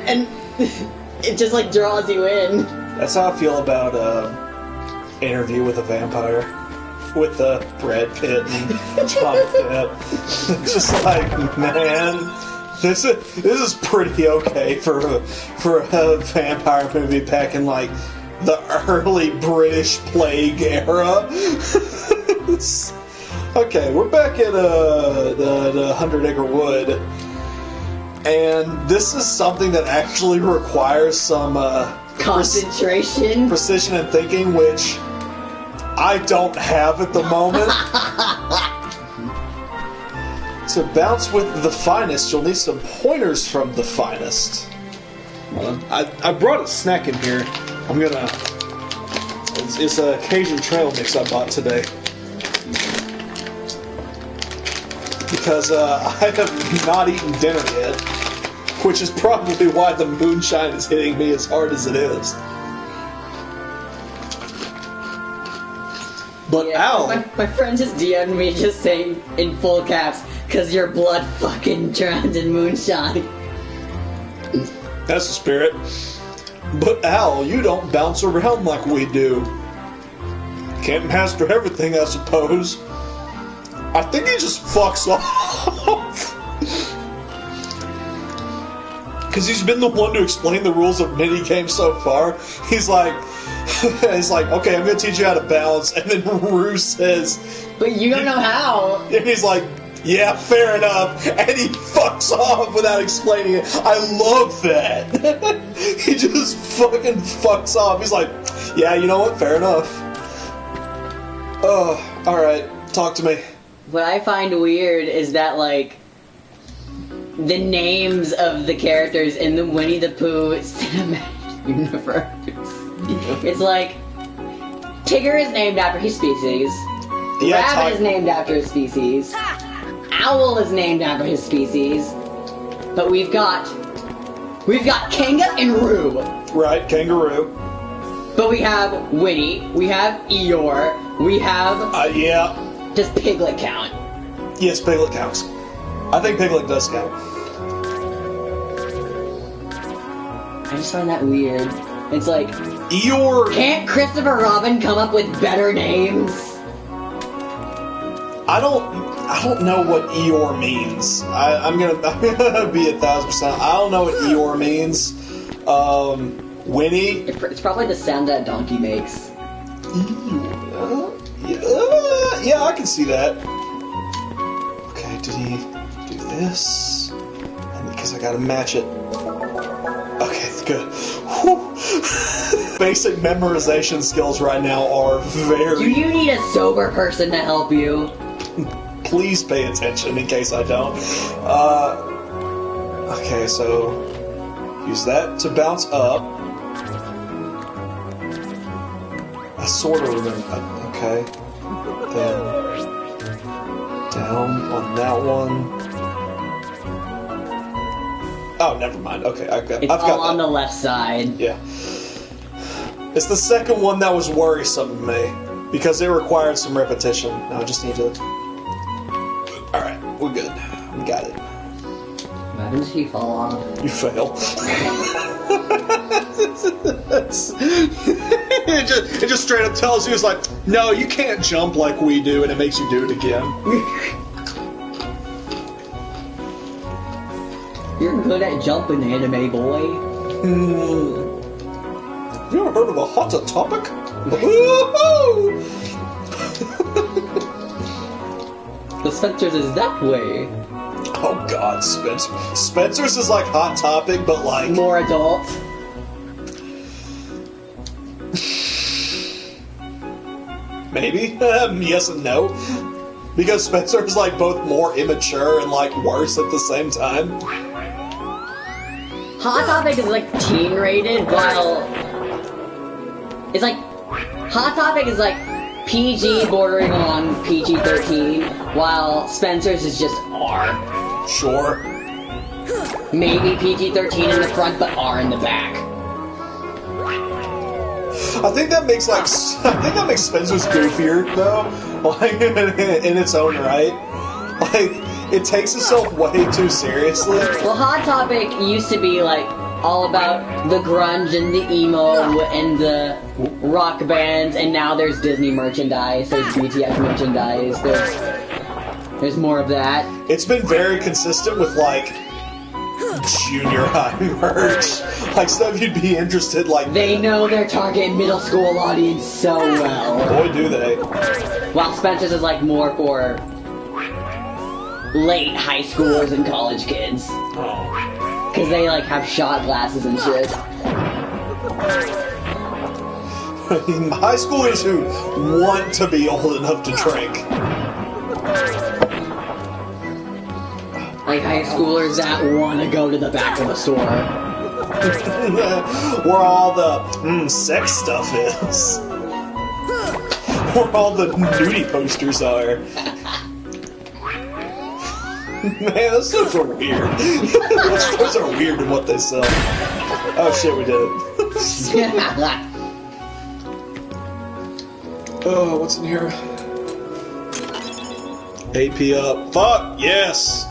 and it just, like, draws you in. That's how I feel about, Interview with a Vampire. With Brad Pitt and John Depp. Just like, man... This is pretty okay for a vampire movie back in like the early British plague era. Okay, we're back at the 100 Acre Wood, and this is something that actually requires some concentration, precision, and thinking, which I don't have at the moment. To bounce with the finest, you'll need some pointers from the finest. I brought a snack in here. I'm gonna... It's a Cajun trail mix I bought today. Because I have not eaten dinner yet. Which is probably why the moonshine is hitting me as hard as it is. But Yeah, Al, my friend just DM'd me just saying in full caps, "'Cause your blood fucking drowned in moonshine." that's the spirit. But Al, you don't bounce around like we do. Can't master everything, I suppose. I think he just fucks off. Because he's been the one to explain the rules of minigames so far. He's like, okay, I'm going to teach you how to bounce. And then Rue says... But you don't know how. And he's like, yeah, fair enough. And he fucks off without explaining it. I love that. He just fucking fucks off. He's like, yeah, you know what? Fair enough. Oh, alright. Talk to me. What I find weird is that, like, the names of the characters in the Winnie the Pooh cinematic universe. It's like, Tigger is named after his species. Yeah, Rabbit is named after his species. Owl is named after his species. But we've got Kanga and Roo. Right, kangaroo. But we have Winnie, we have Eeyore, we have... Yeah. Does Piglet count? Yes, Piglet counts. I think Piglet does count. I just find that weird. It's like... Eeyore... Can't Christopher Robin come up with better names? I don't know what Eeyore means. I'm gonna be 1,000%. I don't know what Eeyore means. Winnie. It's probably the sound that donkey makes. Yeah, I can see that. Okay, did he do this? Because I gotta match it. Okay, good. Whew. Basic memorization skills right now are very... Do you need a sober person to help you? Please pay attention in case I don't. Okay, so use that to bounce up. I sort of remember. Okay. Then down on that one. Oh, never mind. Okay, I've got on that. the left side. Yeah. It's the second one that was worrisome to me because it required some repetition. Now I just need to... Alright, we're good. We got it. What happens if you fall off? You fail. It just straight up tells you, it's like, no, you can't jump like we do, and it makes you do it again. You're good at jumping, anime boy. Have you ever heard of a hot topic? The Spencer's is that way. Oh god, Spencer's is like Hot Topic, but like... More adult. Maybe? Yes and no. Because Spencer's like both more immature and like worse at the same time. Hot Topic is like teen rated, while... It's like... Hot Topic is like PG bordering on PG-13, while Spencer's is just R. Sure. Maybe PG-13 in the front, but R in the back. I think that makes Spencer's goofier though, like in its own right. Like it takes itself way too seriously. Well, Hot Topic used to be like all about the grunge and the emo and the rock bands, and now there's Disney merchandise, there's BTS merchandise, there's more of that. It's been very consistent with like junior high merch, like stuff you'd be interested like. They know their target middle school audience so well. Boy, do they! While Spencer's is like more for late high schoolers and college kids. Oh. Because they, like, have shot glasses and shit. High schoolers who want to be old enough to drink. Like, high schoolers that want to go to the back of the store. Where all the sex stuff is. Where all the nudie posters are. Man, those stores are weird. Those stores are weird in what they sell. Oh shit, we did Oh, what's in here? AP up. Fuck, yes!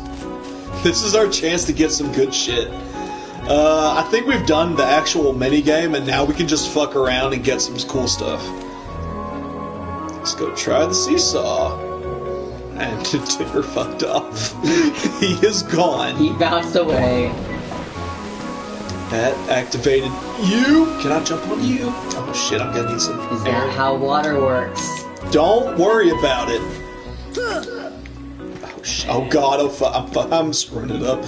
This is our chance to get some good shit. I think we've done the actual minigame, and now we can just fuck around and get some cool stuff. Let's go try the seesaw. And Tigger fucked off. He is gone. He bounced away. That activated you. Can I jump on you? Oh shit, I'm gonna need some Is air. that how water works? Don't worry about it. Oh shit. Oh god, I'm screwing it up.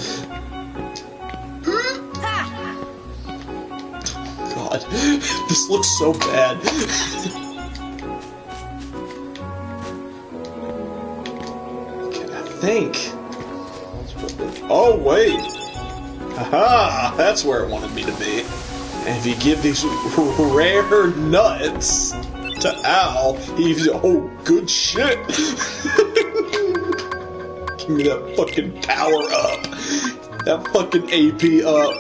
God, this looks so bad. Okay, I think. Oh wait. Aha! That's where it wanted me to be. And if you give these rare nuts to Al, he's good shit. Give me that fucking power up. That fucking AP up.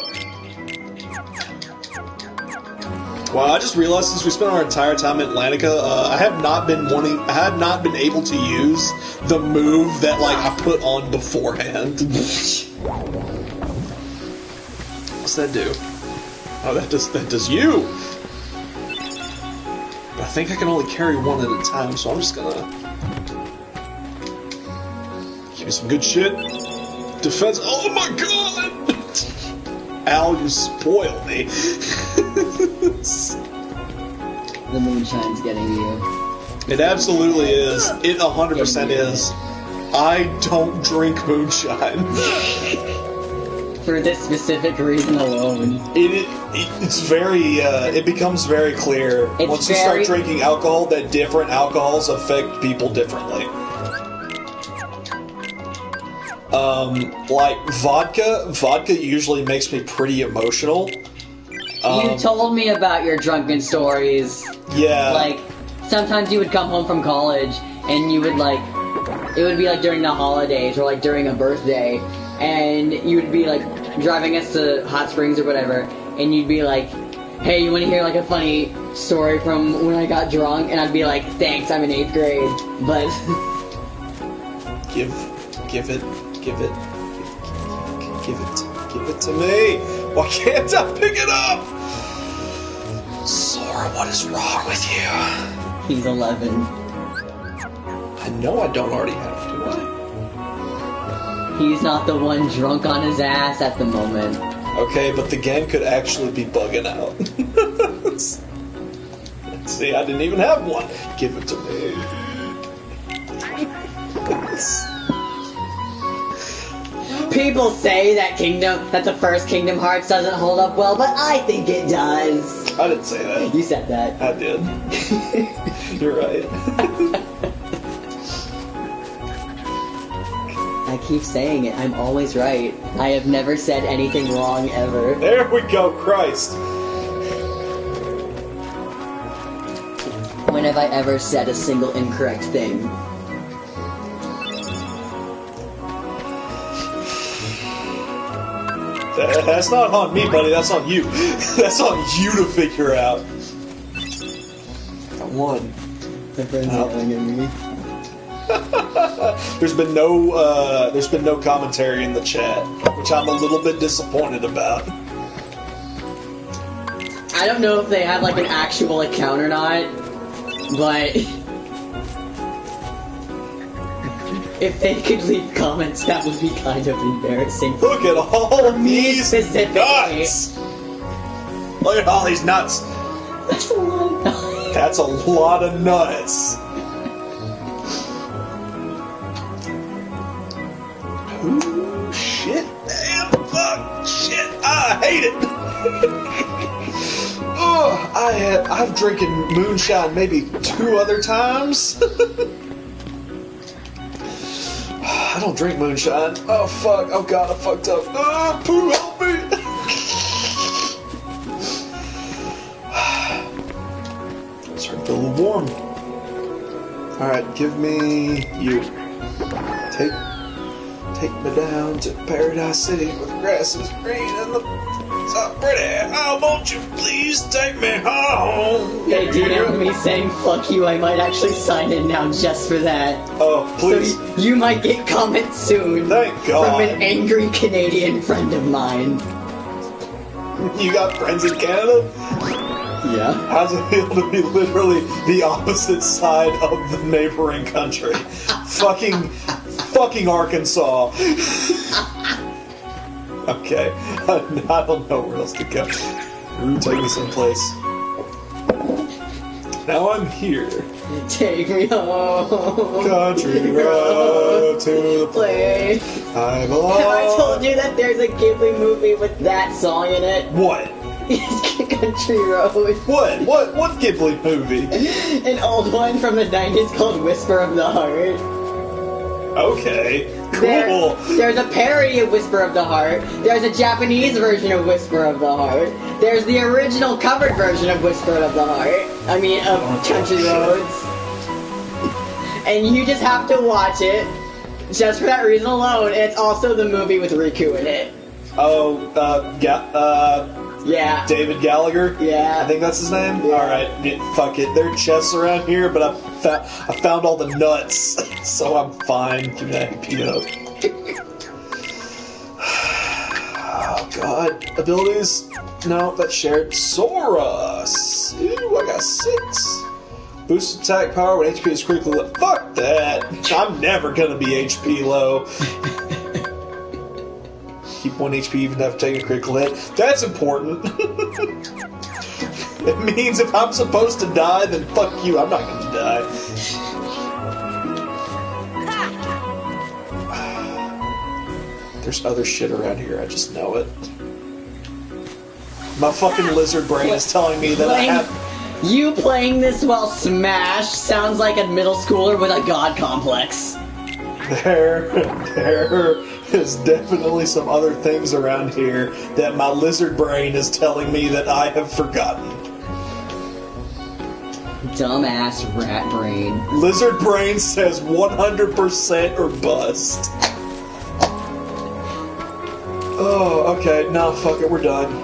Wow, I just realized since we spent our entire time in Atlantica, I have not been able to use the move that I put on beforehand. What's that do? Oh, that does you. But I think I can only carry one at a time, so I'm just gonna give me some good shit. Defense. Oh my god! Al, you spoil me. The moonshine's getting you. It absolutely is. It 100% is. I don't drink moonshine. For this specific reason alone. It's very, it becomes very clear once you start drinking alcohol that different alcohols affect people differently. Like vodka usually makes me pretty emotional. You told me about your drunken stories. Yeah. Like, sometimes you would come home from college and you would it would be during the holidays or during a birthday, and you would be driving us to Hot Springs or whatever, and you'd be like, hey, you want to hear a funny story from when I got drunk? And I'd be like, thanks, I'm in 8th grade, but... Give it to me. Why can't I pick it up? Sora, what is wrong with you? He's 11. I know I don't already have, do I? He's not the one drunk on his ass at the moment. Okay, but the gang could actually be bugging out. See, I didn't even have one. Give it to me. People say that the first Kingdom Hearts doesn't hold up well, but I think it does. I didn't say that. You said that. I did. You're right. I keep saying it. I'm always right. I have never said anything wrong ever. There we go, Christ. When have I ever said a single incorrect thing? That's not on me, buddy. That's on you. That's on you to figure out. I won. My friend's yelling at me. There's been no commentary in the chat, which I'm a little bit disappointed about. I don't know if they have an actual account or not, but if they could leave comments, that would be kind of embarrassing. Look at all these specifically. nuts! Look at all these nuts! That's a lot of nuts. That's a lot of nuts. Ooh, shit, damn, fuck, shit, I hate it. I've drinking moonshine maybe 2 other times. I don't drink moonshine. Oh fuck, oh god, I fucked up. Pooh, help me. Starting to feel a little warm. Alright, give me you. Take Take me down to Paradise City where the grass is green and the so pretty. Oh, won't you please take me home? Hey, do you know me saying fuck you? I might actually sign in now just for that. Oh, please. So you might get comments soon. Thank God. From an angry Canadian friend of mine. You got friends in Canada? Yeah. How's it feel to be literally the opposite side of the neighboring country? fucking Arkansas. Okay, I don't know where else to go. Take me someplace. Now I'm here. Take me home. Country road to the place I belong. Have I told you that there's a Ghibli movie with that song in it? What? Country Road. What Ghibli movie? An old one from the 90s called Whisper of the Heart. Okay, cool. There's a parody of Whisper of the Heart. There's a Japanese version of Whisper of the Heart. There's the original covered version of Whisper of the Heart. I mean, of Country Roads. And you just have to watch it, just for that reason alone. And it's also the movie with Riku in it. Oh, yeah. David Gallagher? Yeah. I think that's his name? Yeah. Alright, fuck it. There are chests around here, but I found all the nuts, so I'm fine. Give me that HP up. Oh god. Abilities? No, that's shared. Soros! Ooh, I got 6. Boost attack power when HP is critically low. Fuck that! I'm never gonna be HP low. Keep 1 HP even after taking a critical hit. That's important. It means if I'm supposed to die, then fuck you, I'm not gonna die. There's other shit around here, I just know it. My fucking lizard brain is telling me that I have... You playing this while Smash sounds like a middle schooler with a god complex. There is definitely some other things around here that my lizard brain is telling me that I have forgotten. Dumbass rat brain. Lizard brain says 100% or bust. Oh, okay. No, fuck it. We're done.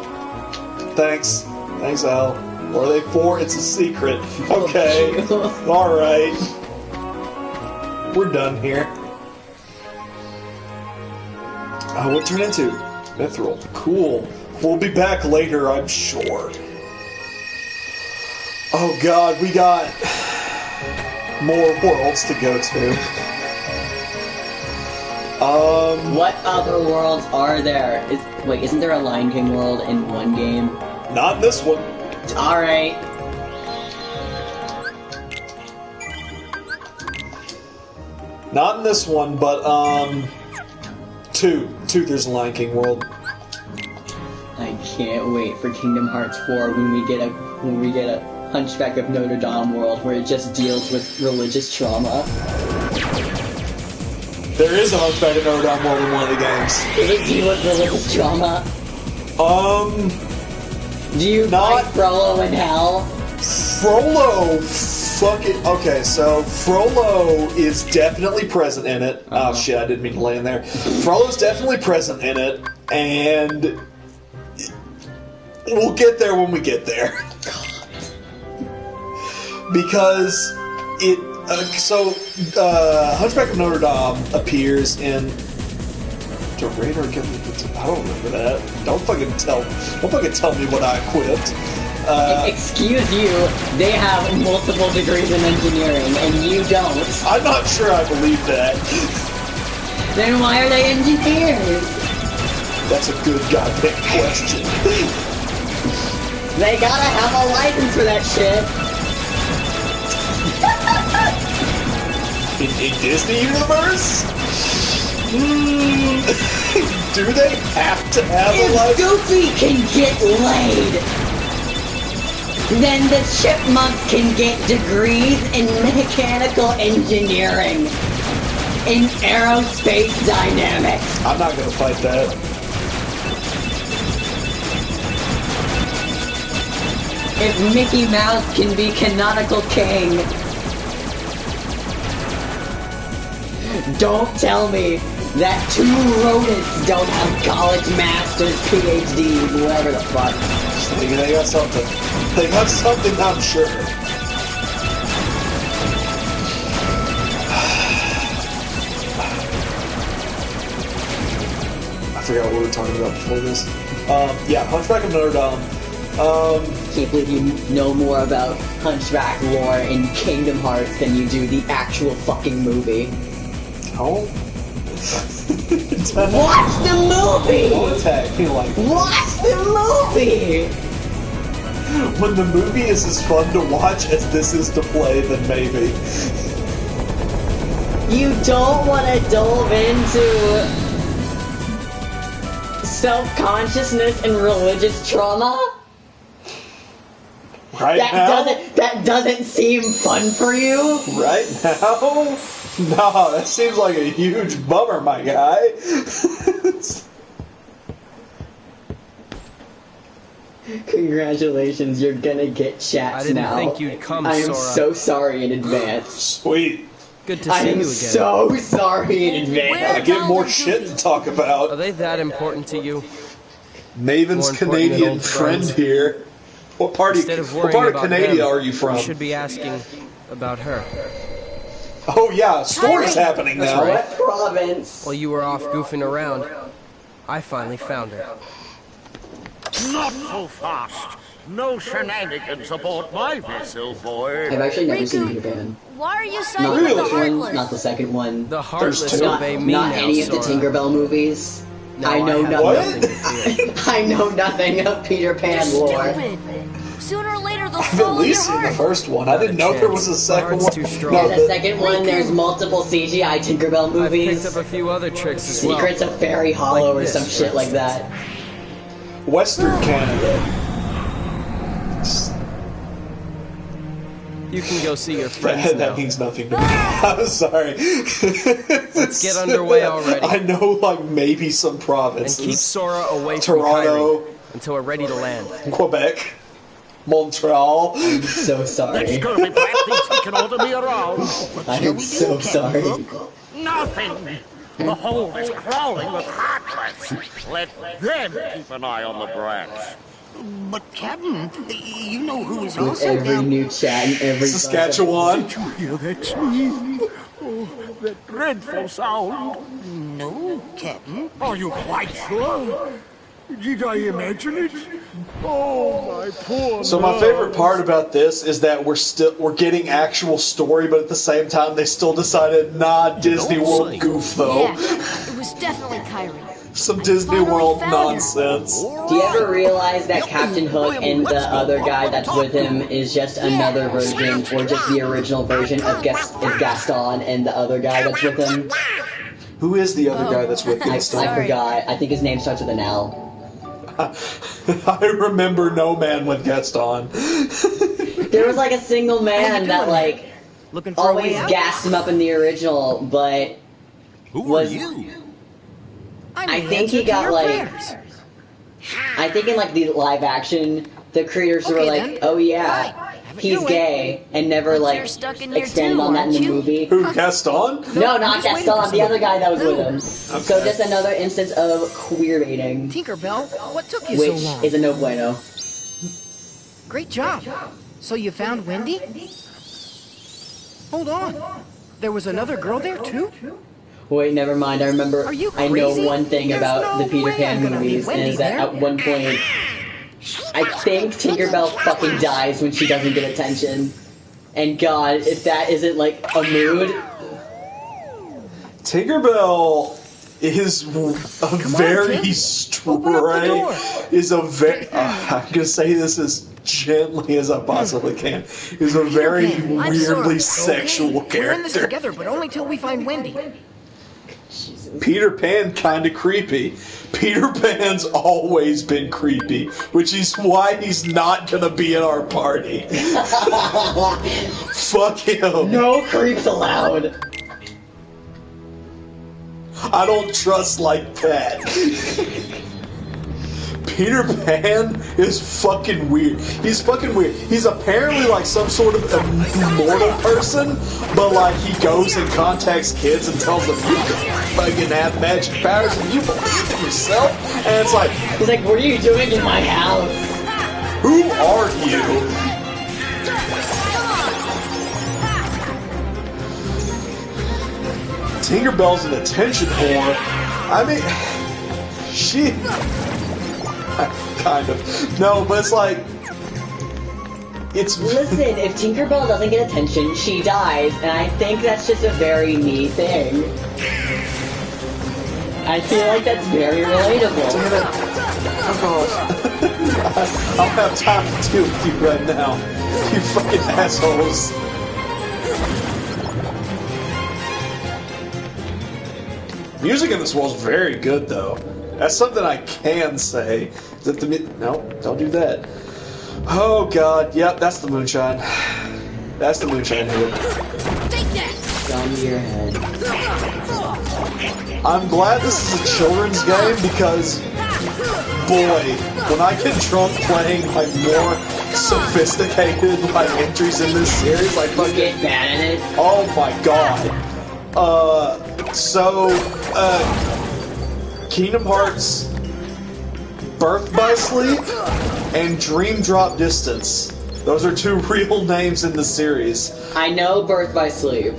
Thanks. Thanks, Al. Or are they 4? It's a secret. Okay. Alright. We're done here. What turned into? Mithril. Cool. We'll be back later, I'm sure. Oh god, we got more worlds to go to. What other worlds are there? Wait, isn't there a Lion King world in one game? Not in this one. Alright. Not in this one, but, 2, there's a Lion King world. I can't wait for Kingdom Hearts 4 when we get a Hunchback of Notre Dame world where it just deals with religious trauma. There is a Hunchback of Notre Dame world in one of the games. Does it deal with religious trauma? Do you not fight Frollo in hell? Frollo, okay, so Frollo is definitely present in it. Oh shit, I didn't mean to lay in there. Frollo's definitely present in it, and we'll get there when we get there. Because Hunchback of Notre Dame appears in the Radar Academy. I don't remember that. Don't fucking tell me what I equipped. Excuse you, they have multiple degrees in engineering, and you don't. I'm not sure I believe that. Then why are they engineers? That's a good goddamn question. They gotta have a license for that shit. In Disney Universe? Do they have to have a license? If Goofy can get laid, then the Chipmunks can get degrees in mechanical engineering, in aerospace dynamics. I'm not gonna fight that. If Mickey Mouse can be canonical king, don't tell me that 2 rodents don't have college masters, PhDs, whatever the fuck. They got something. They got something, I'm sure. I forgot what we were talking about before this. Yeah, Hunchback of Notre Dame. Can't believe you know more about Hunchback lore in Kingdom Hearts than you do the actual fucking movie. Oh? Watch the movie! Don't attack me like that. Watch the movie! When the movie is as fun to watch as this is to play, then maybe. You don't want to delve into self-consciousness and religious trauma? Right now? That doesn't seem fun for you? Right now? No, that seems like a huge bummer, my guy. Congratulations, you're gonna get chats now. I didn't think you'd come, I am Sora. so sorry in advance. Sweet. Good to I see you am again. so sorry in advance. I get more shit to talk Are about. they that important to you? Maven's More important than Canadian old friend friends? here. What part Instead of of worrying about Canada them, are you from? You should be asking about her. Oh yeah, story's happening That's now. right. What province? While you were off goofing around, I finally found her. Not so fast. No shenanigans aboard my vessel, boy. I've actually never seen Peter Pan. Why are you Not siding the with the first one, Heartless? not the second one. The Heartless two. obey me Not now, any of the Sora. Tinkerbell movies. No, I know have nothing. nothing to fear. I know nothing of Peter Pan You're lore. stupid. Sooner or later they'll I've at swallow your least seen the heart. first one. I didn't know there was a second Heart's one. too strong. No, Yeah, the second one, there's multiple CGI Tinkerbell I've movies. picked up a few other tricks as well. Secrets of Fairy Hollow Like or this, some for shit like that. Western Canada. You can go see your friends now. That means nothing to me. I'm sorry. Let's get underway already. I know, like, maybe some And provinces. keep Sora away from Toronto, Kyrie until we're ready to land. Quebec, Montreal. I'm so sorry. Scurvy brat thinks he can order me around. I am so sorry. Nothing. The hold is crawling with Heartless. Let them keep an eye on the brats. But, Captain, you know who is With also every down... new chat and every Saskatchewan. Did you hear that sneeze? Oh, that dreadful sound. No, Captain. Are you quite sure? Did I imagine it? Oh, my poor So my favorite part about this is that we're getting actual story, but at the same time they still decided, nah, Disney World goof though. Yeah, it was definitely Kyrie. Some Disney Finally World found her. nonsense. Do you ever realize that Captain Hook and the other guy that's with him is just another version, or just the original version of Gaston and the other guy that's with him? Who is the other guy that's with I me still? Sorry. forgot. I think his name starts with an L. I remember No Man with Gaston. There was like a single man that like Looking for a always way out? gassed him up in the original, but Who was are you? I think he got like I think in like the live action the creators were Okay, like, then. oh yeah, Fine. Have it he's your way. gay, and never But like you're stuck in here expanded too, on that in the aren't you? movie. Who, Gaston? No, not just waiting for Gaston, the other guy that was with him. Who? So just another instance of queer baiting, Tinkerbell, what took you which so long? is a no bueno. Great job. So you found Wendy? Hold on. There was another girl there too? Wait, never mind. I remember. Are you I know crazy? one thing There's about no the Peter way Pan I'm gonna leave movies, and Wendy is that there. at one point, I think Tinkerbell fucking dies when she doesn't get attention. And God, if that isn't like a mood, Tinkerbell is a very Tim. stray. Open up the door. Is a very. I'm gonna say this as gently as I possibly can. Is a very Pan, I'm sorry. weirdly sexual We're in this character. together, but only till we find Wendy. Peter Pan kind of creepy. Peter Pan's always been creepy, which is why he's not gonna be in our party. Fuck him. no creeps allowed. I don't trust like that. Peter Pan is fucking weird. He's fucking weird. He's apparently like some sort of immortal person, but like he goes and contacts kids and tells them you can fucking have magic powers and you believe in yourself. And it's like, He's like, what are you doing in my house? who are you? Tinkerbell's an attention whore. I mean, she... kind of. No, but it's like... It's... Listen, if Tinkerbell doesn't get attention, she dies, and I think that's just a very me thing. I feel like that's very relatable. Damn it. Oh god. I don't have time to deal with you right now. You fucking assholes. Music in this world is very good, though. That's something I can say. Is it the no, don't do that. Oh god, yep, that's the moonshine. That's the moonshine here. Gun to your head. I'm glad this is a children's game because, boy, when I get drunk playing like more sophisticated like entries in this series, like You fucking, get bad at it. oh my god. Kingdom Hearts, Birth by Sleep, and Dream Drop Distance. Those are two real names in the series. I know Birth by Sleep.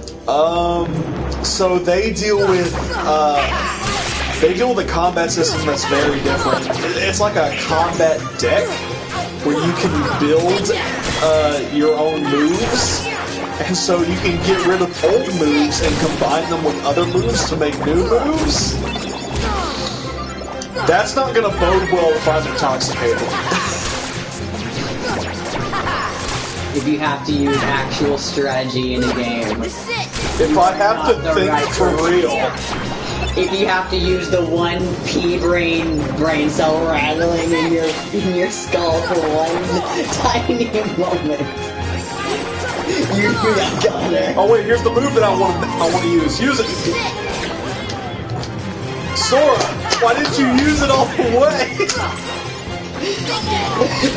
So they deal with a combat system that's very different. It's like a combat deck where you can build your own moves, and so you can get rid of old moves and combine them with other moves to make new moves. That's not gonna bode well if I'm intoxicated. If you have to use actual strategy in a game. If I have to The think right for real. If you have to use the one brain cell rattling in your skull for one tiny moment. You got her. Oh wait, here's the move that I want to use. Use it. Sora, why didn't you use it all the way?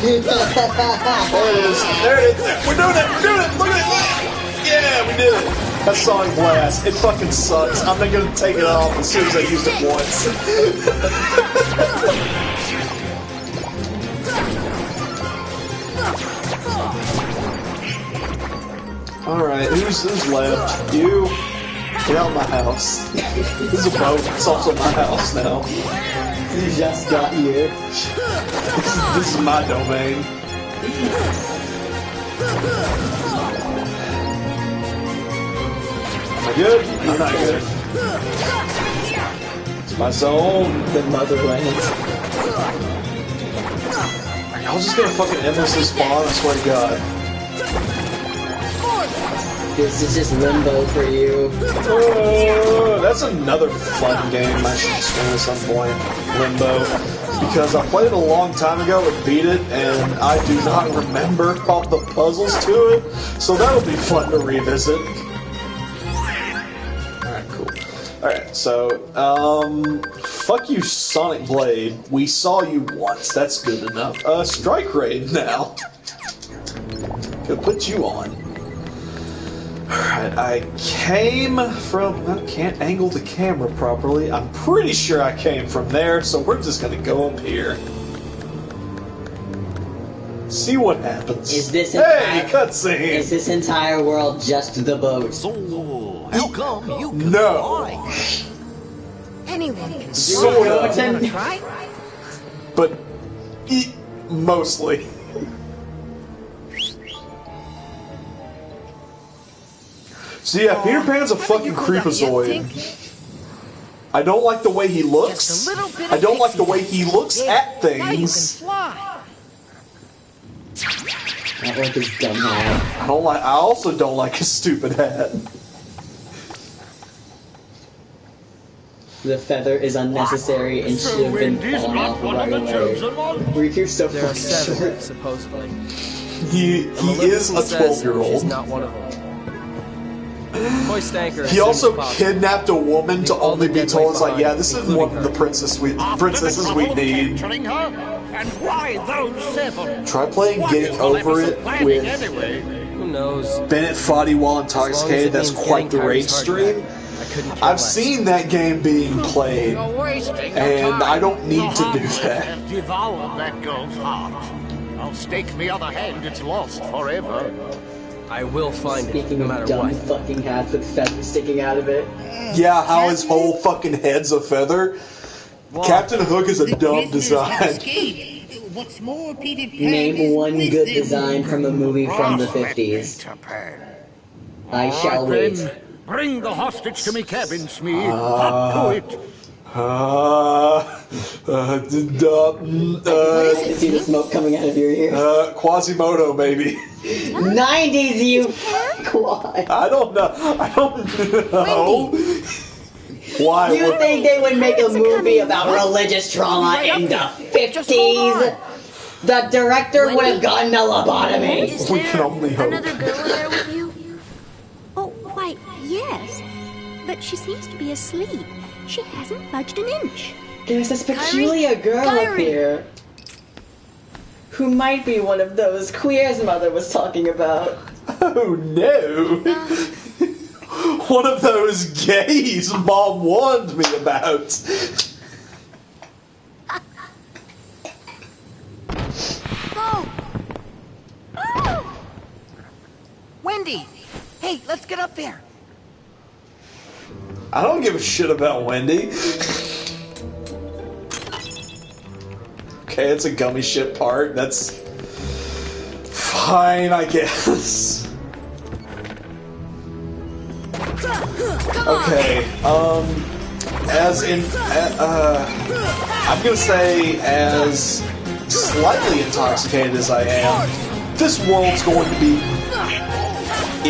There it is. There it is. We're doing it. We're doing it. Look at it. Yeah, we did it. That's Sonic Blast. It fucking sucks. I'm not gonna take it off as soon as I used it once. Alright, who's left? You. Get out of my house. This is a boat. It's also my house now. You just got here. This is my domain. Am I good? I'm not good. It's my zone. The motherland. Are y'all just gonna fucking endlessly spawn? I swear to God. This is just limbo for you. That's another fun game I should stream at some point. Limbo. Because I played it a long time ago and beat it, and I do not remember all the puzzles to it. So that'll be fun to revisit. Alright, cool. Alright, so, fuck you, Sonic Blade. We saw you once. That's good enough. Strike Raid now. Gonna put you on. Alright, I came from... I can't angle the camera properly. I'm pretty sure I came from there, so we're just gonna go up here. See what happens. Is this hey, cutscene! Is this entire world just the boat? So, how come you can No. fly? Anyone can Sort of. Wanna try? But... mostly. So yeah, Peter Pan's a fucking creepazoid. I don't like the way he looks. Just a little bit of I don't like the pixie way he looks There, at now you can things. fly. I don't like his dumb hat. I also don't like his stupid hat. The feather is unnecessary and should have been Indy's fallen not off one right of the away. chosen ones. You're so There are fucking 7, short. supposedly. He is a says she's 12-year-old. not one of them. Toy Stanker as He soon also as possible. kidnapped a woman to Leave all only the be dead told, weight it's like, yeah, behind, this is including one of the her. princesses we After the need. trouble of capturing her, And why those 7? Try playing What Getting is Maleficent Over It planning with anyway? Who knows? Bennett Foddy while As long as intoxicated. it That's means quite the getting rage Tyrese Hardback, stream. I couldn't care I've less. seen that game being played, You're wasting your and time. I don't need The to do Hogwarts that. have devoured that girl's heart. I'll stake me other hand it's lost forever. I will find it, Speaking no of matter dumb what. fucking hats with feathers sticking out of it. Yeah, how his whole fucking head's a feather. Captain Hook is a dumb design. What's more, Peter Pan Name is one with good them. design from a movie from the Let 50s. Peter Pan. I shall All wait. then, bring the hostage to me cabin, Smee. Hot to it. I can see the smoke coming out of your ear. Quasimodo, maybe. 90s, you quad. I don't know. I don't know. Why? You think they would make a movie about religious trauma in the 50s? The director would have gotten a lobotomy. Is We there can only hope. another girl there with you? Oh, why, yes. But she seems to be asleep. She hasn't budged an inch. There's this peculiar girl up Kyrie. here who might be one of those queers Mother was talking about. Oh no. One of those gays Mom warned me about. Oh! Oh! Wendy! Hey, let's get up there. I don't give a shit about Wendy. Okay, it's a gummy ship part. That's fine, I guess. Okay, as in, I'm gonna say as slightly intoxicated as I am, this world's going to be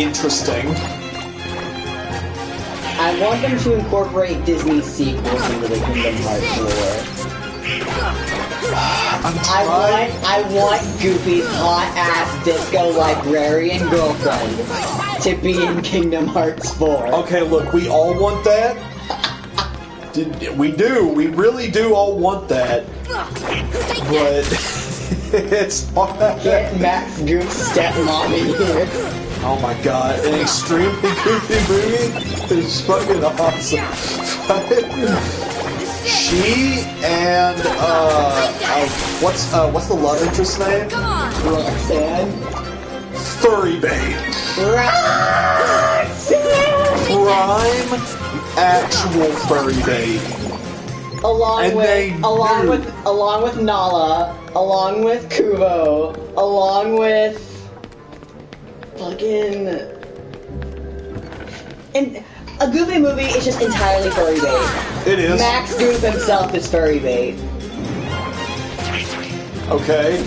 interesting. I want them to incorporate Disney sequels into the Kingdom Hearts lore. I want Goofy's hot-ass disco librarian girlfriend to be in Kingdom Hearts 4. Okay, look, we all want that. We do. We really do all want that. But it's hard. Get Max Goof's stepmom in here. Oh my god, an extremely goofy movie is fucking awesome. She and what's the love interest name? Roxanne. Furry Bait. Roxanne! Prime actual furry bait. Along And they along with Nala, along with Kubo, along with fucking and a Goofy movie is just entirely furry bait. It is. Max Goof himself is furry bait. Okay.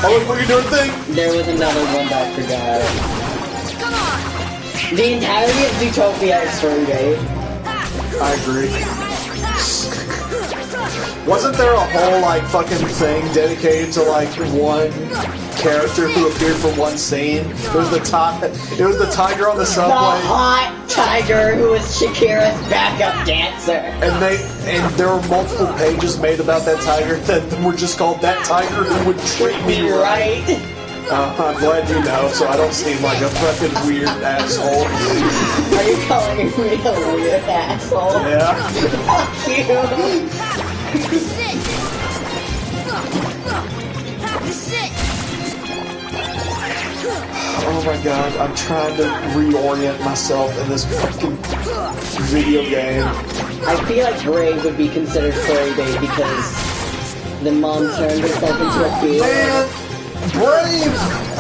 Oh, look, what are you doing thing? There was another one that I forgot. The entirety of Zootopia is furry bait. I agree. Wasn't there a whole, like, fucking thing dedicated to, like, one character who appeared for one scene? It was the tiger on the The subway. hot tiger who was Shakira's backup dancer. And there were multiple pages made about that tiger that were just called "That Tiger Who Would Treat Me Right." Right? I'm glad you know, so I don't seem like a fucking weird asshole. Are you calling me a weird asshole? Yeah. Fuck you. Oh my god, I'm trying to reorient myself in this fucking video game. I feel like Brave would be considered furry bait because the mom turned herself into a bear. Man, Brave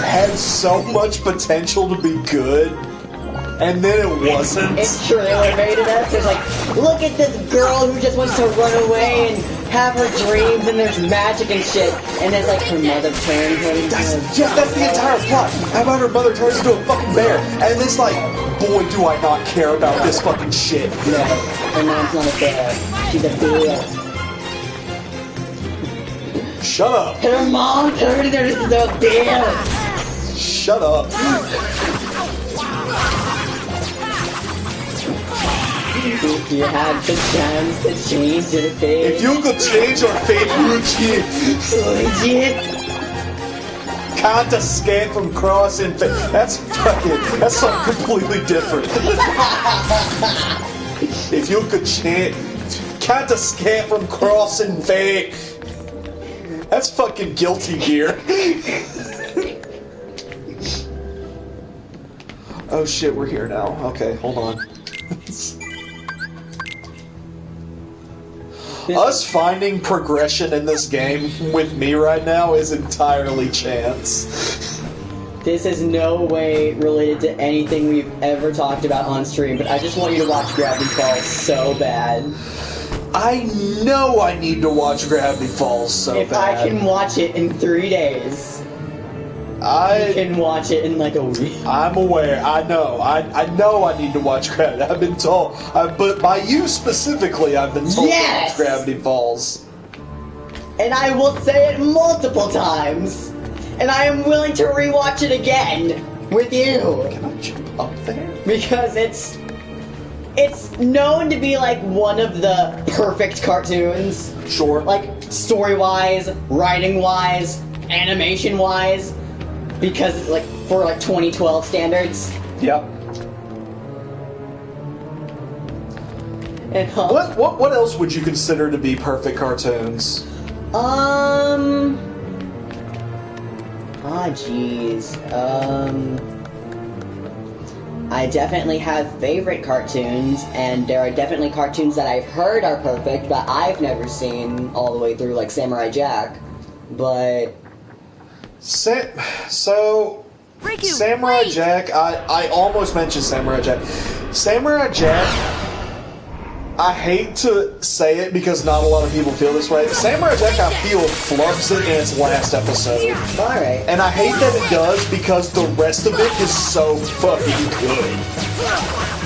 had so much potential to be good, and then it wasn't. It's trailer baited us. It's like, look at this girl who just wants to run away and have her dreams, and there's magic and shit. And it's like her mother turned her into a That's the entire plot. How about her mother turns into a fucking bear? And it's like, boy, do I not care about this fucking shit. No, her mom's not a bear. She's a bear. Shut up. Her mom turned her into a bear. Shut up. If you had the chance to change your fate, If you could change your fate, would you? would you? Can't escape from crossing fate. That's something completely different. If you could change, can't escape from crossing fate. That's fucking Guilty Gear. Oh shit, we're here now. Okay, hold on. Us finding progression in this game with me right now is entirely chance. This is no way related to anything we've ever talked about on stream, but I just want you to watch Gravity Falls so bad. I know I need to watch Gravity Falls so If bad. I can watch it in 3 days, you can watch it in like a week. I'm aware. I know. I know I need to watch Gravity. I've been told. But by you specifically, I've been told Yes! to watch Gravity Falls. And I will say it multiple times. And I am willing to rewatch it again with you. Can I jump up there? Because it's known to be like one of the perfect cartoons. Sure. Like story-wise, writing-wise, animation-wise. Because like for like 2012 standards. Yep. And What else would you consider to be perfect cartoons? Jeez. I definitely have favorite cartoons, and there are definitely cartoons that I've heard are perfect, but I've never seen all the way through, like Samurai Jack. But Riku, Samurai wait! Jack, I almost mentioned Samurai Jack. Samurai Jack, I hate to say it because not a lot of people feel this way. Samurai Jack, I feel, flubs it in its last episode. alright. And I hate that it does because the rest of it is so fucking good.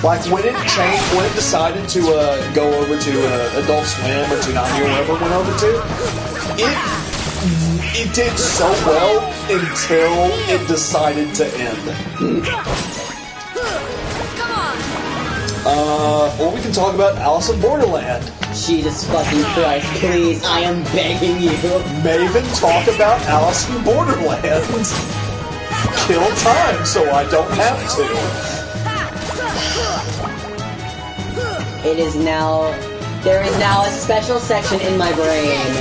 Like when it decided to go over to Adult Swim or Toonami or wherever it went over to, it did so well until it decided to end. Or we can talk about Alice in Borderland. Jesus fucking Christ, please, I am begging you. Maven, talk about Alice in Borderland. Kill time so I don't have to. There is now a special section in my brain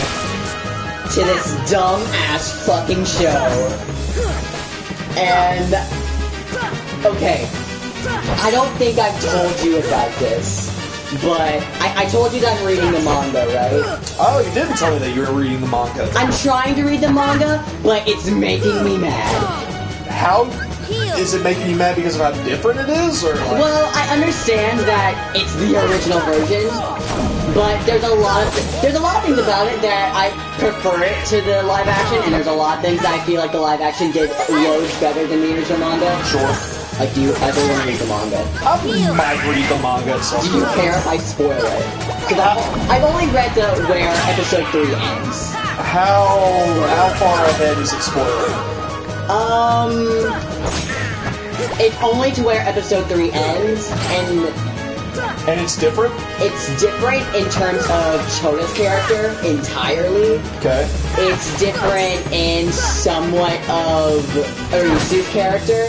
to this dumb ass fucking show. And okay, I don't think I've told you about this, but I told you that I'm reading the manga, right? Oh, you didn't tell me that you were reading the manga. I'm trying to read the manga, but it's making me mad. How is it making you mad because of how different it is, or like? Well, I understand that it's the original version, but there's a lot of things about it that I prefer it to the live action, and there's a lot of things that I feel like the live action did loads better than the original manga. Sure. Like, do you ever want to read the manga? I might read the manga at some Do you point. care if I spoil it? Because I've only read where episode 3 ends. How far ahead is it spoiled? It's only to where episode 3 ends, and it's different? it's different in terms of Chota's character entirely. Okay. It's different in somewhat of Urisu's character.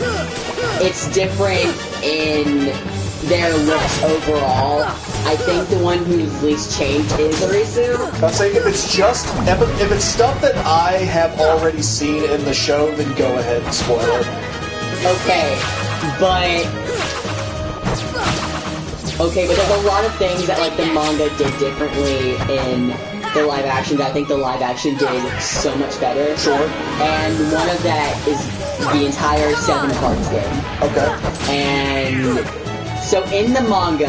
It's different in their looks overall. I think the one who's least changed is Urisu. I'm saying if it's stuff that I have already seen in the show, then go ahead and spoil it. Okay, but there's a lot of things that like the manga did differently in the live action that I think the live action did so much better. Sure. And one of that is the entire 7 parts game. Okay. And so in the manga,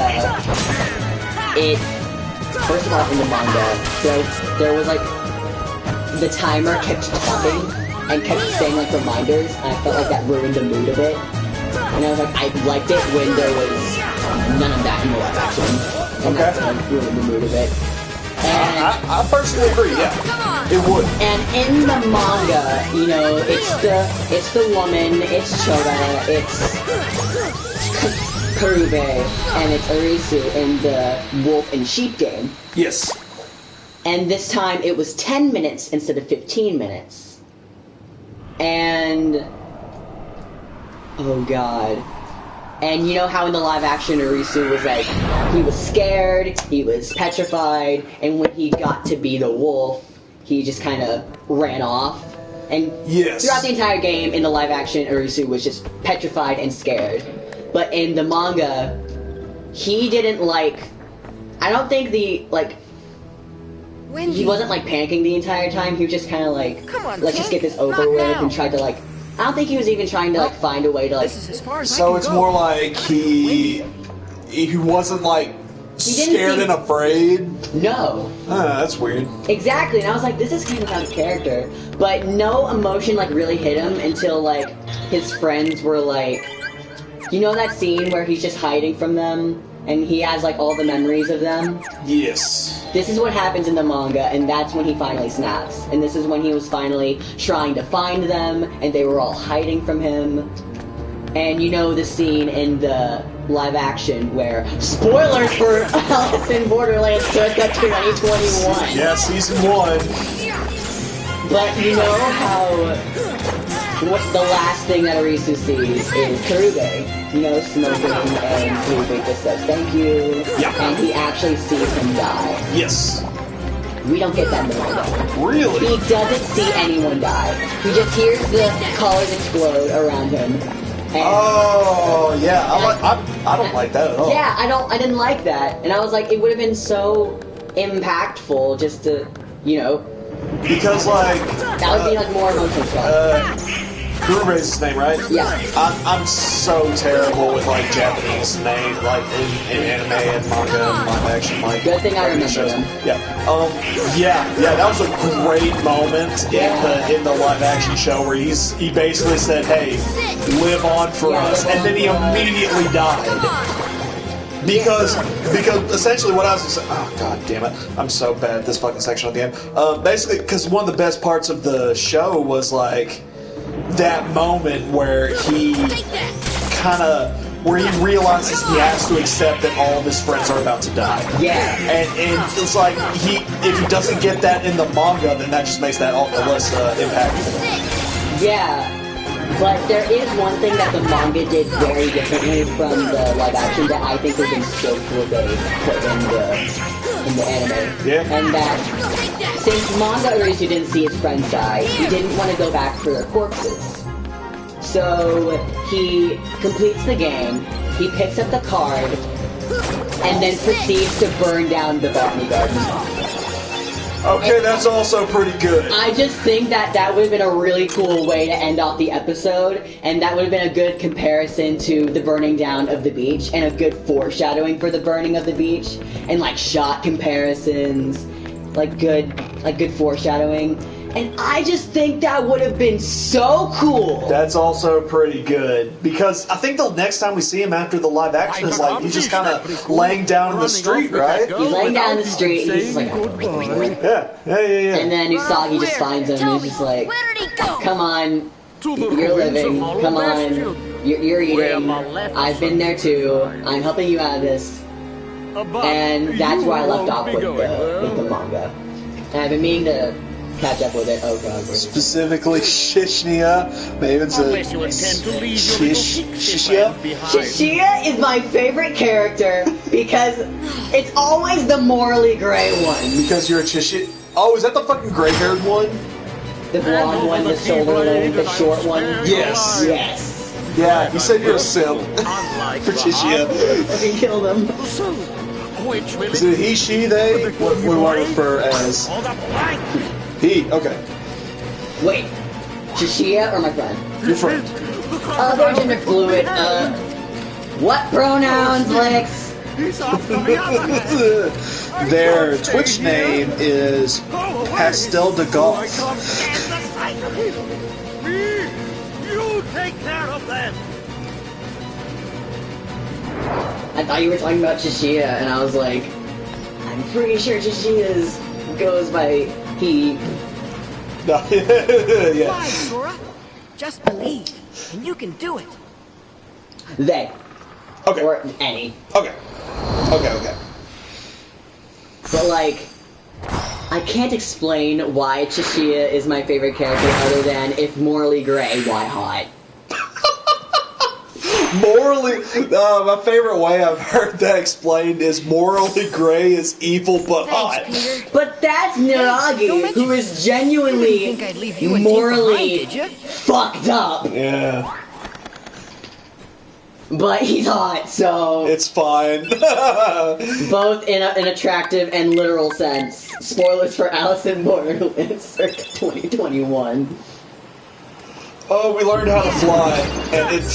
first of all, in the manga, there was like, the timer kept talking and kept saying like reminders, and I felt like that ruined the mood of it. And I was like, I liked it when there was none of that in the live action. And Okay. that like, ruined the mood of it. And I personally agree, yeah. It would. And in the manga, you know, it's the woman, it's Chota, it's Karube and it's Arisu in the wolf and sheep game. Yes. And this time it was 10 minutes instead of 15 minutes. And... oh god. And you know how in the live action Arisu was like, he was scared, he was petrified, and when he got to be the wolf, he just kind of ran off. And throughout the entire game, in the live action, Arisu was just petrified and scared. But in the manga, he didn't like... I don't think the, like... Wendy. He wasn't like panicking the entire time, he was just kind of like, Come on, let's just kid. get this over Not with, now. and tried to like... I don't think he was even trying to like find a way to like... This is as far as I So can it's go. more like he wasn't like didn't scared seem- and afraid. No. That's weird. Exactly, and I was like, this is kind of out of character. But no emotion like really hit him until like his friends were like... You know that scene where he's just hiding from them? And he has like all the memories of them? Yes. This is what happens in the manga, and that's when he finally snaps. And this is when he was finally trying to find them, and they were all hiding from him. And you know the scene in the live action where, spoilers for Alice in Borderlands Circa 2021! Yeah, season 1. But you know how the last thing that Arisu sees is Karube. You know, smoking, and Karube just says thank you, and he actually sees him die. Yes. We don't get that in the manga. Really? He doesn't see anyone die. He just hears the collars explode around him. And Oh, yeah. I don't like that at all. yeah, I didn't like that. And I was like, it would have been so impactful just to, you know, Because, like... that would be like more emotional stuff. Kurube's his name, right? Yeah. I'm so terrible with, like, Japanese names, like, in anime and manga and live action, like... Good thing I remember shows. them. Yeah. Yeah, that was a great moment in the live action show where he basically said, hey, live on for us, and then he immediately died. Because essentially what I was saying, oh god damn it, I'm so bad at this fucking section at the end. Basically, because one of the best parts of the show was like that moment where he realizes he has to accept that all of his friends are about to die. Yeah. And it's like if he doesn't get that in the manga, then that just makes that all the less impactful. Yeah. But there is one thing that the manga did very differently from the live action that I think would have been so cool if they put in the anime. Yeah. And that since manga Arisu didn't see his friends die, he didn't want to go back for their corpses. So he completes the game, he picks up the card, and then proceeds to burn down the Botany Garden. Okay, that's also pretty good. I just think that would have been a really cool way to end off the episode, and that would have been a good comparison to the burning down of the beach, and a good foreshadowing for the burning of the beach, and like shot comparisons, like good foreshadowing. And I just think that would have been so cool. That's also pretty good because I think the next time we see him after the live action is like he's just kind of laying down in the street, right? He's laying down in the street, and he's just like, Yeah. and then Usagi just finds him, and he's just like, come on, you're living, come on, you're eating, I've been there too, I'm helping you out of this. And that's where I left off with the manga. And I've been meaning to catch up with it. Oh god. Specifically Shishnia. Maybe it's a Shishia. Shishia is my favorite character because it's always the morally gray one. Because you're a Shishia. Oh, is that the fucking gray-haired one? The blonde one, the shoulder length, the short one. Yes. Yes. Yeah, you said you're a simp for Shishia. We killed him. Is it he, she, they? What do I refer as? He. Okay. Wait, Shishia or my friend? Your friend. They're gender fluid. What pronouns, Lex? Their Twitch name is Pastel de Golf. You take care of them. I thought you were talking about Shishia, and I was like, I'm pretty sure Shishia goes by he. Yeah. Why, Sora? Just believe, and you can do it. They. Okay. Or any. Okay. Okay. But, like, I can't explain why Chichia is my favorite character other than if morally gray, why hot? Morally, my favorite way I've heard that explained is morally gray is evil but hot. Thanks, Peter. But that's don't Naragi, mention- who is You genuinely didn't think I'd leave you and Tink morally behind, did ya? fucked up. Yeah, But he's hot, so it's fine. both in an attractive and literal sense. Spoilers for Alice in Borderlands circa 2021. Oh, we learned how to fly, and it's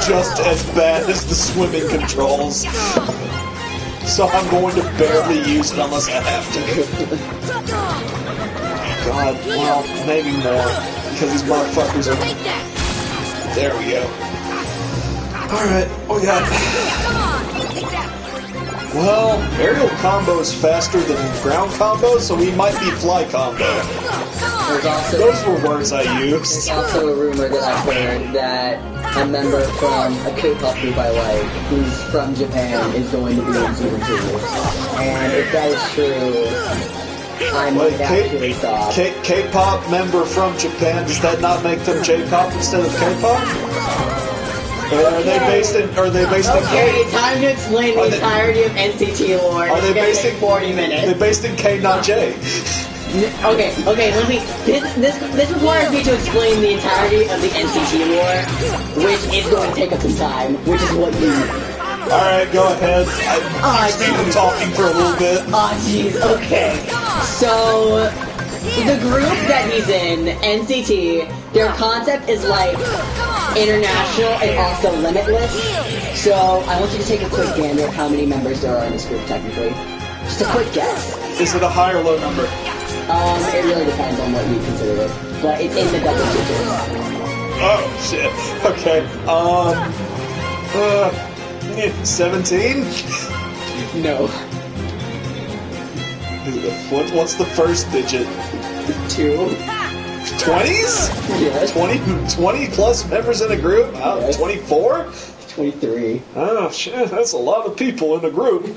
just as bad as the swimming controls. So I'm going to barely use it unless I have to. God, well, maybe more, because these motherfuckers are... There we go. Alright, what we got? Well, aerial combo is faster than ground combo, so we might be fly combo. There's also, Those were words I used. there's also a rumor that I've heard that a member from a K-pop group I like, who's from Japan, is going to be in Season 2. And if that is true, I might actually stop. K-pop member from Japan, does that not make them J-pop instead of K-pop? Or are they based in Okay, K? time to explain the Are they- entirety of NCT lore. Are they It's gonna based take in 40 minutes. They're based in K, not J. Okay, let me. This requires me to explain the entirety of the NCT lore, which is going to take up some time, which is what you. Alright, go ahead. I've seen them talking for a little bit. Ah, jeez, okay. So, the group that he's in, NCT, their concept is like international and also limitless. So, I want you to take a quick gander at how many members there are in this group, technically. Just a quick guess. Is it a high or low number? It really depends on what you consider it. But it's in the double digits. Oh, shit. Okay. 17? No. What's the first digit? 2. 20s? Yes. 20 plus members in a group? Yes. 24? 23. Oh, shit. That's a lot of people in a group.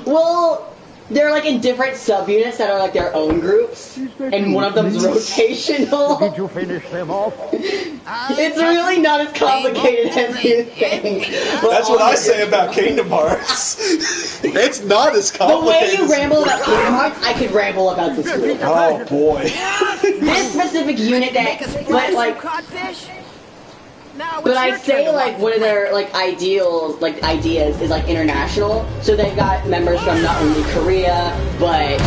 Well, they're like in different subunits that are like their own groups, and one of them's rotational. Did you finish them off? It's really not as complicated as you think. That's what I say about Kingdom Hearts. It's not as The complicated. way you ramble about Kingdom Hearts, I could ramble about this group. Oh, boy. This specific unit that, but like, codfish? Now, but I'd say like one of their like ideas is like international. So they've got members from not only Korea, but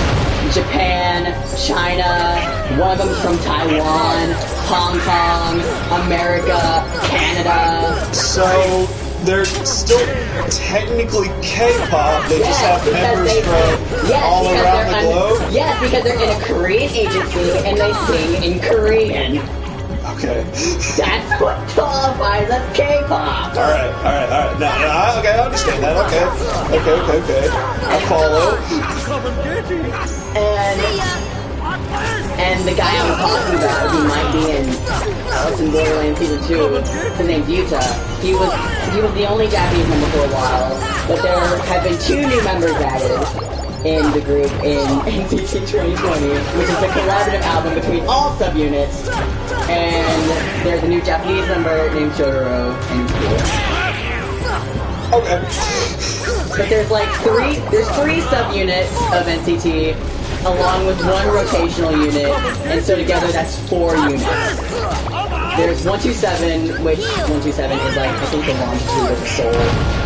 Japan, China, one of them's from Taiwan, Hong Kong, America, Canada. So, they're still technically K-pop, they just have because members they- from yes, all because around the they're globe? Yes, because they're in a Korean agency and they sing in Korean. Okay. That's what qualifies as K-pop. Alright. No, okay, I understand that. Okay. I follow. And the guy I was talking about, who might be in Alice in Borderlands Season 2, his name's Yuta. He was the only Japanese member for a while, but there have been 2 new members added in the group in NCT 2020, which is a collaborative album between all subunits. And there's a new Japanese member named Shotaro, and he's cool. Okay. But there's like 3 subunits of NCT, along with 1 rotational unit, and so together that's 4 units. There's 127, which 127 is like, I think the longitude of Seoul,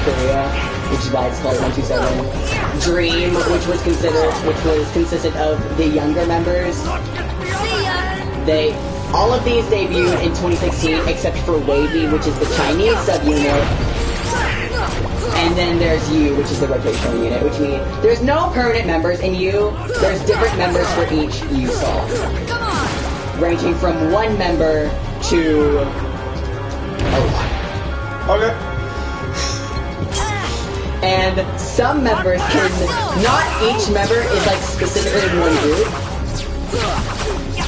Korea, which is why it's called 127. Dream, which consisted of the younger members. All of these debuted in 2016, except for Wavy, which is the Chinese subunit. And then there's U, which is the rotational unit, which means there's no permanent members in U. There's different members for each U song, ranging from 1 member to a lot. Okay. And some members not each member is like specifically in one group.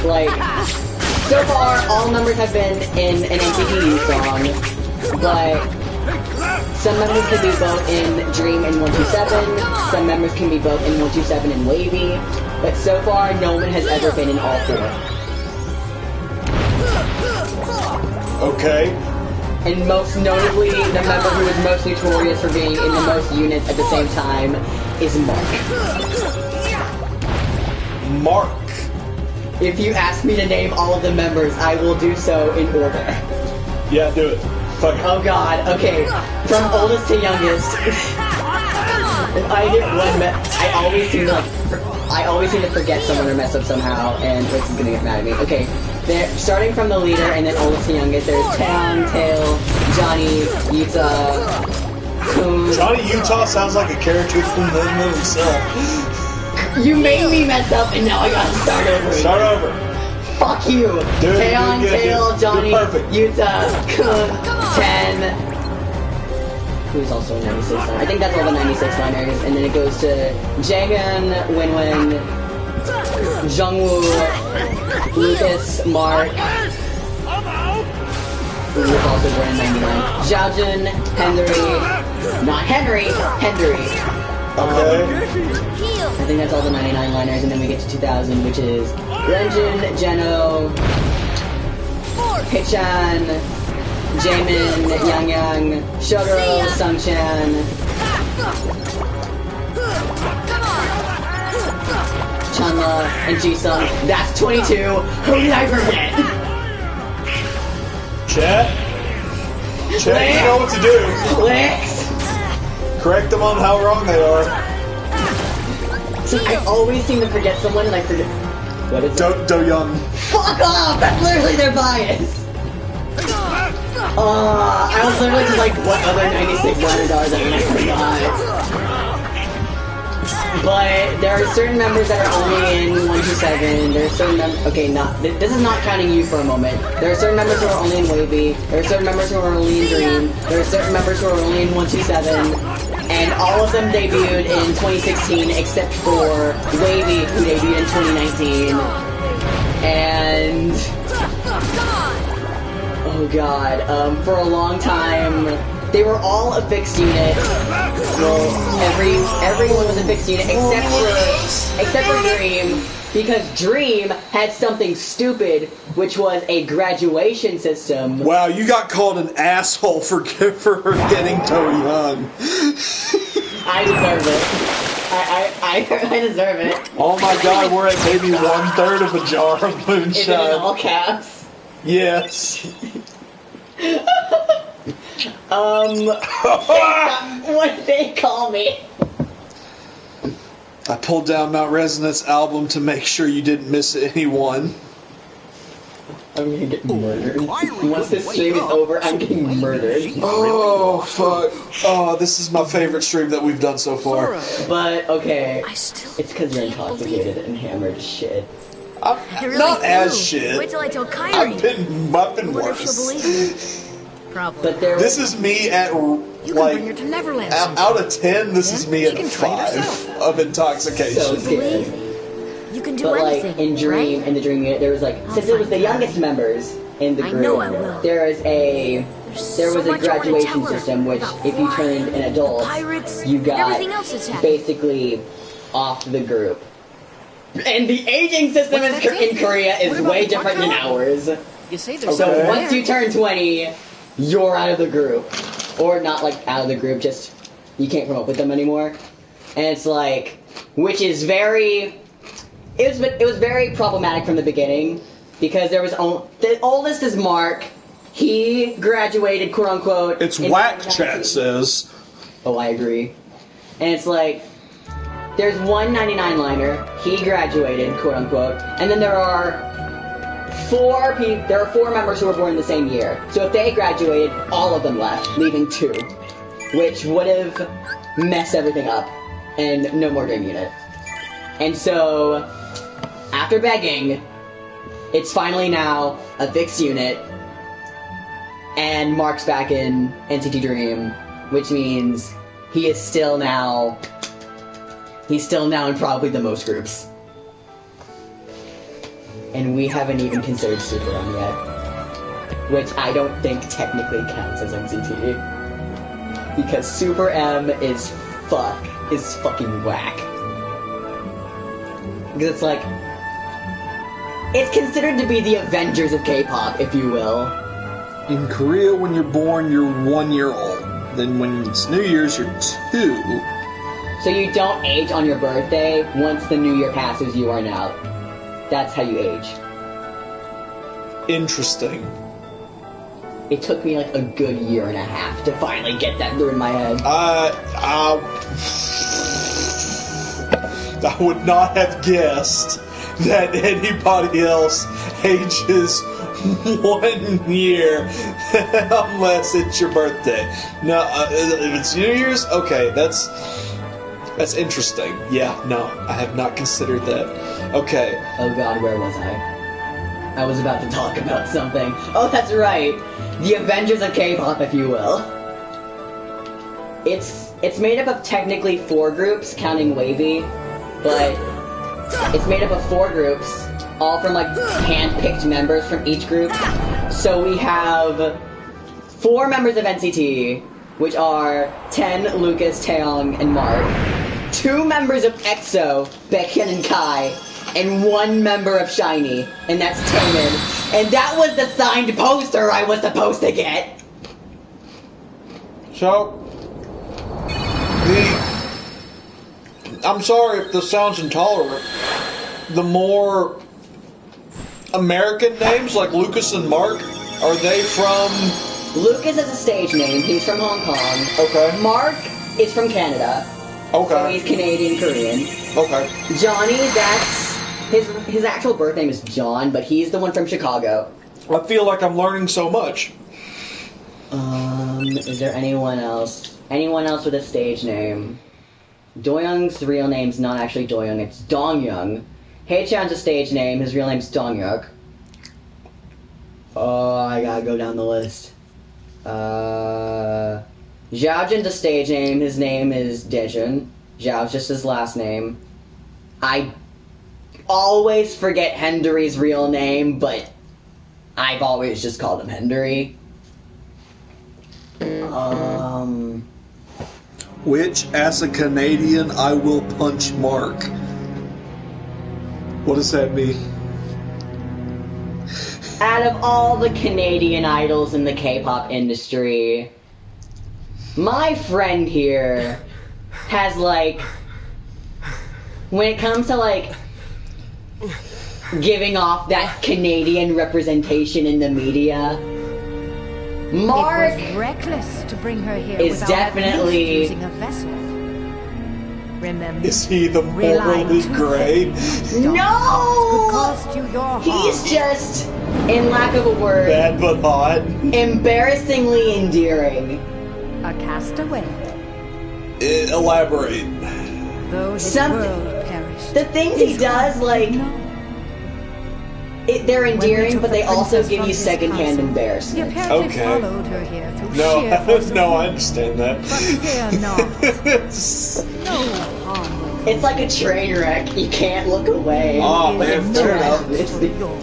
Like, so far all members have been in an NCT U song, but Some members can be both in Dream and 127. Some members can be both in 127 and Wavy. But so far, no one has ever been in all four. Okay. And most notably, the member who is most notorious for being in the most units at the same time is Mark. Mark. If you ask me to name all of the members, I will do so in order. Yeah, do it. Fuck it. Oh god, okay. From oldest to youngest. If I get one I always seem to forget someone or mess up somehow, and Twix is gonna get mad at me. Okay, starting from the leader and then oldest to youngest, there's Town, Tail, Johnny, Utah, Coon. Johnny Utah sounds like a character from the movie himself. You made me mess up and now I gotta start over. Start over. Fuck you! Dude, Taeyeon, Tail, Johnny, Utah, Kun, 10. Who's also a 96 liner? I think that's all the 96 liners. And then it goes to Jaehyun, Winwin, Jungwoo, Lucas, Mark. Who was also born in 99. Xiaojun, Henry. Not Henry! Henry. Okay. I think that's all the 99 liners, and then we get to 2000, which is Renjin, Jeno, Hichan, Jaemin, Yangyang, Shotaro, Sungchan, Chanla, and Jisung. That's 22. Who did I forget? Chat, you know what to do. Lex. Correct them on how wrong they are. See, I always seem to forget someone, and I forget. What is it? Do Young. Fuck off! That's literally their bias! I was literally just like, what other 96 letters are there, and I forgot. But there are certain members that are only in 127, there are certain members, okay, this is not counting you for a moment. There are certain members who are only in Wavy, there are certain members who are only in Dream, there are certain members who are only in 127, and all of them debuted in 2016 except for Wavy, who debuted in 2019. And oh god, for a long time, they were all a fixed unit. Well, everyone was a fixed unit except for Dream, because Dream had something stupid, which was a graduation system. Wow, you got called an asshole for forgetting Do Young. I deserve it. I deserve it. Oh my god, we're at maybe 1/3 of a jar of moonshine. Is it in all caps? Yes. What did they call me? I pulled down Mount Resonance album to make sure you didn't miss anyone. I'm gonna get murdered. Once this stream is over, I'm getting murdered. Oh, fuck. Oh, this is my favorite stream that we've done so far. But, okay, it's because you're intoxicated and hammered as shit. I'm not as shit. Wait till I tell Kyrie. I've been Wonder if she'll believe me. Probably. But there This is me at, You can bring her like, to Neverland. out of 10, this is me at a 5 of so intoxication. scared. You can do But like anything, in Dream, right? in the Dream unit, there was like since it was the youngest members in the I group, know I will. there was a graduation system which, if you turned an adult, Pirates, you got everything else that's happening. basically off the group. And the aging system in Korea is way different than ours. You say there's So something once there. you turn 20, you're out of the group, or not like out of the group, just you can't come up with them anymore. And it's like, which is very. It was very problematic from the beginning, because there was the oldest is Mark. He graduated, quote unquote. It's in whack, 2019. chat says. Oh, I agree. And it's like, there's one 99 liner. He graduated, quote unquote, and then there are four members who were born in the same year. So if they graduated, all of them left, leaving 2, which would have messed everything up, and no more Dream Unit. And so, after begging, it's finally now a fixed unit, and Mark's back in NCT Dream, which means he's still now in probably the most groups. And we haven't even considered Super Run yet, which I don't think technically counts as NCT. because Super M is fucking whack. Because it's like, it's considered to be the Avengers of K-pop, if you will. In Korea, when you're born, you're 1 year old. Then when it's New Year's, you're 2. So you don't age on your birthday. Once the New Year passes, you are now. That's how you age. Interesting. It took me like a good year and a half to finally get that through in my head. I would not have guessed that anybody else ages 1 year unless it's your birthday. No, if it's New Year's, okay, that's interesting. Yeah, no, I have not considered that. Okay. Oh god, where was I? I was about to talk about something. Oh, that's right. The Avengers of K-pop, if you will. It's made up of technically 4 groups, counting Wavy, but it's made up of 4 groups, all from like hand-picked members from each group. So we have 4 members of NCT, which are Ten, Lucas, Taeyong, and Mark. 2 members of EXO, Baekhyun and Kai, and 1 member of SHINee, and that's Taemin. And that was the signed poster I was supposed to get. So, I'm sorry if this sounds intolerant. The more American names, like Lucas and Mark, are they from... Lucas is a stage name. He's from Hong Kong. Okay. Mark is from Canada. Okay. So he's Canadian-Korean. Okay. Johnny, that's... His actual birth name is John, but he's the one from Chicago. I feel like I'm learning so much. Is there anyone else? Anyone else with a stage name? Doyoung's real name's not actually Doyoung, it's Dongyoung. Haechan's a stage name, his real name's Donghyuk. Oh, I gotta go down the list. Xiaojin's a stage name, his name is Daejun. Xiao's just his last name. I always forget Hendery's real name, but I've always just called him Hendery. Which, as a Canadian, I will punch Mark. What does that mean? Out of all the Canadian idols in the K-pop industry, my friend here has, like, when it comes to, like, giving off that Canadian representation in the media, Mark It was reckless to bring her here is without definitely using a vessel. Remember, Is he the relying morally too gray? heavily on No! could cost you your heart. He's just, in lack of a word, Bad but hot. embarrassingly endearing. A castaway, Elaborate. though his Some- world perished. The things he does, like, they're endearing, but they also give you secondhand He embarrassment. apparently Okay. followed her here through No, sheer force of no, will. I understand that. But fear not. No harm will It's like a train wreck. You can't look away. Ah, It man, is fair not enough. for your power.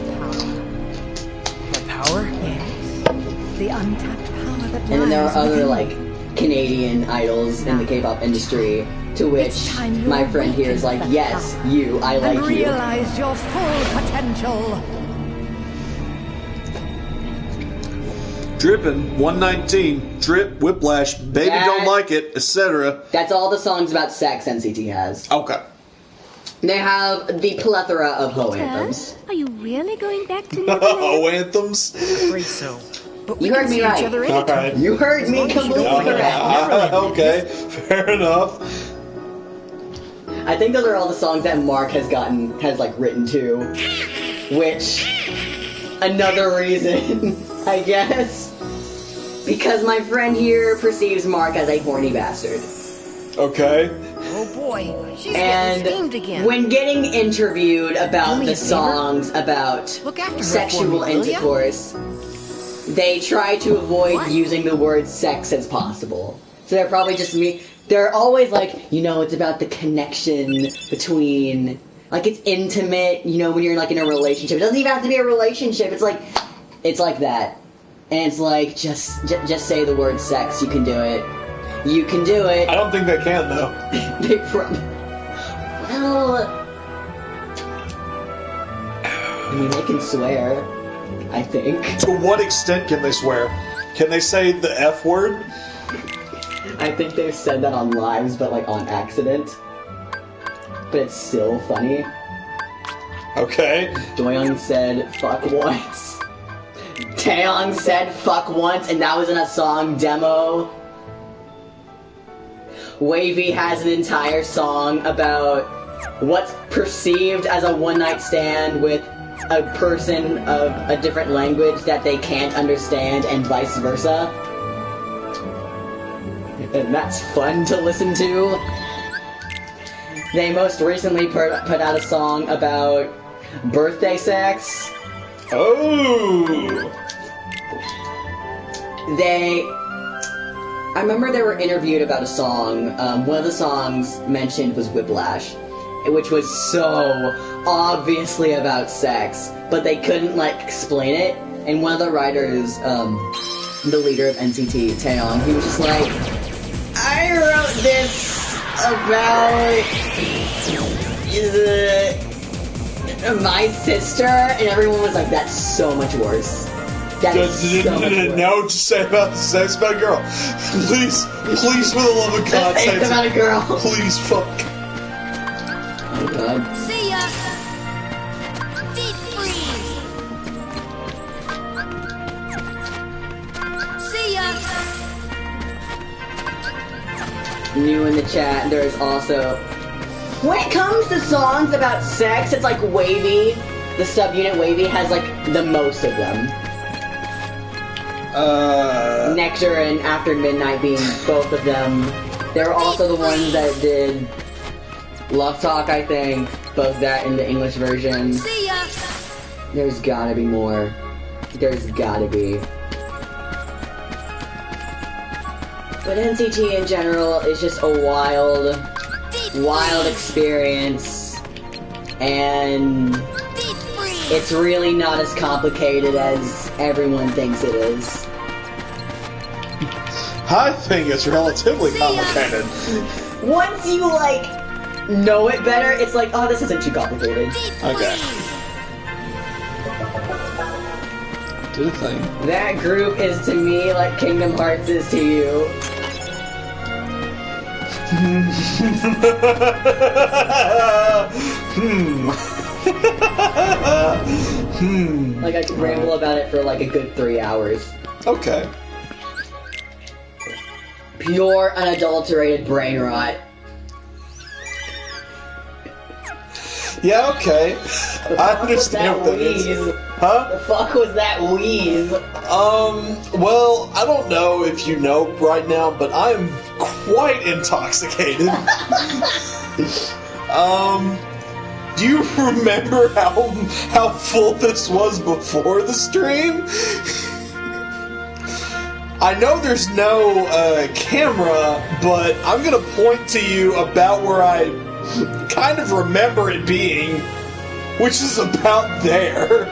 My power? Yes, the untapped power that And then there are lies other, within like, Canadian idols in the K-pop industry, to which It's time you my friend here is like, awakened that yes, power you, I and like you. realize your full potential. Drippin', 119, Drip, Whiplash, Baby That- Don't Like It, etc. That's all the songs about sex NCT has. Okay. They have the plethora of Ho Peter, anthems. are you really going back to Neverland? Oh, anthems. Afraid so. But we You can heard me see right. each other anytime. Alright. You heard me completely correct. Okay, fair enough. I think those are all the songs that Mark has like written to. Which, another reason, I guess. Because my friend here perceives Mark as a horny bastard. Okay. Oh boy, she's getting steamed And again. when getting interviewed Do about me the a favor. songs about Look after her for sexual me, will ya? intercourse, they try to avoid What? using the word sex as possible. So they're probably just they're always like, it's about the connection between, like, it's intimate, when you're like in a relationship. It doesn't even have to be a relationship. It's like that. And it's like, just say the word sex, you can do it. You can do it. I don't think they can, though. Well, I mean, they can swear, I think. To what extent can they swear? Can they say the F word? I think they've said that on lives, but like on accident. But it's still funny. Okay. Doyoung said fuck once. Taeyong said fuck once, and that was in a song demo. Wavy has an entire song about what's perceived as a one-night stand with a person of a different language that they can't understand, and vice versa. And that's fun to listen to. They most recently put out a song about birthday sex. Oh! I remember they were interviewed about a song. One of the songs mentioned was Whiplash, which was so obviously about sex, but they couldn't, like, explain it. And one of the writers, the leader of NCT, Taeyong, he was just like, I wrote this about my sister, and everyone was like, that's so much worse. That is so much worse. No, just say about sex about a girl. Please, for the love of God, say it about a girl. Please, fuck. Oh god. See ya! Deep freeze! See ya! New in the chat, there's also... When it comes to songs about sex, it's like Wavy, the subunit Wavy, has like the most of them. Nectar and After Midnight being both of them. They were also the ones that did Love Talk, I think. Both that and the English version. See ya! There's gotta be more. There's gotta be. But NCT in general is just a wild experience, and it's really not as complicated as everyone thinks it is. I think it's relatively complicated. Once you, like, know it better, it's like, oh, this isn't too complicated. Okay. Do the thing. That group is to me like Kingdom Hearts is to you. Like, I could ramble about it for like a good 3 hours. Okay. Pure, unadulterated brain rot. Yeah, okay. I understand what that is. Huh? The fuck was that wheeze? Well, I don't know if you know right now, but I'm quite intoxicated. Do you remember how full this was before the stream? I know there's no camera, but I'm gonna point to you about where I kind of remember it being, which is about there.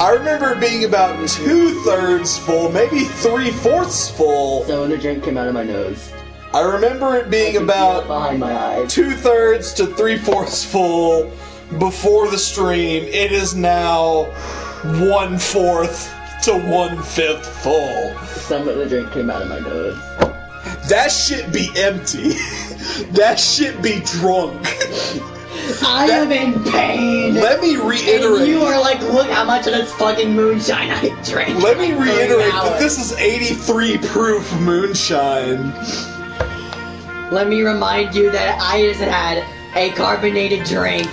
I remember it being about 2/3 full, maybe 3/4 full. So when a drink came out of my nose. I remember it being about behind my eyes. 2/3 to 3/4 full before the stream. It is now 1/4 to 1/5 full. Some of the drink came out of my nose. That shit be empty. That shit be drunk. I am in pain. Let me reiterate. And you are like, look how much of this fucking moonshine I drank. Let me reiterate that hours. this is 83 proof moonshine. Let me remind you that I just had a carbonated drink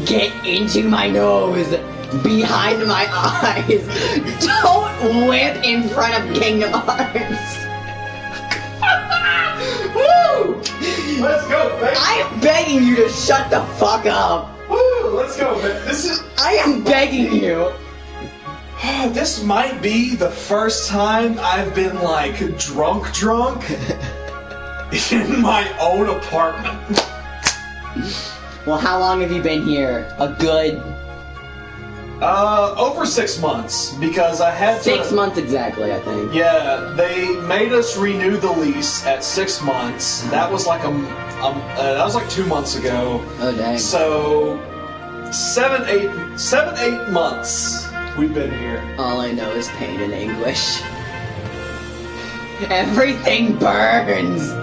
get into my nose, behind my eyes. Don't whip in front of Kingdom Hearts. Woo! Let's go, baby. I am begging you to shut the fuck up. Woo, let's go, man. I am begging you. This might be the first time I've been, like, drunk in my own apartment. Well, how long have you been here? A good... Over 6 months, because I had to... 6 months exactly, I think. Yeah, they made us renew the lease at 6 months. That was like that was like 2 months ago. Oh, dang. So, 7, 8 months we've been here. All I know is pain and anguish. Everything burns!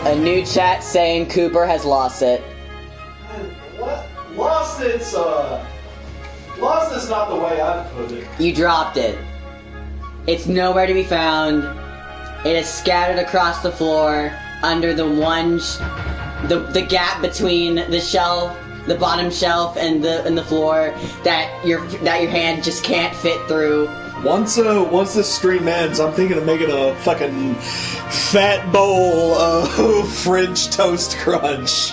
A new chat saying Cooper has lost it. What? Lost it's not the way I'd put it. You dropped it. It's nowhere to be found. It is scattered across the floor under the the gap between the shelf, the bottom shelf, and the floor that your hand just can't fit through. Once this stream ends, I'm thinking of making a fucking fat bowl of French toast crunch.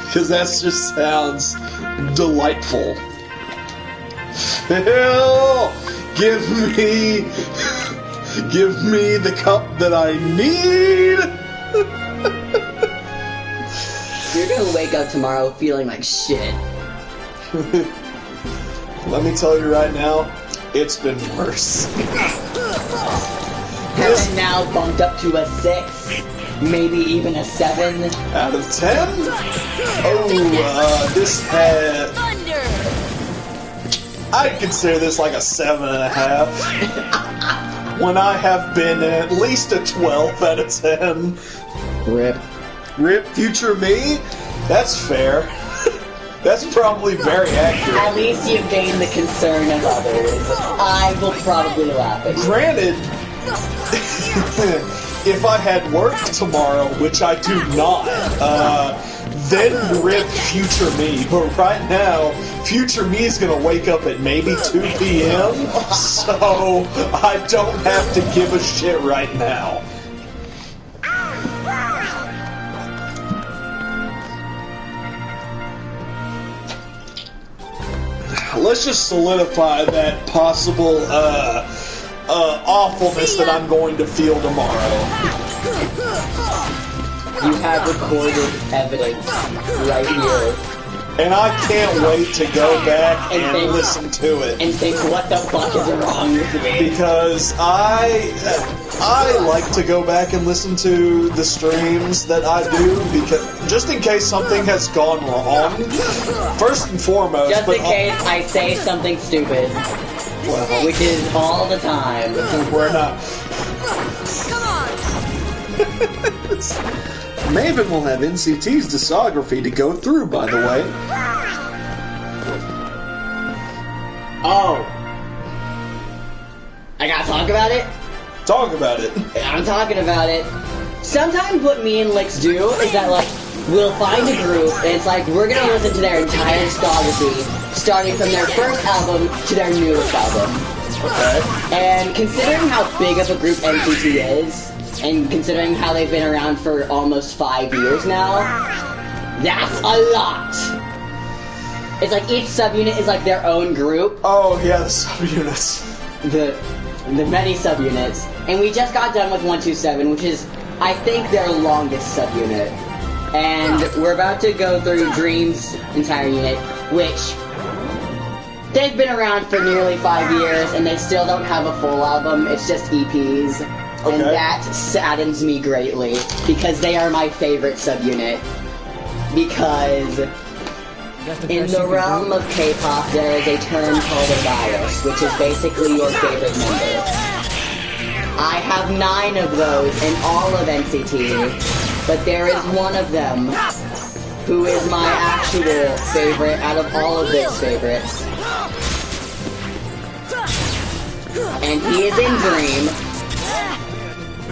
Because that just sounds delightful. Phil, give me the cup that I need. You're gonna wake up tomorrow feeling like shit. Let me tell you right now, it's been worse. Has now bumped up to a 6, maybe even a 7 out of 10. Oh, this had. I'd consider this like a 7.5. When I have been at least a 12 out of 10. Rip future me? That's fair. That's probably very accurate. At least you've gained the concern of others. I will probably laugh at you. Granted, if I had work tomorrow, which I do not, then rip future me. But right now, future me is gonna wake up at maybe 2 p.m., so I don't have to give a shit right now. Let's just solidify that possible awfulness that I'm going to feel tomorrow. You have recorded evidence right here. And I can't wait to go back and listen to it. And think, what the fuck is wrong with me? Because I like to go back and listen to the streams that I do, because just in case something has gone wrong. First and foremost, just in case I say something stupid, which is all the time. We're not. Come on. Maven will have NCT's discography to go through, by the way. Oh. I gotta talk about it? Talk about it. I'm talking about it. Sometimes what me and Lix do is that, like, we'll find a group, and it's like, we're gonna listen to their entire discography, starting from their first album to their newest album. Okay. And considering how big of a group NCT is, and considering how they've been around for almost 5 years now, that's a lot. It's like each subunit is like their own group. Oh yeah, the subunits. The many subunits. And we just got done with 127, which is, I think, their longest subunit. And we're about to go through Dream's entire unit, which they've been around for nearly 5 years, and they still don't have a full album. It's just EPs. Okay. And that saddens me greatly, because they are my favorite subunit. Because in the realm of K-pop, there is a term called a bias, which is basically your favorite member. I have 9 of those in all of NCT, but there is one of them who is my actual favorite out of all of Vic's favorites. And he is in Dream.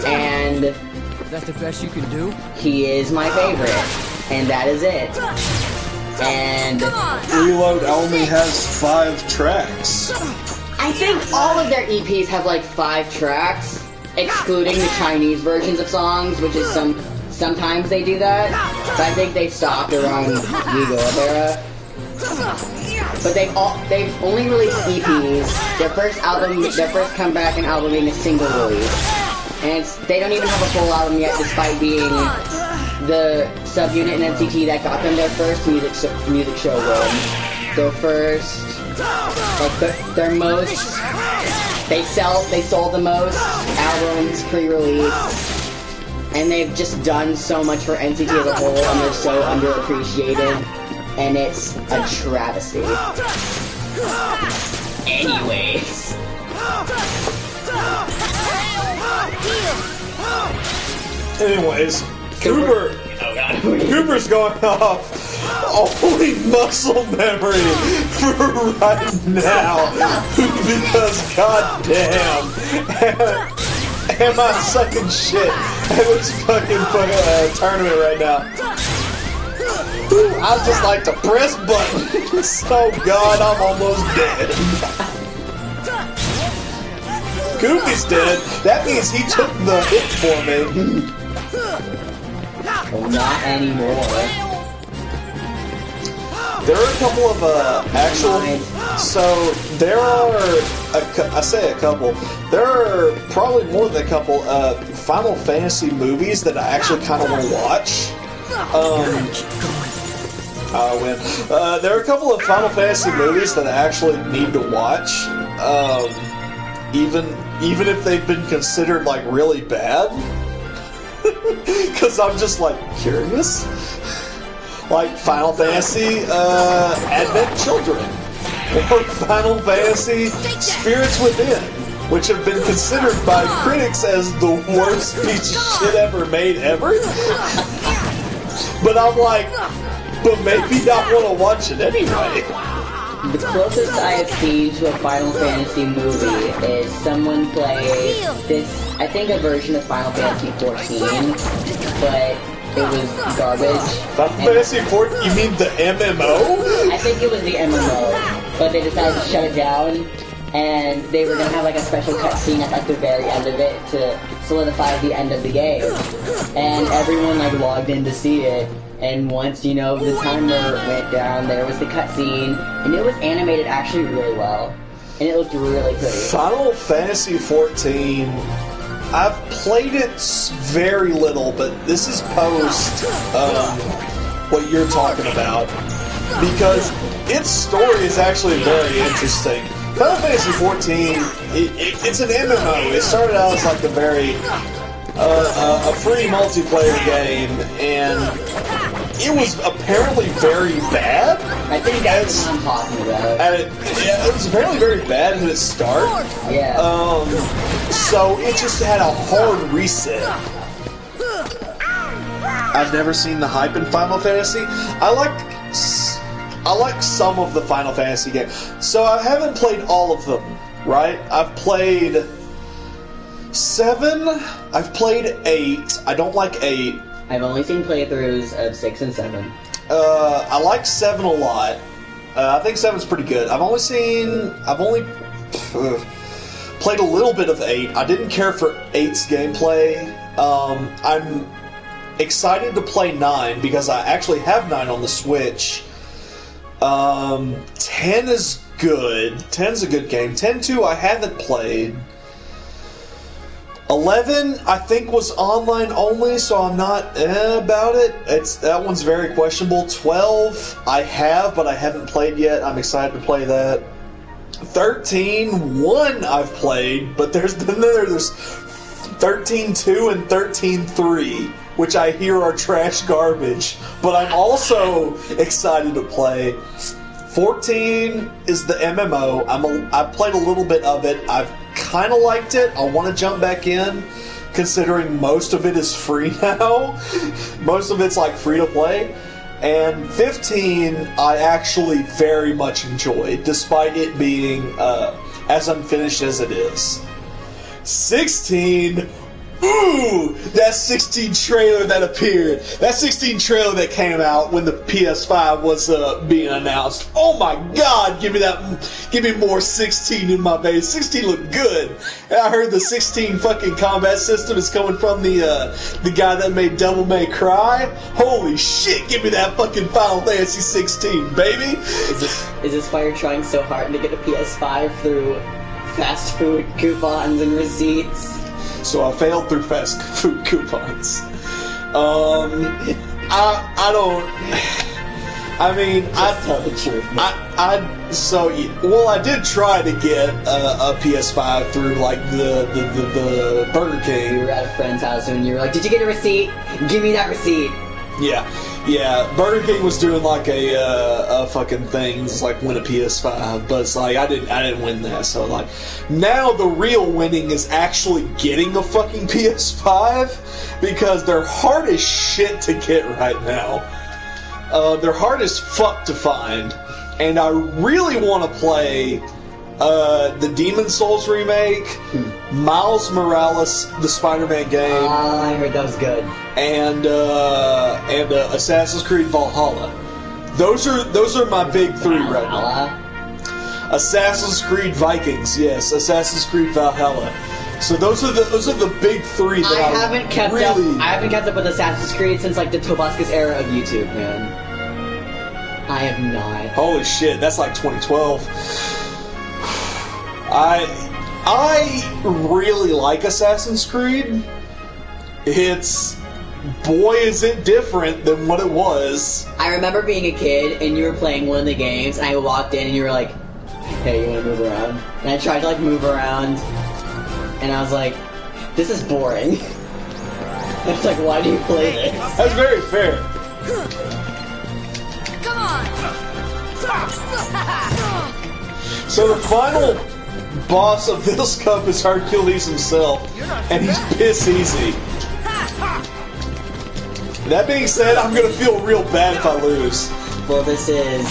And that's the best you can do? He is my favorite, and that is it. And Reload only has 5 tracks. I think all of their EPs have like 5 tracks, excluding the Chinese versions of songs, which is sometimes they do that. But I think they stopped around Vigo era. But they've only released EPs. Their first comeback and album being a single release. And they don't even have a full album yet, despite being the subunit in NCT that got them their first music show run. Their first, like their most, they sold the most albums pre-release, and they've just done so much for NCT as a whole, and they're so underappreciated, and it's a travesty. Anyways. Anyways, Cooper's going off only muscle memory for right now because goddamn am I sucking shit at this fucking tournament right now. I just like to press buttons. Oh god, I'm almost dead. Goofy's dead. That means he took the hit for me. Well, not anymore. There are a couple of actual. So there are. I say a couple. There are probably more than a couple Final Fantasy movies that I actually kind of want to watch. I win. There are a couple of Final Fantasy movies that I actually need to watch. Even if they've been considered like really bad. Because I'm just like curious. Like Final Fantasy Advent Children. Or Final Fantasy Spirits Within. Which have been considered by critics as the worst piece of shit ever made ever. But I'm like, but maybe I want to watch it anyway. The closest I have seen to a Final Fantasy movie is someone played this, I think a version of Final Fantasy 14, but it was garbage. Final Fantasy 14? You mean the MMO? I think it was the MMO, but they decided to shut it down, and they were going to have like a special cutscene at like the very end of it to solidify the end of the game. And everyone like logged in to see it. And once, you know, the timer went down, there was the cutscene, and it was animated actually really well. And it looked really pretty. Final Fantasy XIV, I've played it very little, but this is post what you're talking about. Because its story is actually very interesting. Final Fantasy XIV, it's an MMO. It started out as like a free multiplayer game, and it was apparently very bad. I think that's what I'm talking about. It was apparently very bad at its start. Yeah. So it just had a hard reset. I've never seen the hype in Final Fantasy. I like some of the Final Fantasy games. So I haven't played all of them, right? I've played 7. I've played 8. I don't like 8. I've only seen playthroughs of 6 and 7. I like 7 a lot. I think 7's pretty good. I've only played a little bit of 8. I didn't care for 8's gameplay. I'm excited to play 9 because I actually have 9 on the Switch. 10 is good. 10's a good game. 10-2 I haven't played. 11, I think, was online only, so I'm not about it. That one's very questionable. 12, I have, but I haven't played yet. I'm excited to play that. 13, 1 I've played, but there's 13-2 and 13-3, which I hear are trash garbage. But I'm also excited to play. 14 is the MMO. I've played a little bit of it. I've kind of liked it. I want to jump back in, considering most of it is free now. Most of it's like free to play. And 15, I actually very much enjoyed, despite it being as unfinished as it is. 16, ooh, that 16 trailer that appeared. That 16 trailer that came out when the PS5 was being announced. Oh my god, give me more 16 in my base. 16 looked good. And I heard the 16 fucking combat system is coming from the guy that made Devil May Cry. Holy shit, give me that fucking Final Fantasy 16, baby. Is this why you're trying so hard to get a PS5 through fast food coupons and receipts? So I failed through fast food coupons. I don't. I mean, Tell the truth. I did try to get a PS5 through like the Burger You King. were at a friend's house and you were like, "Did you get a receipt? Give me that receipt." Yeah. Burger King was doing like a fucking thing, it's like win a PS5, but it's like I didn't win that. So like now the real winning is actually getting a fucking PS5 because they're hard as shit to get right now. They're hard as fuck to find, and I really want to play the Demon Souls remake, Miles Morales, the Spider-Man game, I heard that was good. and Assassin's Creed Valhalla. Those are my big three right now. Assassin's Creed Vikings, yes, Assassin's Creed Valhalla. So those are the big three that I haven't kept really... up. I haven't kept up with Assassin's Creed since like the Tobuscus era of YouTube, man. I have not. Holy shit, that's like 2012. I really like Assassin's Creed. It's, boy, is it different than what it was. I remember being a kid and you were playing one of the games, and I walked in and you were like, "Hey, you want to move around?" And I tried to like move around, and I was like, "This is boring." It's like, why do you play this? That's very fair. Come on! So the final boss of this cup is Hercules himself, and he's piss easy. That being said, I'm gonna feel real bad if I lose. Well, this is,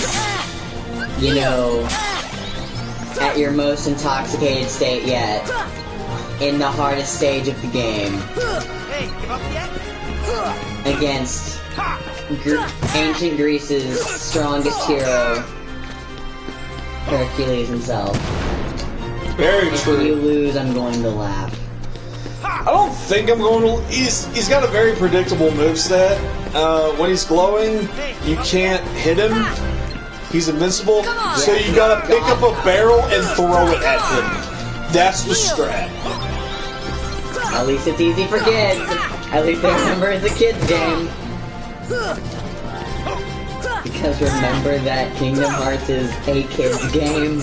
you know, at your most intoxicated state yet, in the hardest stage of the game, against ancient Greece's strongest hero, Hercules himself. Very If you true. lose, I'm going to laugh. I don't think I'm going to... He's got a very predictable moveset. When he's glowing, you can't hit him. He's invincible. So you gotta pick up a barrel and throw it at him. That's the strat. At least it's easy for kids. At least they remember it's a kid's game. Because remember that Kingdom Hearts is a kid's game.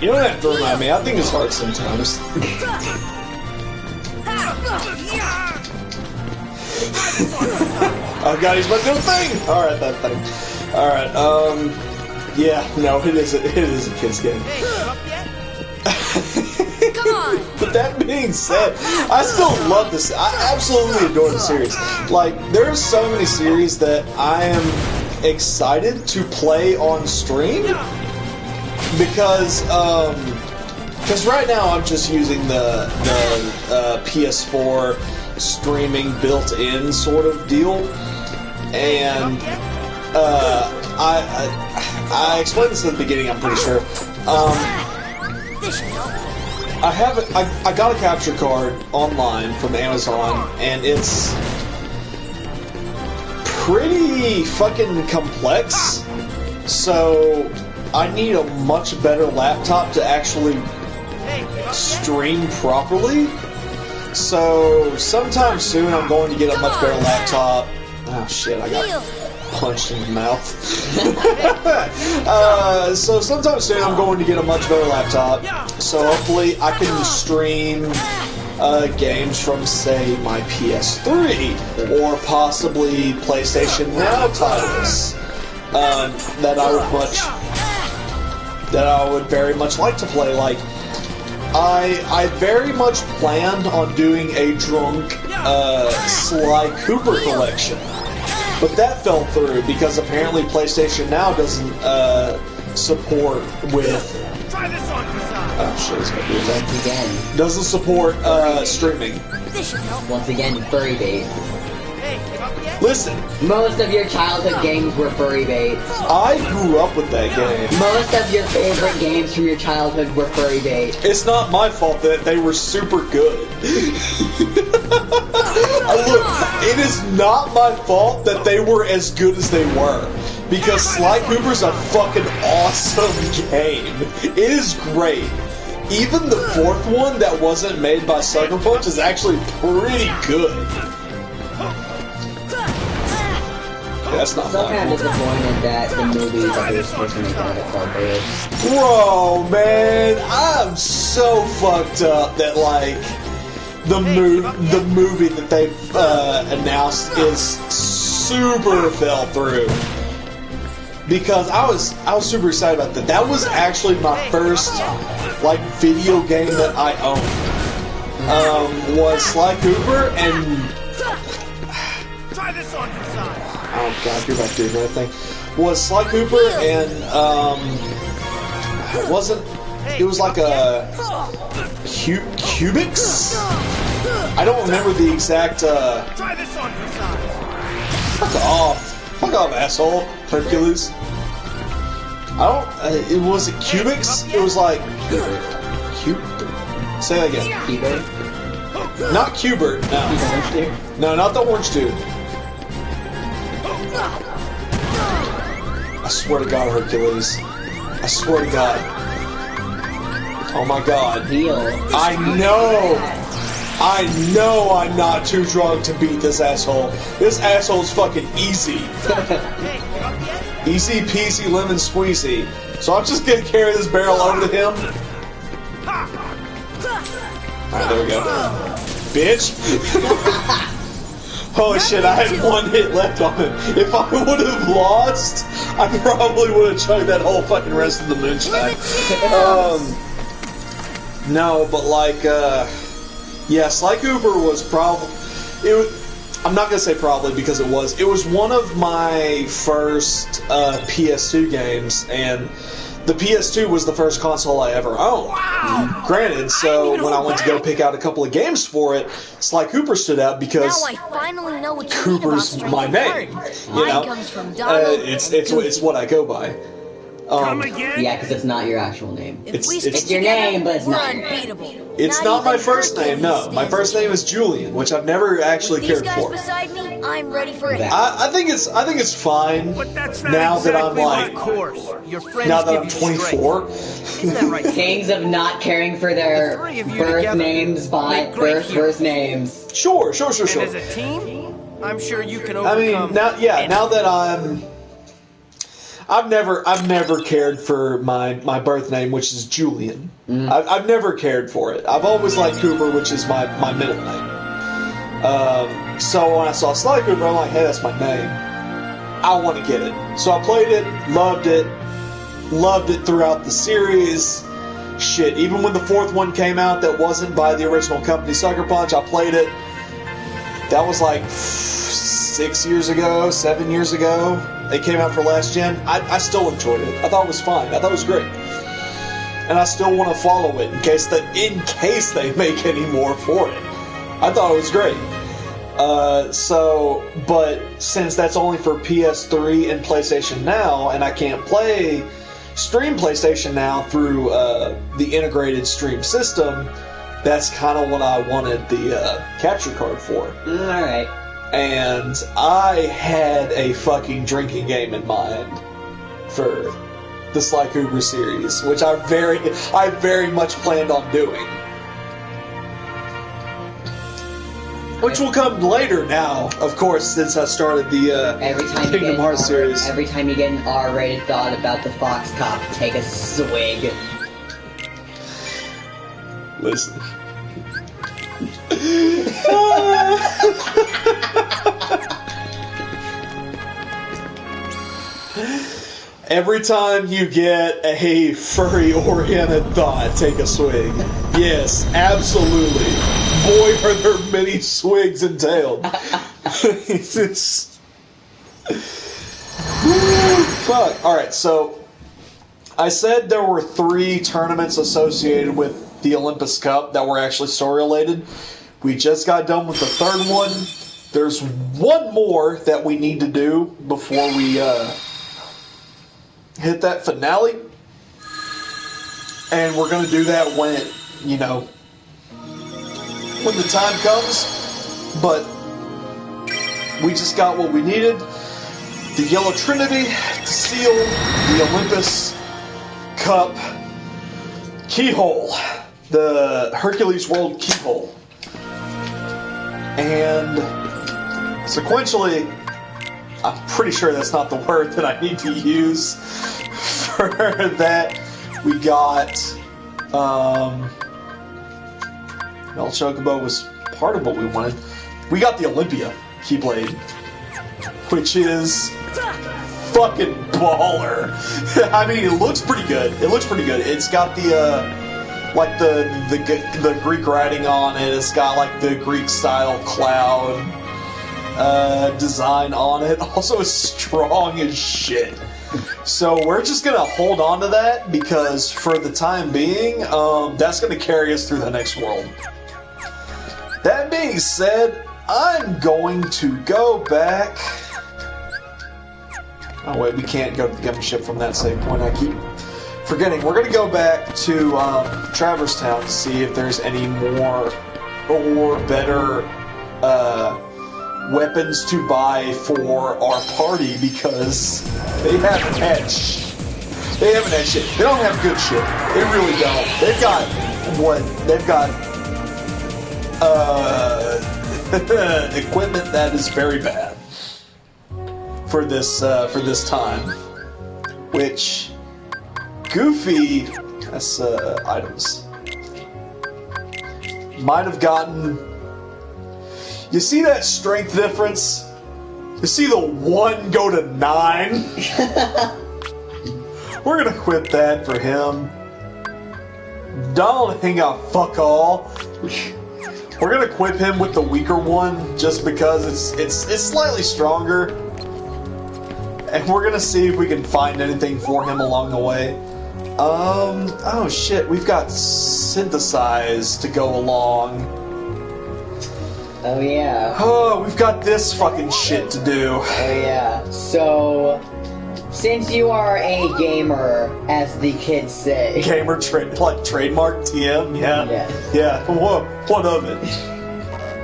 You don't have to remind me. I think it's hard sometimes. Oh god, he's about to do a thing! Alright, that thing. Alright, yeah, no, it is a kid's game. Come on! But that being said, I still love this. I absolutely adore the series. Like, there are so many series that I am excited to play on stream because right now I'm just using the PS4 streaming built-in sort of deal, and I explained this at the beginning. I'm pretty sure. I got a capture card online from Amazon, and it's pretty fucking complex. So I need a much better laptop to actually stream properly. So sometime soon I'm going to get a much better laptop. Oh shit, I got punched in the mouth. So sometime soon I'm going to get a much better laptop. So hopefully I can stream games from, say, my PS3 or possibly PlayStation Now titles that I would very much like to play. Like, I very much planned on doing a drunk Sly Cooper collection, but that fell through because apparently PlayStation Now doesn't support with. Oh shit, it's gonna be a thing. Once again. Doesn't support streaming. Once again, furry bait. Listen, Most of your childhood games were furry baits. I grew up with that game. Most of your favorite games from your childhood were furry bait. It's not my fault that they were super good. Look, it is not my fault that they were as good as they were. Because Sly Cooper's a fucking awesome game. It is great. even the fourth one that wasn't made by Sucker Punch is actually pretty good. Yeah, that's not So kind fun. of disappointed that the movies that they were supposed to make out of Club Bears. Bro, man, I'm so fucked up that like the movie that they announced is super fell through. Because I was super excited about that. That was actually my first like video game that I owned. Was Sly Cooper and Try this on for size. oh god, you're about to do another thing. Was Sly Cooper and it was like a Cubix? I don't remember the exact Try this on for size. Fuck off, asshole. Hercules. It was it Cubix? It was like Say that again. Cubert? Not Cubert, no. No, not the orange dude. I swear to God, Hercules. I swear to God. Oh my God. Heal. I know I'm not too drunk to beat this asshole. This asshole's fucking easy. Easy peasy lemon squeezy. So I'm just gonna carry this barrel over to him. Alright, there we go. Bitch! Holy shit, I had one hit left on him. If I would have lost, I probably would have chugged that whole fucking rest of the moonshine. No, but like, yeah, Sly Cooper was probably... I'm not gonna say probably because it was one of my first PS2 games, and the PS2 was the first console I ever owned. Wow. Granted, so when I went to go pick out a couple of games for it, Sly Cooper stood out because Now I finally know what you Cooper's mean about my name. You know, comes from Donald. it's what I go by. Come again? Yeah, because it's not your actual name. If we it's stick your together, name, but it's we're not your name. unbeatable. It's not my first name, no. My first name is Julian, which I've never actually With these cared guys for. beside me, I'm ready for it. Exactly. I think it's fine But that's not now that I'm exactly like of course. Your friends now that give I'm you 24. strength. Isn't that right? Things of not caring for their The three of you birth together names by make great first names. Sure. And as a team, I'm sure you can I overcome. mean, now that I've never cared for my birth name, which is Julian. I've never cared for it. I've always liked Cooper, which is my middle name. So when I saw Sly Cooper, I'm like, hey, that's my name. I want to get it. So I played it, loved it throughout the series. Shit, even when the fourth one came out that wasn't by the original company Sucker Punch, I played it. That was like 7 years ago. It came out for last gen. I still enjoyed it. I thought it was fine. I thought it was great. And I still want to follow it in case they make any more for it. I thought it was great. But since that's only for PS3 and PlayStation Now, and I can't stream PlayStation Now through the integrated stream system, that's kind of what I wanted the capture card for. Alright. And I had a fucking drinking game in mind for the Sly Cooper series, which I very much planned on doing. Which will come later now, of course, since I started the Kingdom Hearts series. Every time you get an R-rated thought about the Fox Cop, take a swig. Listen. Every time you get a furry-oriented thought, take a swig. Yes, absolutely. Boy, are there many swigs entailed. It's... Fuck. Alright, so... I said there were 3 tournaments associated with the Olympus Cup that were actually story-related. We just got done with the 3rd one. There's 1 more that we need to do before we hit that finale. And we're going to do that when the time comes. But we just got what we needed. The Yellow Trinity to seal the Olympus Cup keyhole. the Hercules World Keyhole. And sequentially, I'm pretty sure that's not the word that I need to use for that. We got El Chocobo was part of what we wanted. We got the Olympia Keyblade, which is fucking baller. I mean, it looks pretty good. It's got the like the Greek writing on it. It's got like the Greek style cloud design on it. Also, it's strong as shit. So we're just gonna hold on to that because for the time being, that's gonna carry us through the next world. That being said, I'm going to go back. Oh wait, we can't go to the gummy ship from that save point. I keep forgetting. We're gonna go back to Traverse Town to see if there's any more or better weapons to buy for our party because they haven't had shit. They don't have good shit. They really don't. They've got equipment that is very bad for this time. Which Goofy, that's items, might have gotten. You see that strength difference? You see the 1 go to 9? We're gonna quit that for him. Donald ain't got fuck all. We're gonna equip him with the weaker one just because it's slightly stronger. And we're gonna see if we can find anything for him along the way. Oh shit, we've got Synthesize to go along. Oh yeah. Oh, we've got this fucking shit to do. Oh yeah. So, since you are a gamer, as the kids say. Gamer trademark TM, yeah. Yeah, what of it?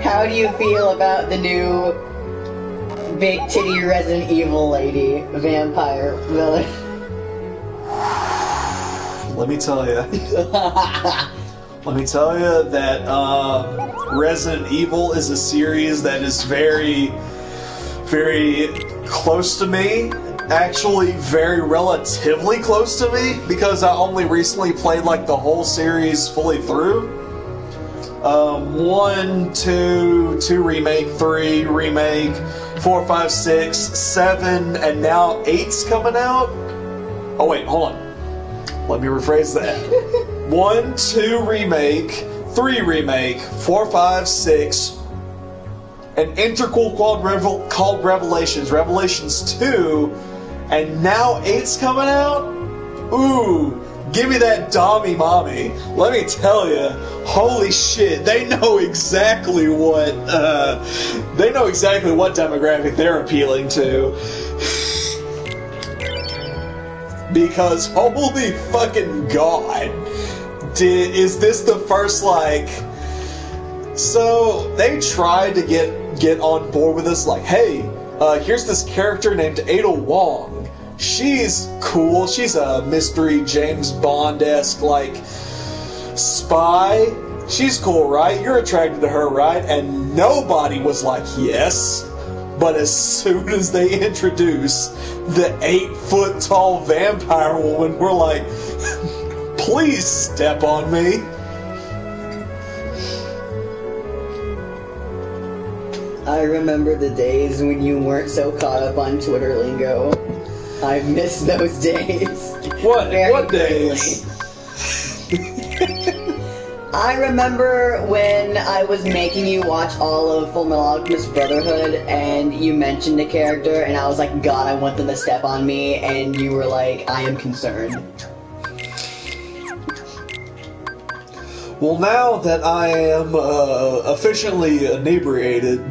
How do you feel about the new big titty Resident Evil lady vampire villain? Let me tell you. Let me tell you that Resident Evil is a series that is very, very close to me. Actually, very relatively close to me because I only recently played like the whole series fully through. 1, 2 remake, 3 remake, 4, 5, 6, 7, and now 8's coming out. Oh wait, hold on. Let me rephrase that. 1, 2 remake, 3 remake, 4, 5, 6, an interquel called Revelations, Revelations 2, and now 8's coming out? Ooh, give me that Dommy Mommy. Let me tell you, holy shit, they know exactly what demographic they're appealing to. Because holy fucking god, is this the first like? So they tried to get on board with this, like, hey, here's this character named Ada Wong. She's cool. She's a mystery James Bond-esque like spy. She's cool, right? You're attracted to her, right? And nobody was like, yes. But as soon as they introduce the 8-foot-tall vampire woman, we're like, please step on me. I remember the days when you weren't so caught up on Twitter lingo. I've missed those days. What quickly. days? I remember when I was making you watch all of Fullmetal Alchemist Brotherhood, and you mentioned a character, and I was like, God, I want them to step on me, and you were like, I am concerned. Well, now that I am officially inebriated,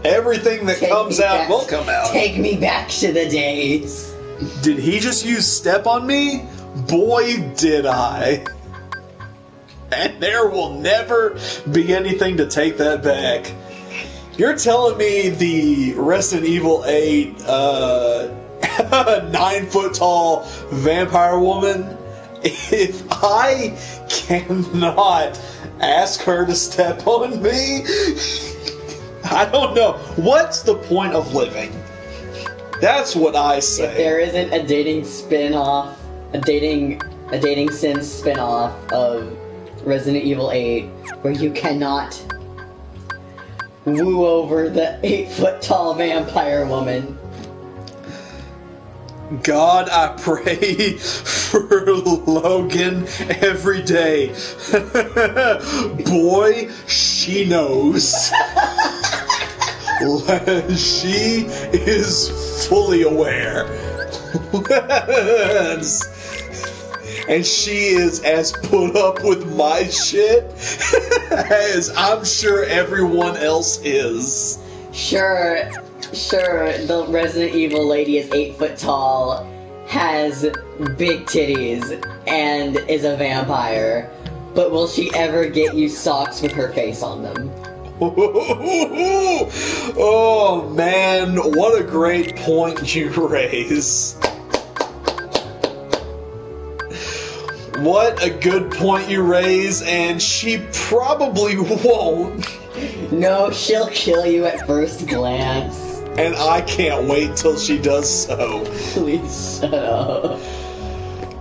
everything that comes out will come out. Take me back to the days. Did he just use step on me? Boy, did I. And there will never be anything to take that back. You're telling me the Resident Evil 8 9-foot-tall vampire woman if I cannot ask her to step on me, I don't know. What's the point of living? That's what I say. If there isn't a dating spin-off, a dating sim spin-off of Resident Evil 8 where you cannot woo over the 8-foot-tall vampire woman. God, I pray for Logan every day. Boy, she knows. She is fully aware. And she is as put up with my shit as I'm sure everyone else is. Sure, the Resident Evil lady is 8 foot tall, has big titties, and is a vampire. But will she ever get you socks with her face on them? Oh man, what a great point you raise. What a good point you raise, and she probably won't. No, she'll kill you at first glance. And I can't wait till she does so. Please shut up.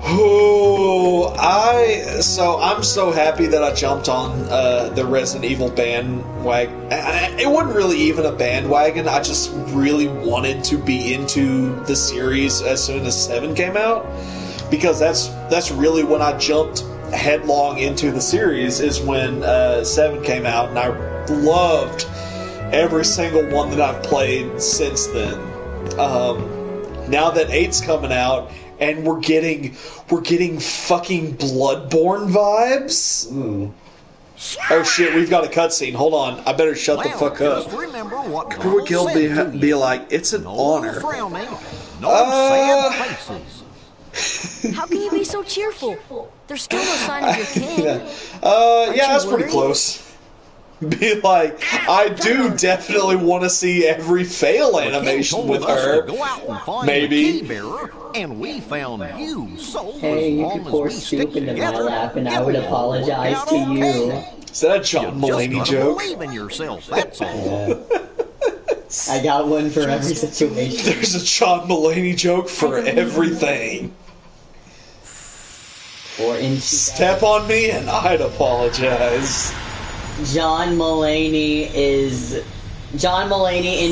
Oh, I'm so happy that I jumped on the Resident Evil bandwagon. It wasn't really even a bandwagon. I just really wanted to be into the series as soon as 7 came out, because that's really when I jumped headlong into the series, is when 7 came out, and I loved every single one that I've played since then. Now that 8's coming out, and we're getting fucking Bloodborne vibes. Ooh. Oh shit, we've got a cutscene. Hold on, I better shut the fuck up. Remember what Before Gil be like, it's an honor. How can you be so cheerful? There's still no sign of your kid. Yeah, that's pretty close. Be like, I do definitely want to see every fail animation with her. Maybe. And we found you, so hey, you could pour soup into my lap and I would apologize to you. Is that a John Mulaney joke? Believe in yourself, that's all. Yeah. I got one for every situation. There's a John Mulaney joke for everything. Or in Step on me and I'd apologize. John Mulaney in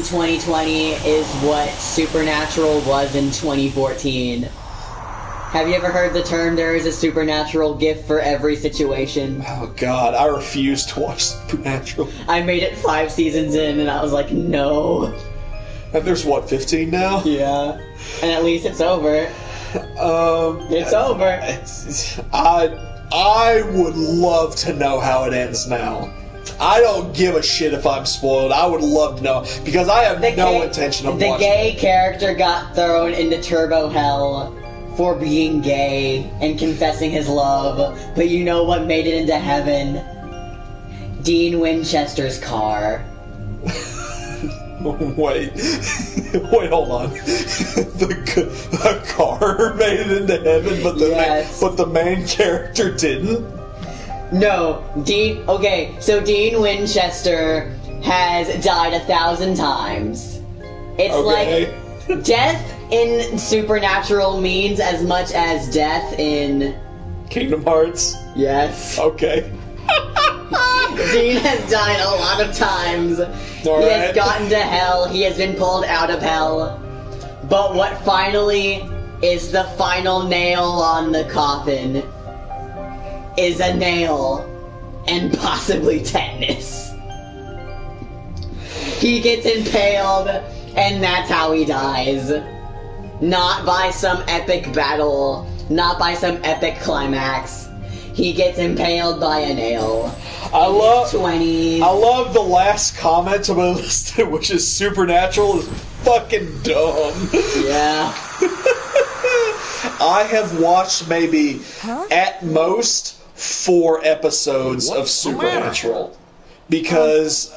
2020 is what Supernatural was in 2014. Have you ever heard the term, there is a supernatural gift for every situation? Oh god, I refuse to watch Supernatural. I made it 5 seasons in and I was like, no. And there's what, 15 now? Yeah. And at least it's over. It's over. I would love to know how it ends now. I don't give a shit if I'm spoiled. I would love to know, because I have no intention of watching. The gay character got thrown into turbo hell for being gay and confessing his love, but you know what made it into heaven? Dean Winchester's car. Wait, hold on. The car made it into heaven, but the main character didn't? No, Dean Winchester has died 1,000 times. It's like death in Supernatural means as much as death in Kingdom Hearts? Yes. Okay. Dean has died a lot of times. He has gotten to hell. He has been pulled out of hell. But what finally is the final nail on the coffin is a nail and possibly tetanus. He gets impaled, and that's how he dies. Not by some epic battle, not by some epic climax. He gets impaled by a nail. I love 20s. I love the last comment on my list, which is Supernatural is fucking dumb. Yeah. I have watched maybe at most 4 episodes of Supernatural. Because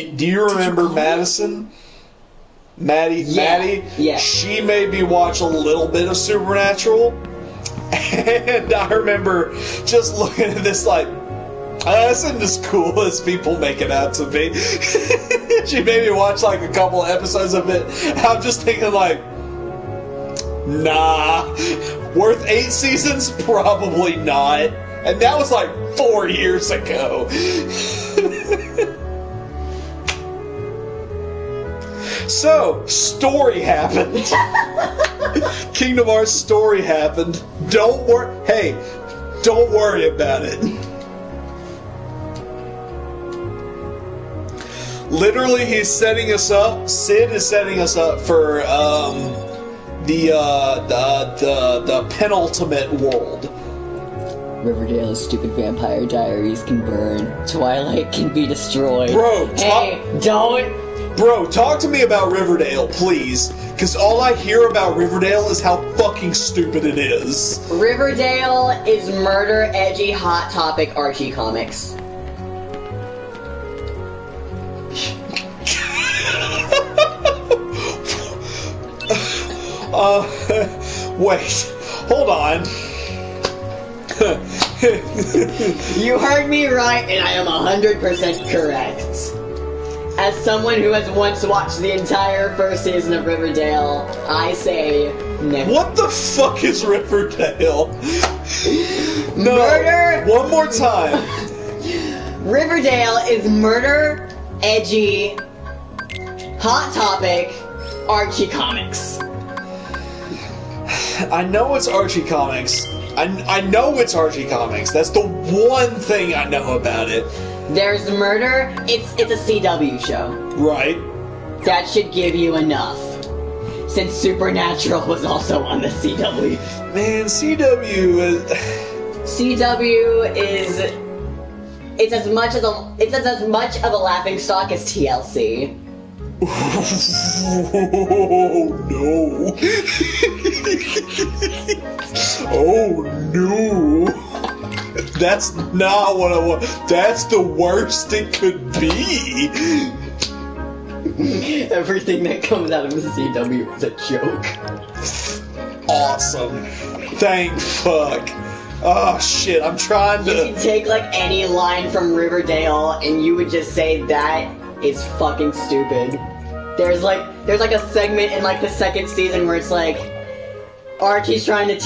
do you remember Madison? Maddie, Yeah. she made me watch a little bit of Supernatural, and I remember just looking at this like, this isn't as cool as people make it out to be. She made me watch like a couple episodes of it, and I'm just thinking like, nah, worth 8 seasons? Probably not. And that was like 4 years ago. So, story happened. Kingdom Hearts story happened. Don't worry about it. Literally, he's setting us up. Sid is setting us up for the penultimate world. Riverdale's stupid vampire diaries can burn. Twilight can be destroyed. Bro, Don't. Talk to me about Riverdale, please. Because all I hear about Riverdale is how fucking stupid it is. Riverdale is murder, edgy, hot topic Archie comics. Wait. Hold on. You heard me right, and I am 100% correct. As someone who has once watched the entire first season of Riverdale, I say no. What the fuck is Riverdale? No, Murder! One more time. Riverdale is murder, edgy, hot topic, Archie comics. I know it's Archie comics. I know it's Archie comics. That's the one thing I know about it. There's murder. It's a CW show. Right. That should give you enough. Since Supernatural was also on the CW. Man, CW is it's as much of a laughing stock as TLC. Oh no. Oh no. That's not what I want. That's the worst it could be. Everything that comes out of the CW is a joke. Awesome. Thank fuck. Oh shit, I'm trying to... You can take like any line from Riverdale and you would just say that is fucking stupid. There's like a segment in like the second season where it's like Archie's trying to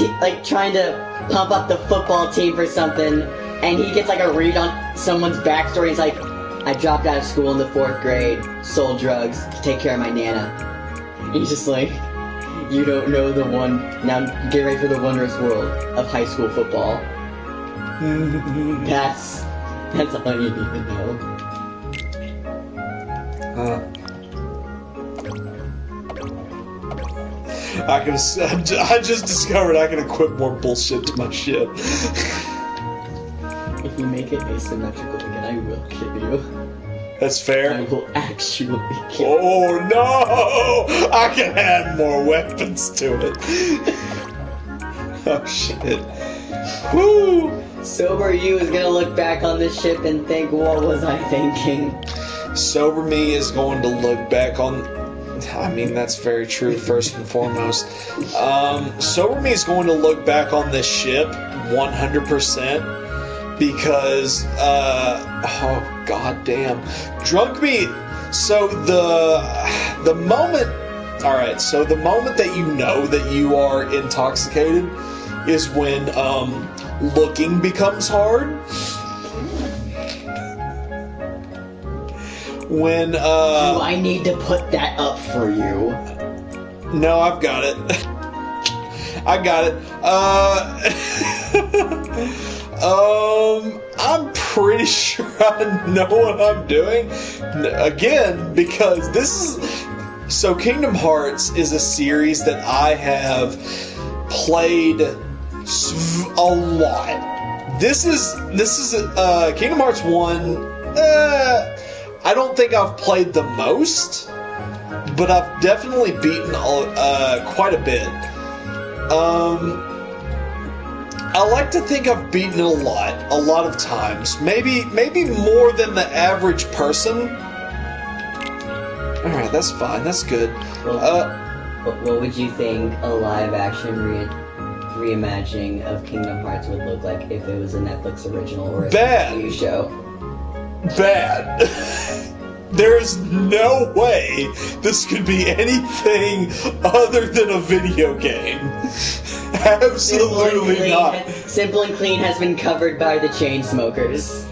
pump up the football team for something, and he gets like a read on someone's backstory. He's like, I dropped out of school in the 4th grade, sold drugs to take care of my nana. And he's just like, you don't know the one. Now get ready for the wondrous world of high school football. That's all you need to know. I just discovered I can equip more bullshit to my ship. If you make it asymmetrical again, I will kill you. That's fair. I will actually kill you. Oh no! I can add more weapons to it. Oh shit. Woo! Sober you is gonna look back on this ship and think, what was I thinking? Sober me is going to look back on... I mean, that's very true, first and foremost. Sober me is going to look back on this ship 100%. Because, oh goddamn, drunk me. So the moment, all right. So the moment that you know that you are intoxicated is when looking becomes hard. When do I need to put that up for you? No, I've got it. I got it. I'm pretty sure I know what I'm doing. Again, because this is... So Kingdom Hearts is a series that I have played a lot. This is Kingdom Hearts 1. I don't think I've played the most, but I've definitely beaten quite a bit. I like to think I've beaten it a lot of times. Maybe more than the average person. Alright, That's fine. That's good. What would you think a live-action reimagining of Kingdom Hearts would look like if it was a Netflix original or a TV show? Bad. There's no way this could be anything other than a video game. Absolutely not. Simple and Clean has been covered by the Chainsmokers.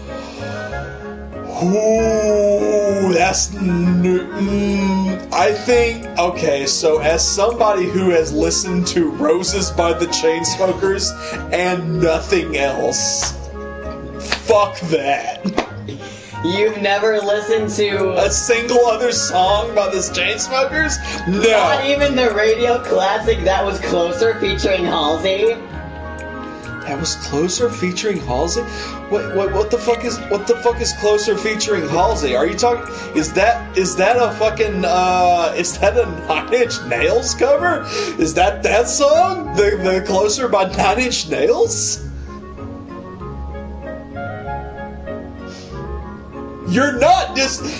Ooh, that's I think, okay, so as somebody who has listened to Roses by the Chainsmokers and nothing else, fuck that. You've never listened to a single other song by the Chainsmokers? No. Not even the radio classic That Was Closer featuring Halsey? That Was Closer featuring Halsey? What the fuck is Closer featuring Halsey? Are you talking? Is that a fucking is that a Nine Inch Nails cover? Is that song? The Closer by Nine Inch Nails? You're not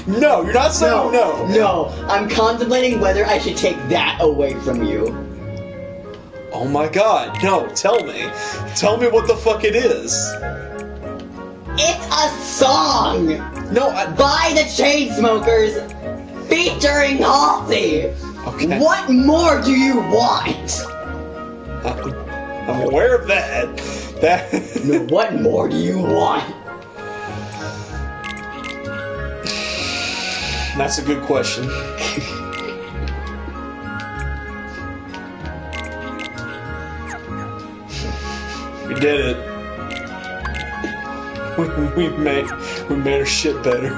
you're not saying no. No, I'm contemplating whether I should take that away from you. Oh my god, no, tell me. Tell me what the fuck it is. It's a song! No, by the Chainsmokers featuring Halsey! Okay. What more do you want? I'm aware of that. No, what more do you want? That's a good question. We did it. We made our shit better.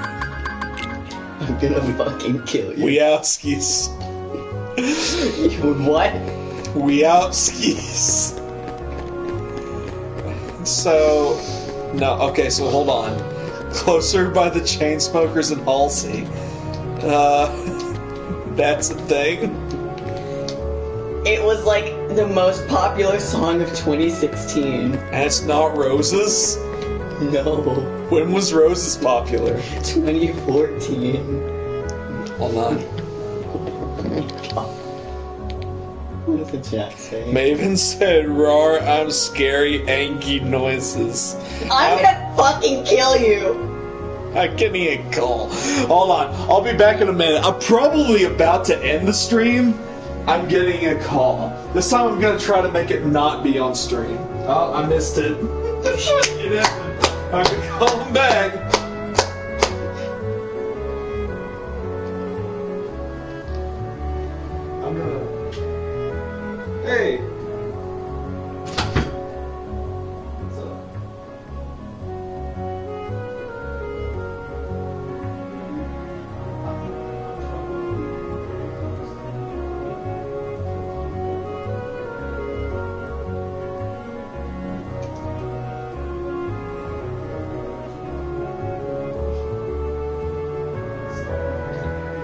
I'm gonna fucking kill you. We outskis. What? We outskis. So, no, okay, so hold on. Closer by the Chainsmokers and Halsey. That's a thing? It was like the most popular song of 2016. And it's not Roses? No. When was Roses popular? 2014. Hold on. What does the chat say? Maven said, "Roar, I'm scary, angy noises." I'm gonna fucking kill you! I'm getting a call. Hold on, I'll be back in a minute. I'm probably about to end the stream. I'm getting a call. This time I'm gonna try to make it not be on stream. Oh, I missed it. I'm gonna call him back. I'm gonna... Hey! What's up?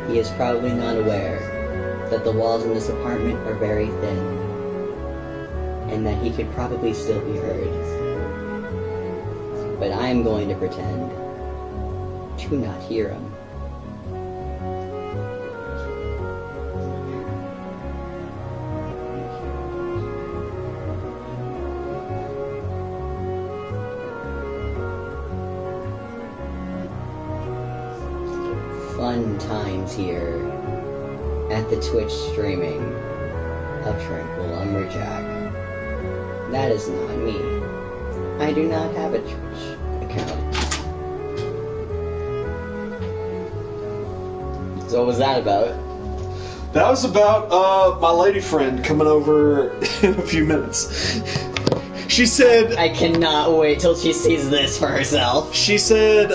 He is probably not aware that the walls in this apartment are very thin, and that he could probably still be heard. But I am going to pretend to not hear him. Fun times here at the Twitch streaming of Tranquil Lumberjack. That is not me. I do not have a Twitch account. So what was that about? That was about my lady friend coming over in a few minutes. She said... I cannot wait till she sees this for herself. She said,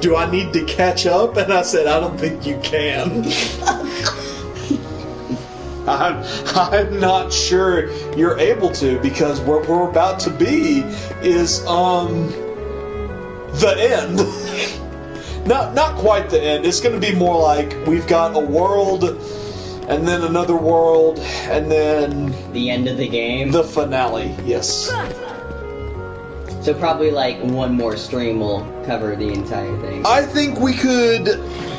do I need to catch up? And I said, I don't think you can. I'm not sure you're able to, because what we're about to be is the end. Not quite the end. It's going to be more like we've got a world, and then another world, and then the end of the game. The finale. Yes. So probably like one more stream will cover the entire thing. I think we could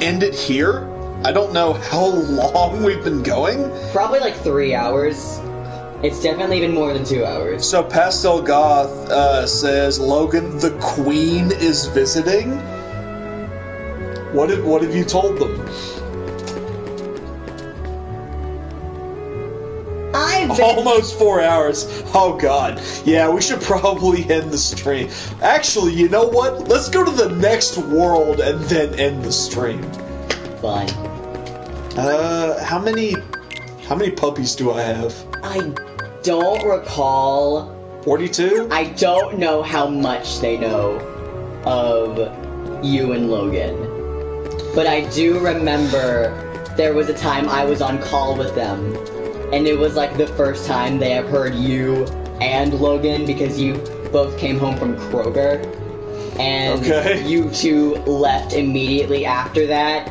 end it here. I don't know how long we've been going. Probably like 3 hours. It's definitely been more than 2 hours. So Pastel Goth says, Logan, the Queen is visiting. What have you told them? Almost 4 hours. Oh god. Yeah, we should probably end the stream. Actually, you know what? Let's go to the next world and then end the stream. Fine. How many puppies do I have? I don't recall. 42? I don't know how much they know of you and Logan. But I do remember there was a time I was on call with them. And it was like the first time they have heard you and Logan because you both came home from Kroger. And you two left immediately after that.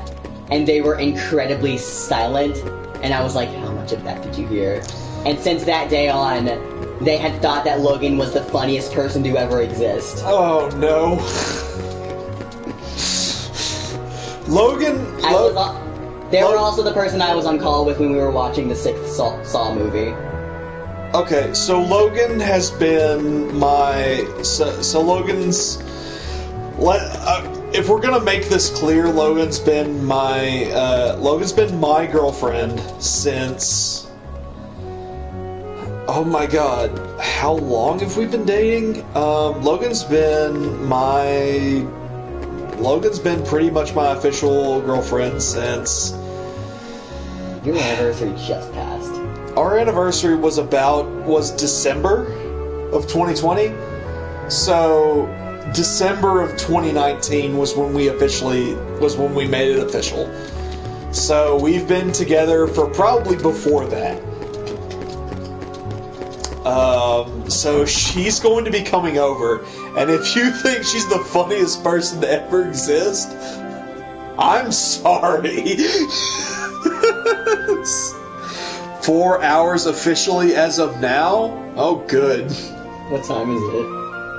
And they were incredibly silent. And I was like, how much of that did you hear? And since that day on, they had thought that Logan was the funniest person to ever exist. Oh no. Logan... They were also the person I was on call with when we were watching the 6th Saw movie. Okay, so Logan has been my... So Logan's... if we're gonna make this clear, Logan's been my girlfriend since... Oh my god, how long have we been dating? Logan's been pretty much my official girlfriend since... Your anniversary just passed. Our anniversary was December of 2020. So December of 2019 was when we made it official. So we've been together for probably before that. So she's going to be coming over, and if you think she's the funniest person to ever exist, I'm sorry. 4 hours officially as of now? Oh, good. What time is it?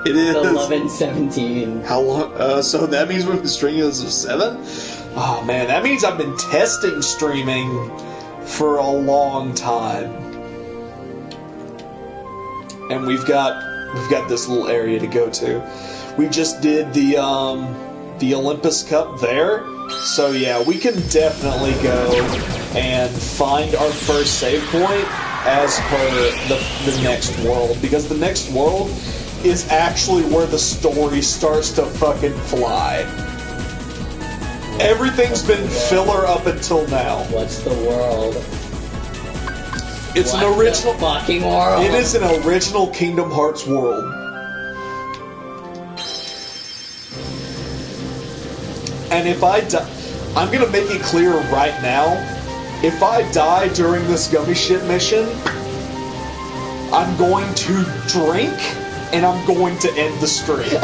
It is 11:17. How long? So that means we've been streaming as of 7? Oh man, that means I've been testing streaming for a long time. And we've got this little area to go to. We just did the Olympus Cup there. So yeah, we can definitely go and find our first save point as per the next world, because the next world is actually where the story starts to fucking fly. Everything's been filler up until now. What's the world? It's an original fucking world. It is an original Kingdom Hearts world. And if I die, I'm gonna make it clear right now, if I die during this gummy shit mission, I'm going to drink and I'm going to end the stream.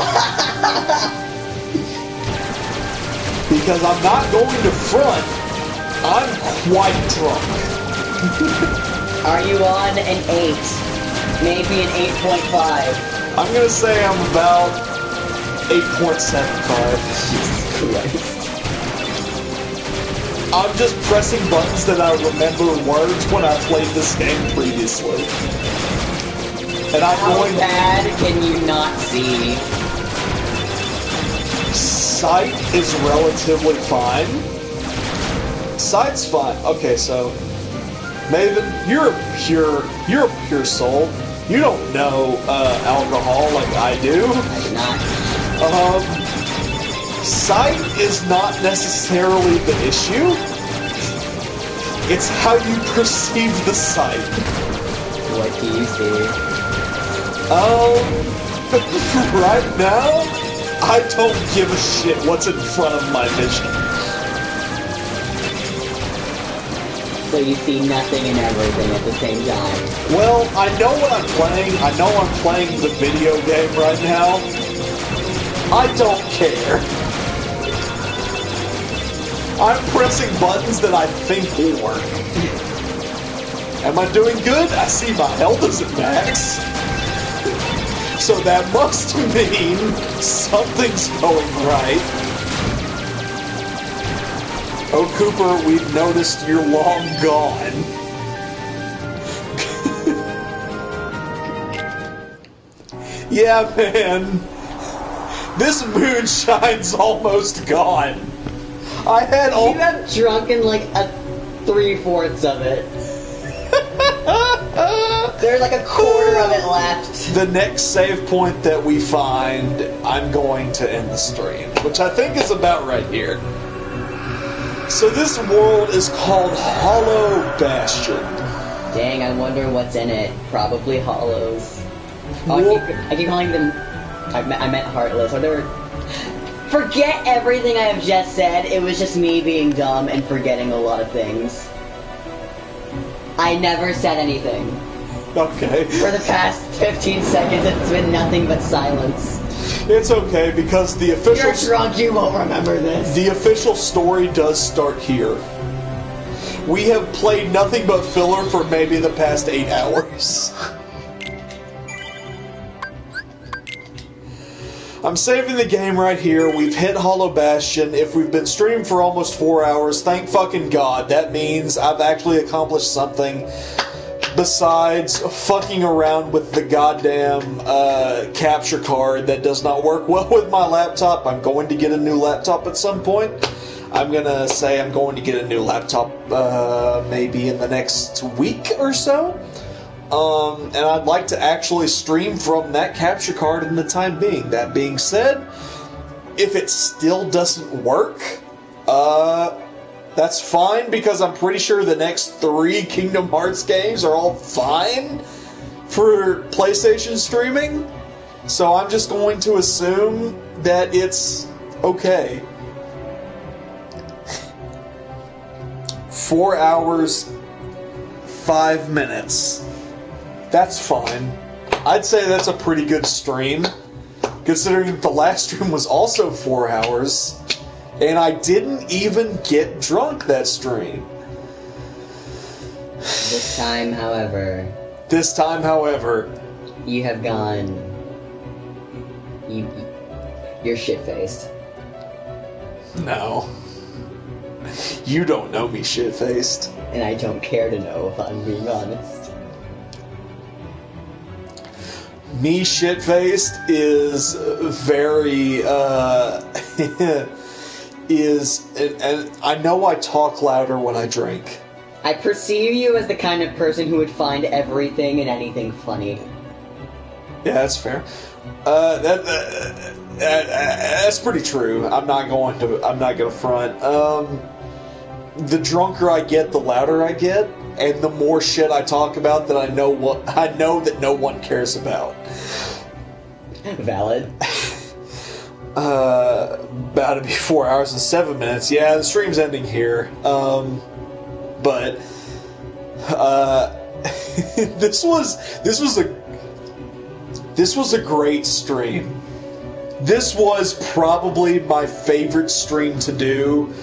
Because I'm not going to front, I'm quite drunk. Are you on an 8? Maybe an 8.5? I'm gonna say I'm about 8.75. Jesus Christ. I'm just pressing buttons that I remember words when I played this game previously. And I'm going... How bad can you not see? Sight is relatively fine. Sight's fine. Okay, so... Maven, you're a pure soul. You don't know alcohol like I do. I do not. Sight is not necessarily the issue. It's how you perceive the sight. What do you see? Right now, I don't give a shit what's in front of my vision. So you see nothing and everything at the same time. Well, I know what I'm playing. I know I'm playing the video game right now. I don't care. I'm pressing buttons that I think will work. Am I doing good? I see my health is at max. So that must mean something's going right. Oh, Cooper, we've noticed you're long gone. Yeah, man. This moonshine's almost gone. I had all... You have drunken like a 3/4 of it. There's like a quarter of it left. The next save point that we find, I'm going to end the stream, which I think is about right here. So this world is called Hollow Bastion. Dang, I wonder what's in it. Probably hollows. I keep calling them... I meant heartless. Are there... Forget everything I have just said. It was just me being dumb and forgetting a lot of things. I never said anything. Okay. For the past 15 seconds, it's been nothing but silence. It's okay, because the official... You're drunk, you won't remember this. The official story does start here. We have played nothing but filler for maybe the past 8 hours. I'm saving the game right here. We've hit Hollow Bastion. If we've been streaming for almost 4 hours, thank fucking God. That means I've actually accomplished something besides fucking around with the goddamn capture card that does not work well with my laptop. I'm going to get a new laptop at some point. I'm gonna say I'm going to get a new laptop maybe in the next week or so. And I'd like to actually stream from that capture card in the time being. That being said, if it still doesn't work, that's fine, because I'm pretty sure the next 3 Kingdom Hearts games are all fine for PlayStation streaming. So I'm just going to assume that it's okay. 4 hours, 5 minutes. That's fine. I'd say that's a pretty good stream, considering that the last stream was also 4 hours, and I didn't even get drunk that stream. This time, however... You have gone... You're shit-faced. No. You don't know me shit-faced. And I don't care to know, if I'm being honest. Me shit-faced is very, and I know I talk louder when I drink. I perceive you as the kind of person who would find everything and anything funny. Yeah, that's fair. That's pretty true. I'm not gonna front. The drunker I get, the louder I get, and the more shit I talk about that I know that no one cares about. Valid. About to be 4 hours and 7 minutes. Yeah, the stream's ending here. But this was a great stream. This was probably my favorite stream to do,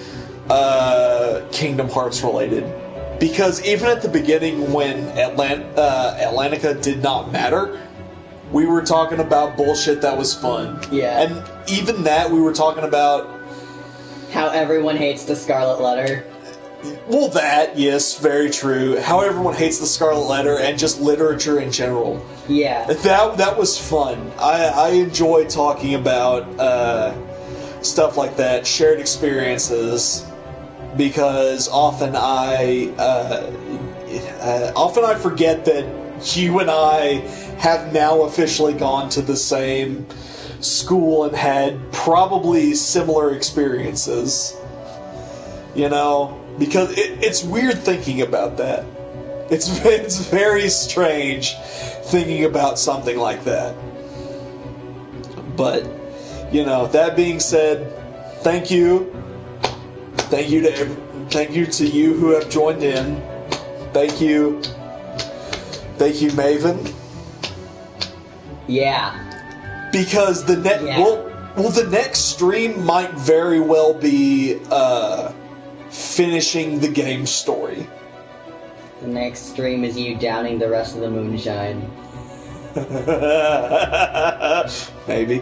Kingdom Hearts related. Because even at the beginning, when Atlantica did not matter, we were talking about bullshit that was fun. Yeah. And even that, we were talking about... how everyone hates the Scarlet Letter. Well, that, yes, very true. How everyone hates the Scarlet Letter and just literature in general. Yeah. That was fun. I enjoy talking about stuff like that, shared experiences, because often I forget that you and I have now officially gone to the same school and had probably similar experiences. You know? Because it's weird thinking about that. It's very strange thinking about something like that. But, you know, that being said, thank you. Thank you to you who have joined in. Thank you, Maven. Yeah. Because the next stream might very well be finishing the game story. The next stream is you downing the rest of the moonshine. Maybe.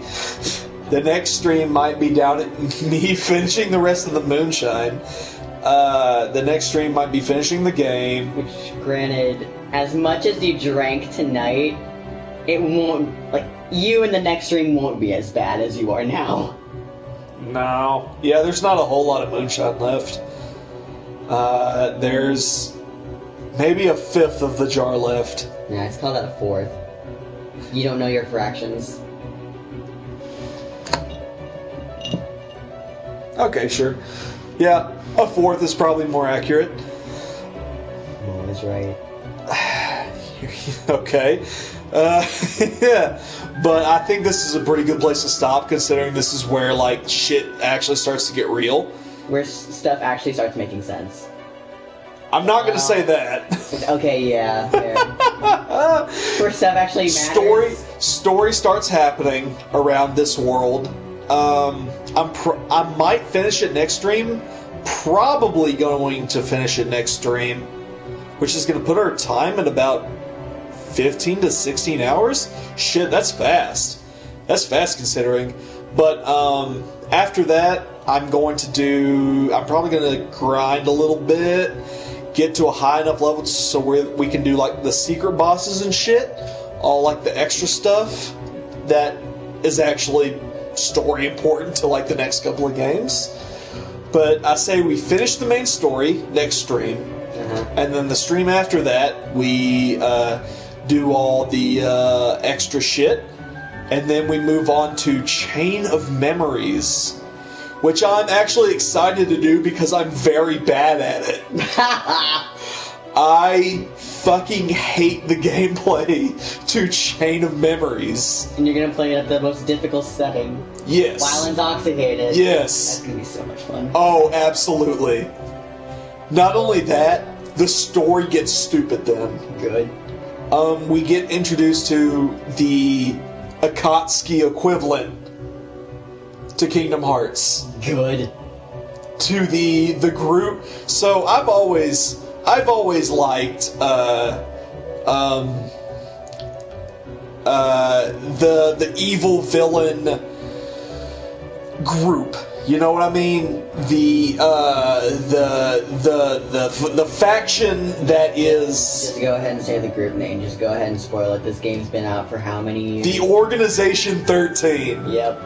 The next stream might be down at me finishing the rest of the moonshine. The next stream might be finishing the game. Which, granted, as much as you drank tonight, it won't, like, you in the next stream won't be as bad as you are now. No. Yeah, there's not a whole lot of moonshine left. There's maybe a fifth of the jar left. Yeah, let's call that a fourth. You don't know your fractions. Okay, sure. Yeah, a fourth is probably more accurate. I'm always right. Okay. Yeah. But I think this is a pretty good place to stop, considering this is where, like, shit actually starts to get real. Where stuff actually starts making sense. I'm not going to say that. Okay, yeah, fair. Where stuff actually matters. Story starts happening around this world. I might finish it next stream. Probably going to finish it next stream, which is going to put our time at about 15 to 16 hours. Shit, that's fast. That's fast considering. But after that, I'm probably going to grind a little bit, get to a high enough level so we can do like the secret bosses and shit, all like the extra stuff that is actually story important to like the next couple of games. But I say we finish the main story next stream, and then the stream after that we do all the extra shit, and then we move on to Chain of Memories, which I'm actually excited to do because I'm very bad at it. I fucking hate the gameplay to Chain of Memories. And you're gonna play it at the most difficult setting. Yes. While intoxicated. Yes. That's gonna be so much fun. Oh, absolutely. Not only that, the story gets stupid then. Good. We get introduced to the Akatsuki equivalent to Kingdom Hearts. Good. To the group. So I've always liked the evil villain group. You know what I mean? The faction that is. Just go ahead and say the group name. Just go ahead and spoil it. This game's been out for how many years? The Organization 13. Yep.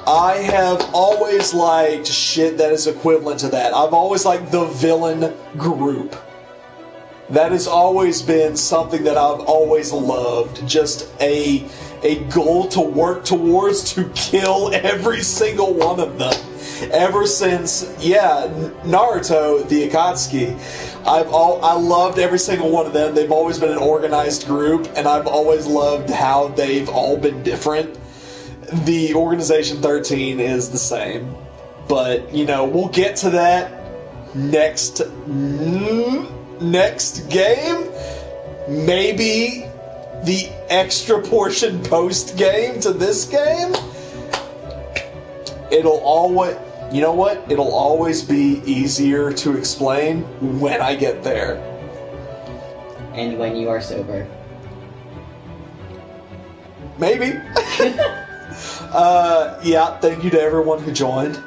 I have always liked shit that is equivalent to that. I've always liked the villain group. That has always been something that I've always loved. Just a goal to work towards to kill every single one of them. Ever since, Naruto, the Akatsuki, I loved every single one of them. They've always been an organized group, and I've always loved how they've all been different. The Organization 13 is the same. But, we'll get to that next game. Maybe the extra portion post game to this game. It'll always, it'll always be easier to explain when I get there. And when you are sober. Maybe. Thank you to everyone who joined.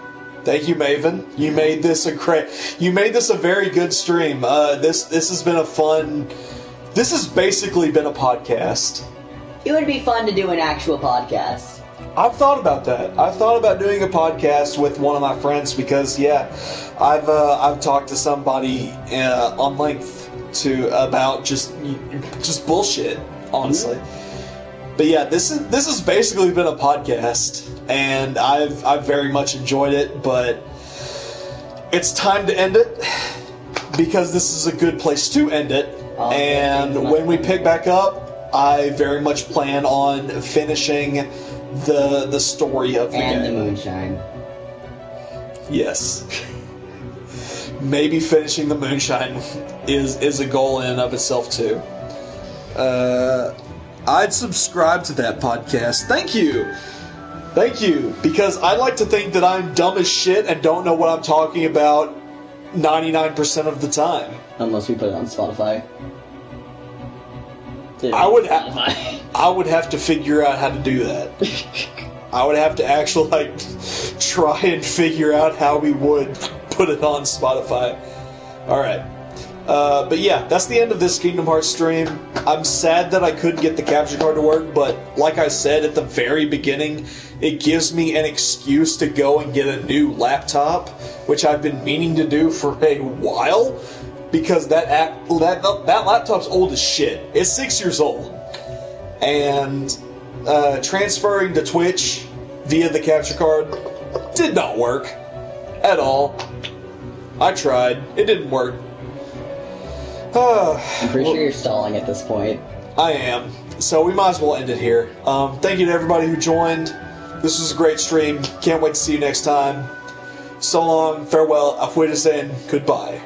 Thank you, Maven. You made this a very good stream. This has been a fun. This has basically been a podcast. It would be fun to do an actual podcast. I've thought about that. I've thought about doing a podcast with one of my friends because, I've talked to somebody on length about just bullshit, honestly. Mm-hmm. But yeah, this has basically been a podcast, and I've very much enjoyed it. But it's time to end it because this is a good place to end it. And when we pick back up, I very much plan on finishing the story of the game. And the moonshine. Yes. Maybe finishing the moonshine is a goal in and of itself too. I'd subscribe to that podcast. Thank you. Because I like to think that I'm dumb as shit and don't know what I'm talking about 99% of the time. Unless we put it on Spotify. I would have to figure out how to do that. I would have to actually like try and figure out how we would put it on Spotify. Alright. But yeah, that's the end of this Kingdom Hearts stream. I'm sad that I couldn't get the capture card to work, but like I said at the very beginning, it gives me an excuse to go and get a new laptop, which I've been meaning to do for a while, because that laptop's old as shit. It's 6 years old. And transferring to Twitch via the capture card did not work at all. I tried. It didn't work. I'm pretty sure you're stalling at this point. I am. So we might as well end it here. Thank you to everybody who joined. This was a great stream. Can't wait to see you next time. So long, farewell, auf Wiedersehen, goodbye.